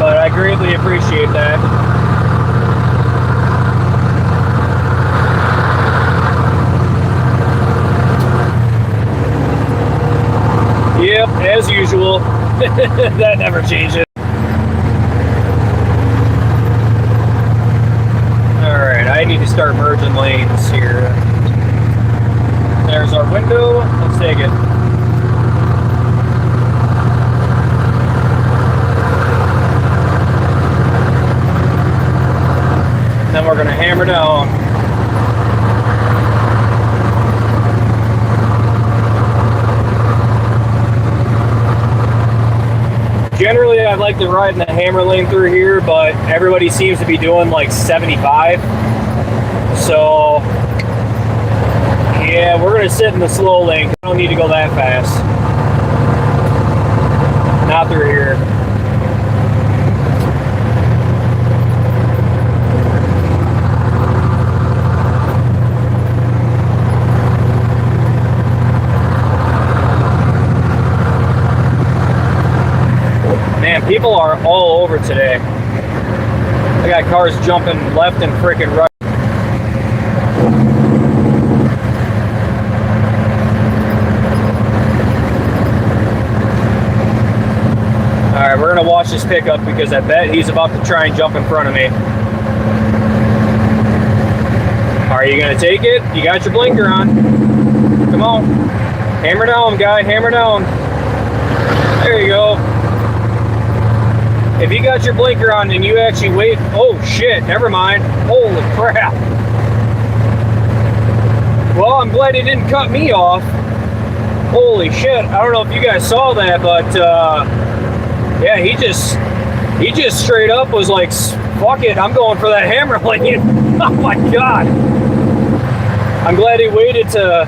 But I greatly appreciate that. Yep, as usual. That never changes. Alright, I need to start merging lanes here. There's our window. Let's take it. And then we're going to hammer down. Generally, I'd like to ride in the hammer lane through here, but everybody seems to be doing like 75. So, yeah, we're going to sit in the slow lane. I don't need to go that fast. Not through here. Man, people are all over today. I got cars jumping left and freaking right. Alright, we're going to watch this pickup because I bet he's about to try and jump in front of me. Are you going to take it? You got your blinker on. Come on. Hammer down, guy. Hammer down. There you go. If you got your blinker on and you actually wait, oh shit, never mind. Holy crap. Well, I'm glad he didn't cut me off. Holy shit, I don't know if you guys saw that, but yeah, he just straight up was like, fuck it, I'm going for that hammer lane. Oh my God. I'm glad he waited to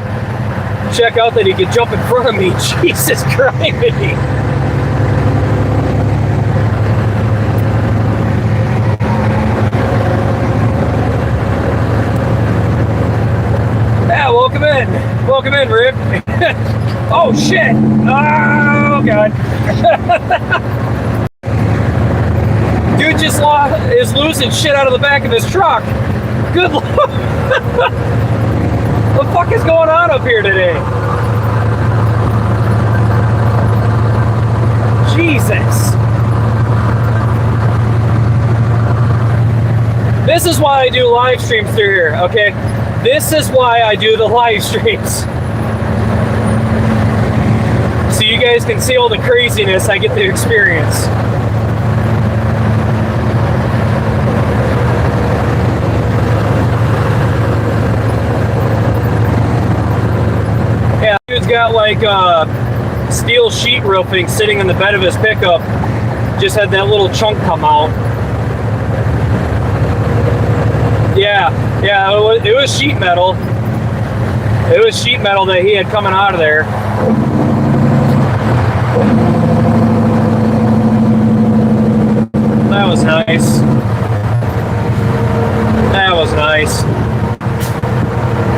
check out that he could jump in front of me. Jesus Christ. Welcome in. Welcome in, Rip. Oh, shit. Oh, God. Dude just is losing shit out of the back of his truck. Good Lord. What the fuck is going on up here today? Jesus. This is why I do live streams through here, okay? This is why I do the live streams. So you guys can see all the craziness I get to experience. Yeah, dude's got like steel sheet roofing sitting in the bed of his pickup. Just had that little chunk come out. Yeah, it was sheet metal. It was sheet metal that he had coming out of there. That was nice. That was nice.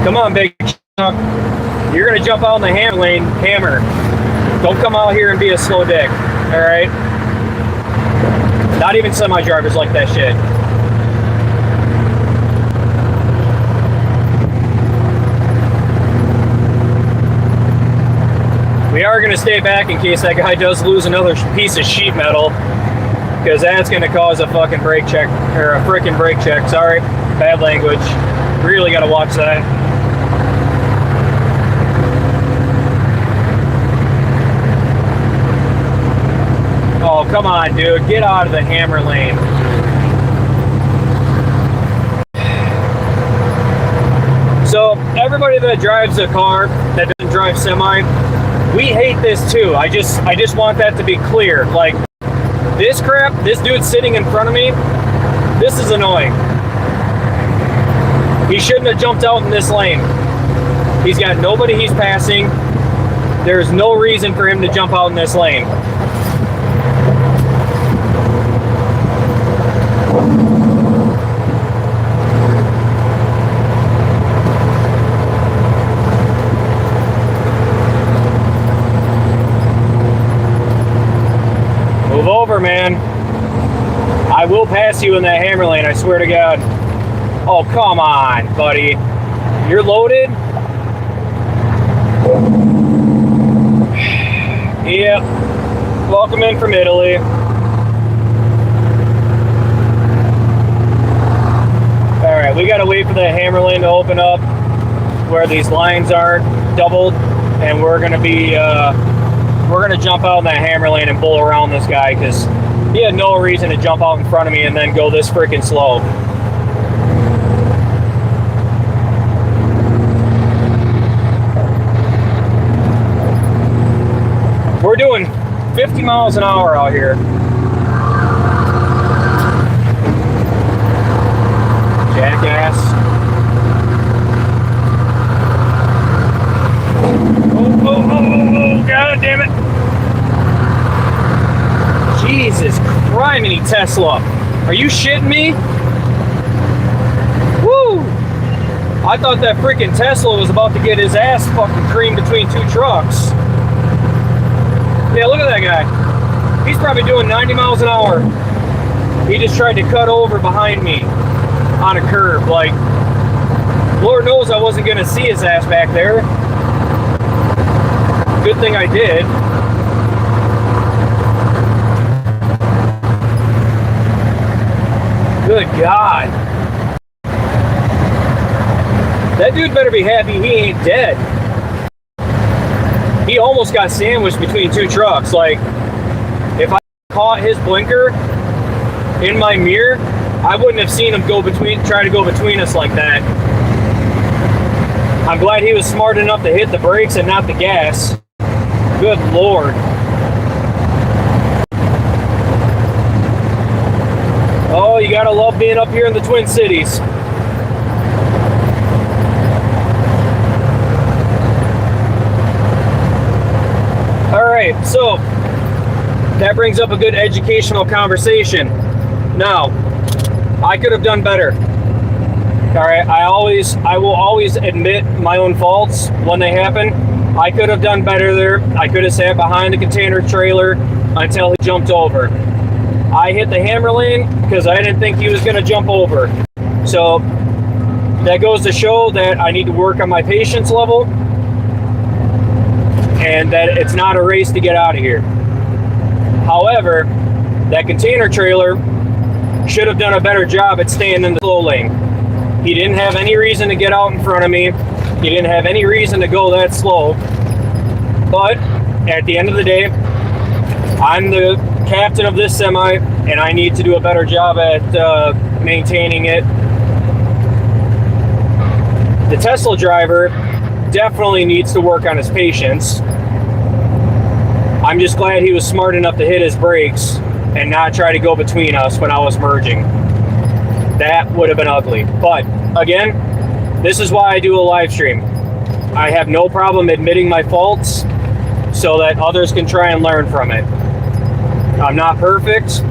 Come on, big truck. You're gonna jump out in the hammer lane, hammer. Don't come out here and be a slow dick, all right? Not even semi-drivers like that shit. We are going to stay back in case that guy does lose another piece of sheet metal, because that's going to cause a fucking brake check, or a freaking brake check. Sorry, bad language. Really got to watch that. Oh, come on, dude. Get out of the hammer lane. So, everybody that drives a car that doesn't drive semi, we hate this too. I just want that to be clear. Like, This crap, this dude sitting in front of me, this is annoying. He shouldn't have jumped out in this lane. He's got nobody he's passing. There's no reason for him to jump out in this lane. Move over, man. I will pass you in that hammer lane, I swear to God. Oh, come on, buddy. You're loaded? Yep. Welcome in from Italy. Alright, we gotta wait for the hammer lane to open up where these lines aren't doubled, and we're gonna jump out in that hammer lane and bull around this guy because he had no reason to jump out in front of me and then go this freaking slow. We're doing 50 miles an hour out here. Jackass. Oh, God damn it. Jesus criminy Tesla. Are you shitting me? Woo! I thought that freaking Tesla was about to get his ass fucking creamed between two trucks. Yeah, look at that guy. He's probably doing 90 miles an hour. He just tried to cut over behind me on a curb. Like, Lord knows I wasn't going to see his ass back there. Good thing I did. Good God. That dude better be happy he ain't dead. He almost got sandwiched between two trucks. Like, if I caught his blinker in my mirror, I wouldn't have seen him try to go between us like that. I'm glad he was smart enough to hit the brakes and not the gas. Good Lord. Oh, you gotta love being up here in the Twin Cities. Alright, so that brings up a good educational conversation. Now, I could have done better. Alright, I will always admit my own faults when they happen. I could have done better there. I could have sat behind the container trailer until he jumped over. I hit the hammer lane because I didn't think he was going to jump over. So that goes to show that I need to work on my patience level and that it's not a race to get out of here. However, that container trailer should have done a better job at staying in the slow lane. He didn't have any reason to get out in front of me. He didn't have any reason to go that slow. But at the end of the day, I'm the captain of this semi, and I need to do a better job at maintaining it. The Tesla driver definitely needs to work on his patience. I'm just glad he was smart enough to hit his brakes and not try to go between us when I was merging. That would have been ugly. But again, this is why I do a live stream. I have no problem admitting my faults so that others can try and learn from it. I'm not perfect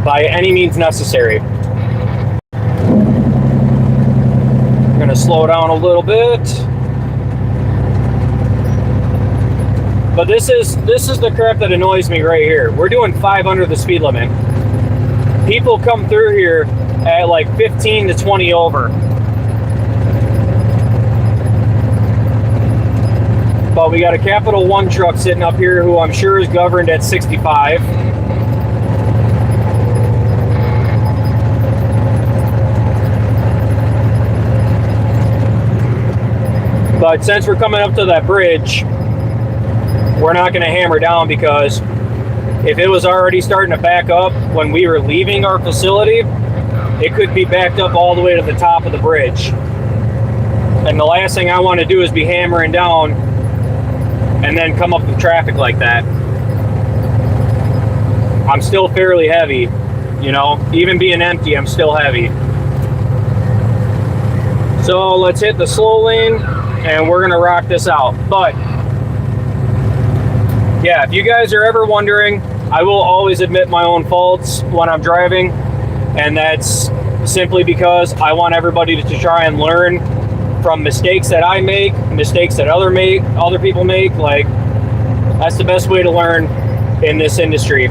by any means necessary. I'm gonna slow down a little bit. But this is the crap that annoys me right here. We're doing 5 under the speed limit. People come through here at like 15 to 20 over. But we got a Capital One truck sitting up here who I'm sure is governed at 65. But since we're coming up to that bridge, we're not going to hammer down because if it was already starting to back up when we were leaving our facility, it could be backed up all the way to the top of the bridge. And the last thing I want to do is be hammering down and then come up with traffic like that. I'm still fairly heavy. You know, even being empty, I'm still heavy. So let's hit the slow lane and we're gonna rock this out. But yeah, if you guys are ever wondering, I will always admit my own faults when I'm driving, and that's simply because I want everybody to try and learn from mistakes that I make, mistakes that other people make. Like, that's the best way to learn in this industry.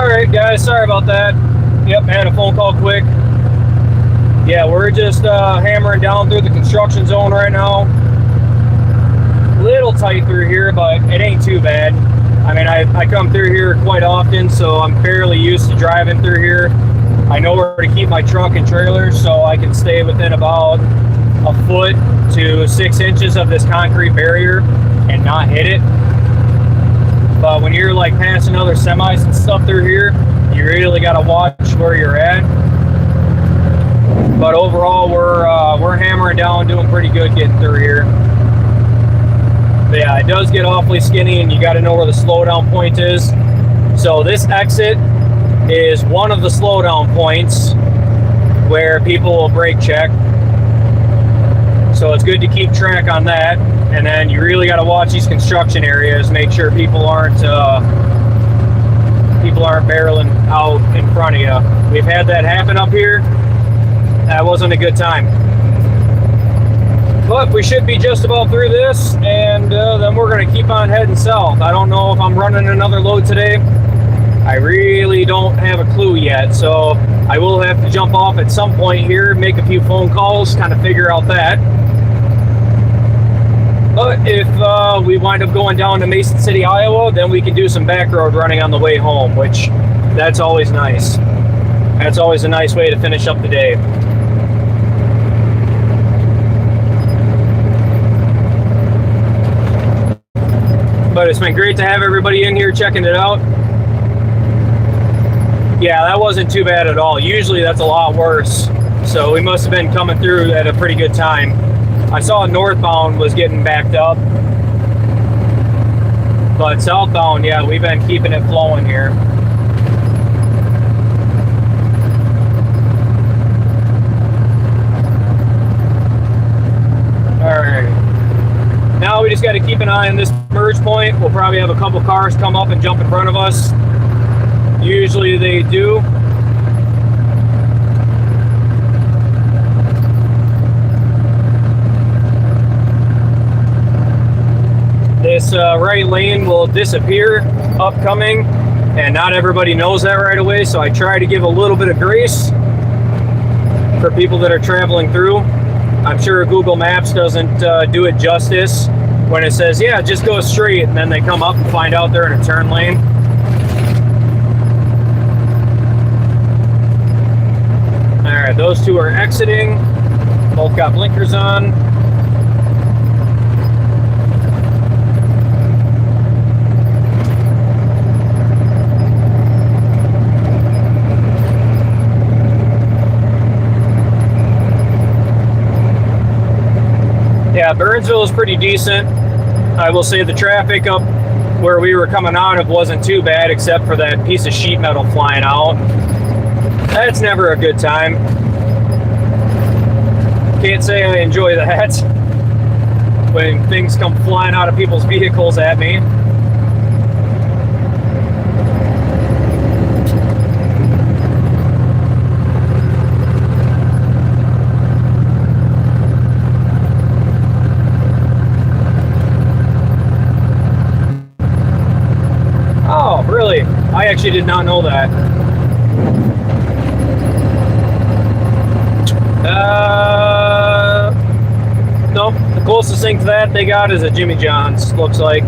right, guys, sorry about that. Yep, I had a phone call quick. Yeah, we're just hammering down through the construction zone right now. Little tight through here, but it ain't too bad. I mean, I come through here quite often, so I'm fairly used to driving through here. I know where to keep my truck and trailer, so I can stay within about a foot to 6 inches of this concrete barrier and not hit it. But when you're like passing other semis and stuff through here, you really got to watch where you're at. But overall, we're hammering down, doing pretty good getting through here. But yeah, it does get awfully skinny, and you got to know where the slowdown point is. So this exit is one of the slowdown points where people will brake check. So it's good to keep track on that. And then you really got to watch these construction areas, make sure people aren't barreling out in front of you. We've had that happen up here. That wasn't a good time. But we should be just about through this, and then we're going to keep on heading south. I don't know if I'm running another load today. I really don't have a clue yet, so I will have to jump off at some point here, make a few phone calls, kind of figure out that. But if we wind up going down to Mason City, Iowa, then we can do some back road running on the way home, which that's always nice. That's always a nice way to finish up the day. But it's been great to have everybody in here checking it out. Yeah, that wasn't too bad at all. Usually that's a lot worse. So we must have been coming through at a pretty good time. I saw northbound was getting backed up. But southbound, yeah, we've been keeping it flowing here. Alright. Now we just got to keep an eye on this merge point. We'll probably have a couple cars come up and jump in front of us. Usually they do. This right lane will disappear upcoming, and not everybody knows that right away, so I try to give a little bit of grace for people that are traveling through. I'm sure Google Maps doesn't do it justice when it says, yeah, just go straight, and then they come up and find out they're in a turn lane. Alright, those two are exiting. Both got blinkers on. Yeah, Burnsville is pretty decent. I will say the traffic up where we were coming out of wasn't too bad, except for that piece of sheet metal flying out. That's never a good time. Can't say I enjoy that when things come flying out of people's vehicles at me. Oh, really? I actually did not know that. Nope. The closest thing to that they got is a Jimmy John's, looks like.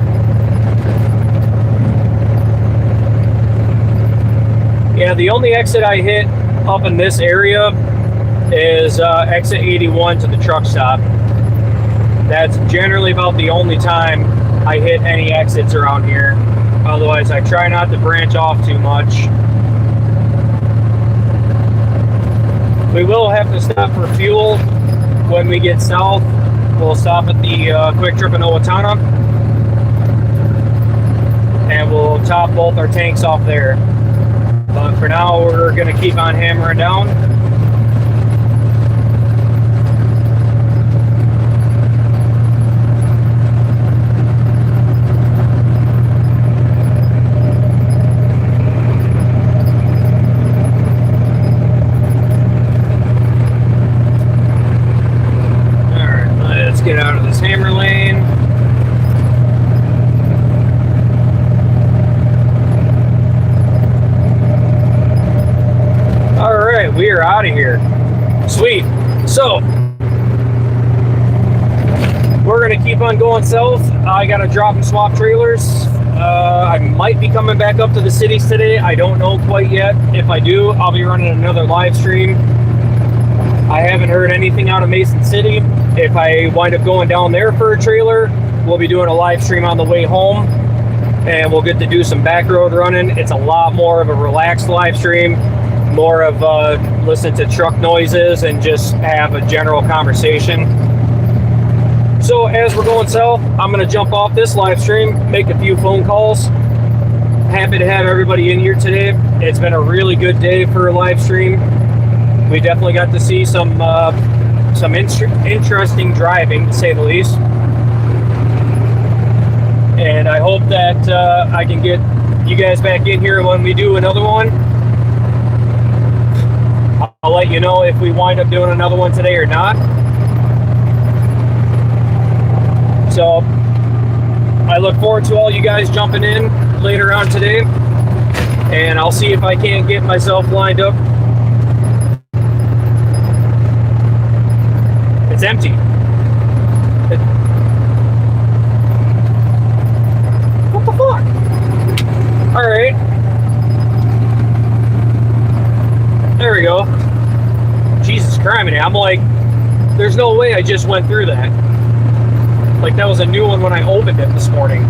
Yeah, the only exit I hit up in this area is exit 81 to the truck stop. That's generally about the only time I hit any exits around here. Otherwise, I try not to branch off too much. We will have to stop for fuel when we get south. We'll stop at the Quick Trip in Owatonna, and we'll top both our tanks off there. But for now, we're going to keep on hammering down. Get out of this hammer lane. Sweet. So, we're going to keep on going south. I got to drop and swap trailers. I might be coming back up to the cities today. I don't know quite yet. If I do, I'll be running another live stream. I haven't heard anything out of Mason City. If I wind up going down there for a trailer, we'll be doing a live stream on the way home. And we'll get to do some back road running. It's a lot more of a relaxed live stream. More of listen to truck noises and just have a general conversation. So as we're going south, I'm going to jump off this live stream, make a few phone calls. Happy to have everybody in here today. It's been a really good day for a live stream. We definitely got to see some interesting driving, to say the least. And I hope that I can get you guys back in here when we do another one. I'll let you know if we wind up doing another one today or not. So I look forward to all you guys jumping in later on today, and I'll see if I can't get myself lined up. It's empty. What the fuck? All right. There we go. Jesus Christ, I'm like, there's no way I just went through that. Like that was a new one when I opened it this morning.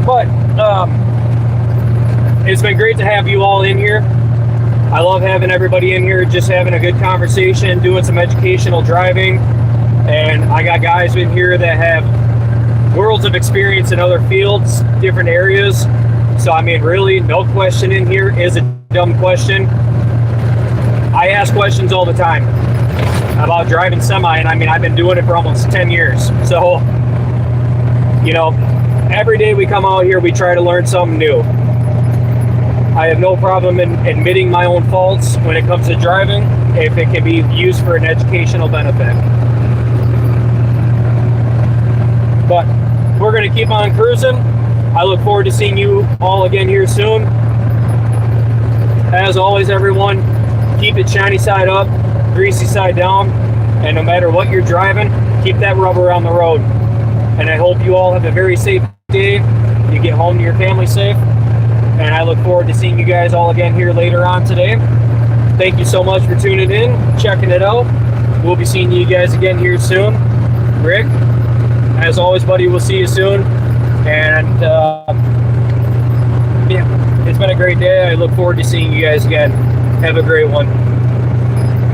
But it's been great to have you all in here. I love having everybody in here, just having a good conversation, doing some educational driving. And I got guys in here that have worlds of experience in other fields, different areas. So I mean, really, no question in here is a dumb question. I ask questions all the time about driving semi, and I mean, I've been doing it for almost 10 years. So, you know, every day we come out here, we try to learn something new. I have no problem in admitting my own faults when it comes to driving, if it can be used for an educational benefit. But we're going to keep on cruising. I look forward to seeing you all again here soon. As always, everyone, keep it shiny side up, greasy side down, and no matter what you're driving, keep that rubber on the road. And I hope you all have a very safe day. You get home to your family safe. And I look forward to seeing you guys all again here later on today. Thank you so much for tuning in, checking it out. We'll be seeing you guys again here soon. Rick, as always, buddy, we'll see you soon. And yeah, it's been a great day. I look forward to seeing you guys again. Have a great one.